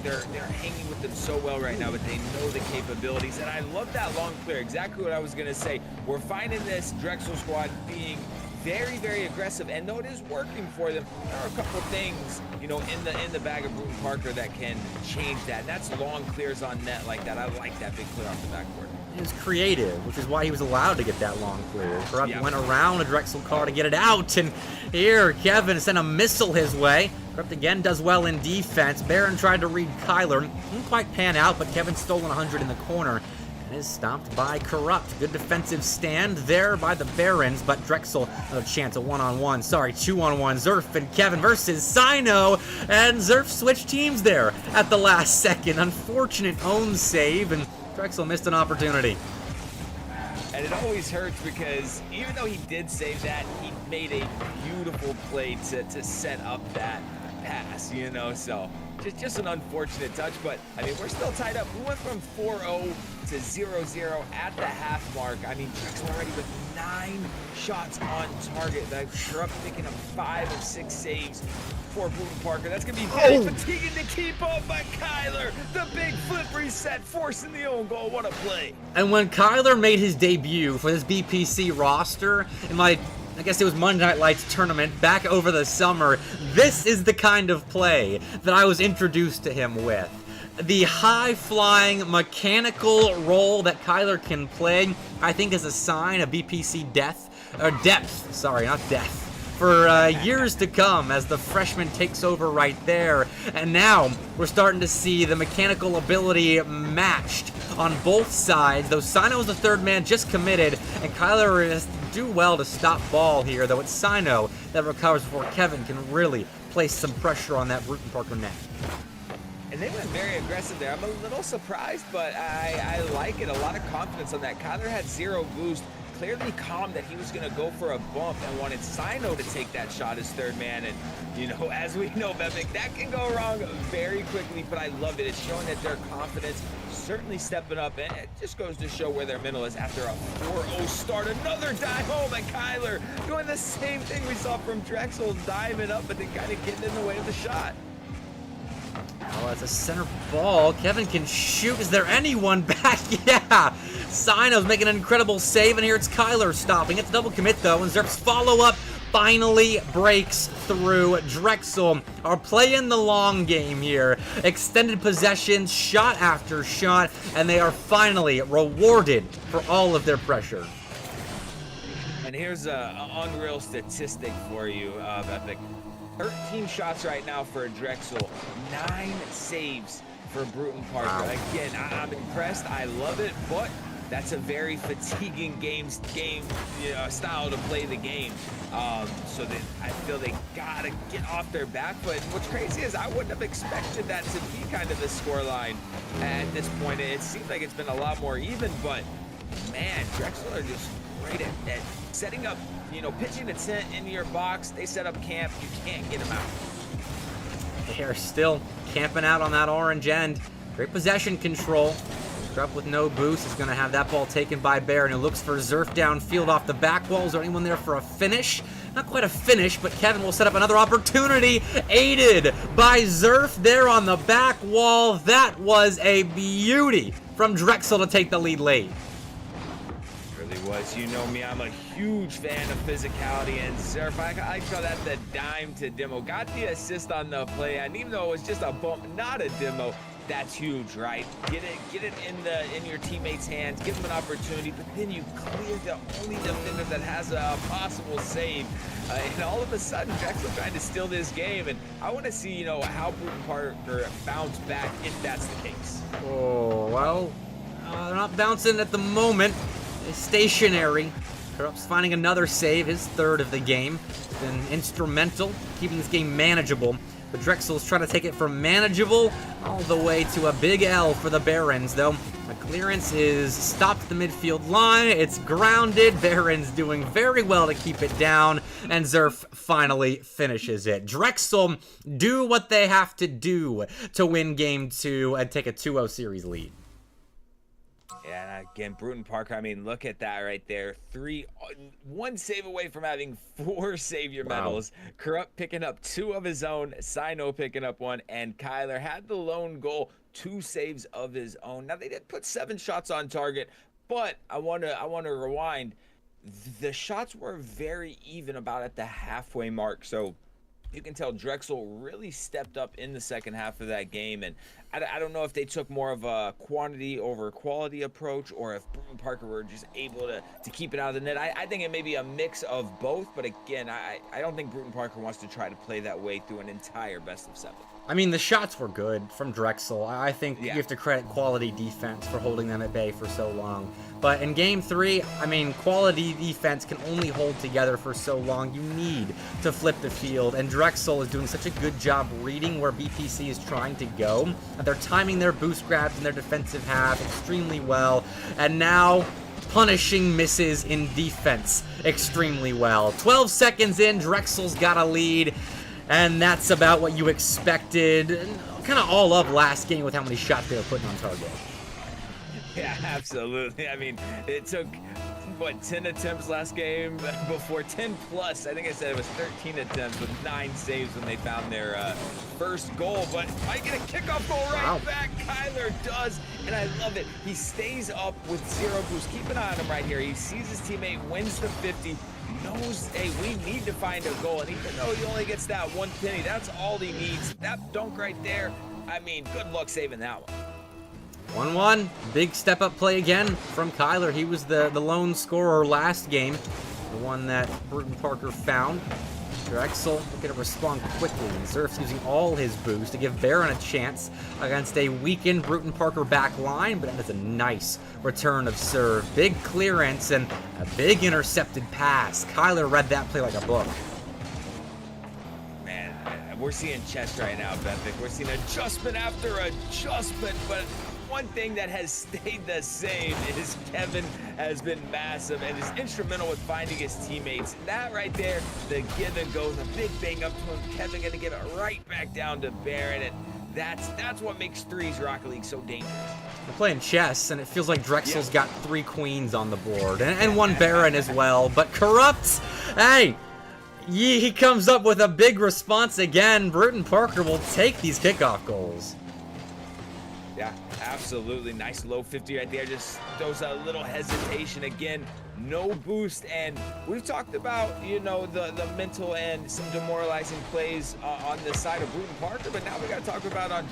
They're hanging with them so well right now, but they know the capabilities, and I love that long clear. Exactly what I was gonna say. We're finding this Drexel squad being very, very aggressive, and though it is working for them, there are a couple things, in the bag of Brewton-Parker that can change that. And that's long clears on net like that. I like that big clear off the backboard. He was creative, which is why he was allowed to get that long clear. Corrupt Yeah. went around a Drexel car to get it out, and here Kevin sent a missile his way. Corrupt again does well in defense. Baron tried to read Kyler. Didn't quite pan out, but Kevin stolen 100 in the corner and is stopped by Corrupt. Good defensive stand there by the Barons, but Drexel, another chance, a one-on-one. Sorry, two-on-one. Zerf and Kevin versus Sino, and Zerf switched teams there at the last second. Unfortunate own save, and Drexel missed an opportunity. And it always hurts because even though he did save that, he made a beautiful play to set up that pass, you know, so just an unfortunate touch. But I mean, we're still tied up. We went from 4-0 to 0-0 at the half mark. I mean, Drexel already with 9 shots on target. The Corrupt picking up 5 of 6 saves for Brewton-Parker. That's gonna be very fatiguing to keep up. But Kyler, the big flip reset, forcing the own goal. What a play! And when Kyler made his debut for this BPC roster in I guess it was Monday Night Lights tournament back over the summer, this is the kind of play that I was introduced to him with. The high-flying mechanical role that Kyler can play, I think, is a sign of BPC depth, sorry, not death, for years to come as the freshman takes over right there. And now we're starting to see the mechanical ability matched on both sides, though Sino is the third man just committed, and Kyler is do well to stop ball here, though it's Sino that recovers before Kevin can really place some pressure on that Brewton-Parker net. And they went very aggressive there. I'm a little surprised, but I like it. A lot of confidence on that. Kyler had 0 boost. Clearly calm that he was going to go for a bump and wanted Sino to take that shot as third man. And, you know, as we know, Bepic, that can go wrong very quickly, but I love it. It's showing that their confidence certainly stepping up, and it just goes to show where their mental is after a 4-0 start. Another dive home, and Kyler doing the same thing we saw from Drexel, diving up, but then kind of getting in the way of the shot. Oh, it's a center ball. Kevin can shoot. Is there anyone back? Yeah. Sino's making an incredible save, and here it's Kyler stopping. It's a double commit, though, and Zerf's follow-up finally breaks through. Drexel are playing the long game here. Extended possessions, shot after shot, and they are finally rewarded for all of their pressure. And here's an unreal statistic for you, Bepic. 13 shots right now for Drexel, 9 saves for Brewton-Parker. Wow. Again, I'm impressed. I love it, but that's a very fatiguing game style to play the game. So that I feel they gotta get off their back foot. And what's crazy is I wouldn't have expected that to be kind of the scoreline at this point. It seems like it's been a lot more even, but man, Drexel are just great at setting up, you know, pitching a tent into your box. They set up camp. You can't get them out. They are still camping out on that orange end. Great possession control. Up with no boost is going to have that ball taken by Baron, who looks for Zerf downfield off the back wall. Is there anyone there for a finish? Not quite a finish, but Kevin will set up another opportunity, aided by Zerf there on the back wall. That was a beauty from Drexel to take the lead late. Really was. You know me, I'm a huge fan of physicality, and Zerf, I call that the dime to demo. Got the assist on the play, and even though it was just a bump, not a demo, that's huge, right? Get it in your teammates' hands, give them an opportunity, but then you clear the only defender that has a possible save, and all of a sudden, Drexel trying to steal this game, and I want to see, you know, how Brewton-Parker bounce back if that's the case. Oh, well, they're not bouncing at the moment. They're stationary. Corrupt's finding another save, his third of the game. Been instrumental, keeping this game manageable. But Drexel's trying to take it from manageable all the way to a big L for the Barons, though. The clearance is stopped at the midfield line. It's grounded. Barons doing very well to keep it down, and Zerf finally finishes it. Drexel do what they have to do to win Game 2 and take a 2-0 series lead. Yeah, and again, Brewton-Parker, I mean, look at that right there. 1 save away from having 4 savior medals. Corrupt picking up 2 of his own, Sino picking up 1, and Kyler had the lone goal, 2 saves of his own. Now, they did put 7 shots on target, but I want to rewind. The shots were very even about at the halfway mark, so you can tell Drexel really stepped up in the second half of that game, and I don't know if they took more of a quantity over quality approach, or if Brewton-Parker were just able to keep it out of the net. I think it may be a mix of both, but again, I don't think Brewton-Parker wants to try to play that way through an entire best of 7. I mean, the shots were good from Drexel. I think you have to credit quality defense for holding them at bay for so long. But in Game 3, I mean, quality defense can only hold together for so long. You need to flip the field, and Drexel is doing such a good job reading where BPC is trying to go. They're timing their boost grabs in their defensive half extremely well, and now punishing misses in defense extremely well. 12 seconds in, Drexel's got a lead. And that's about what you expected, kind of all of last game with how many shots they were putting on target. Yeah, absolutely. I mean, it took, what, 10 attempts last game? Before 10 plus, I think I said it was 13 attempts with 9 saves when they found their first goal. But I get a kickoff goal right back. Kyler does, and I love it. He stays up with 0 boost. Keep an eye on him right here. He sees his teammate, wins the 50. Knows, hey, we need to find a goal, and even though he only gets that 1 penny, that's all he needs. That dunk right there, I mean, good luck saving that one. 1-1, big step-up play again from Kyler. He was the lone scorer last game, the one that Brewton-Parker found. Drexel looking to respond quickly, and Zerf's using all his boost to give Baron a chance against a weakened Brewton-Parker back line, but that is a nice return of serve. Big clearance and a big intercepted pass. Kyler read that play like a book. Man, we're seeing chess right now, Bepic. We're seeing adjustment after adjustment, but one thing that has stayed the same is Kevin has been massive and is instrumental with finding his teammates. That right there, the give and go, the big bang up to him. Kevin gonna give it right back down to Baron, and that's what makes threes Rocket League so dangerous. We're playing chess, and it feels like Drexel's got 3 queens on the board, and 1 Baron as well. But Corrupts, hey, he comes up with a big response again. Brewton-Parker will take these kickoff goals. Yeah, absolutely. Nice low 50 right there. Just shows a little hesitation again. No boost. And we've talked about, you know, the mental and some demoralizing plays on the side of Brewton-Parker, but now we got to talk about on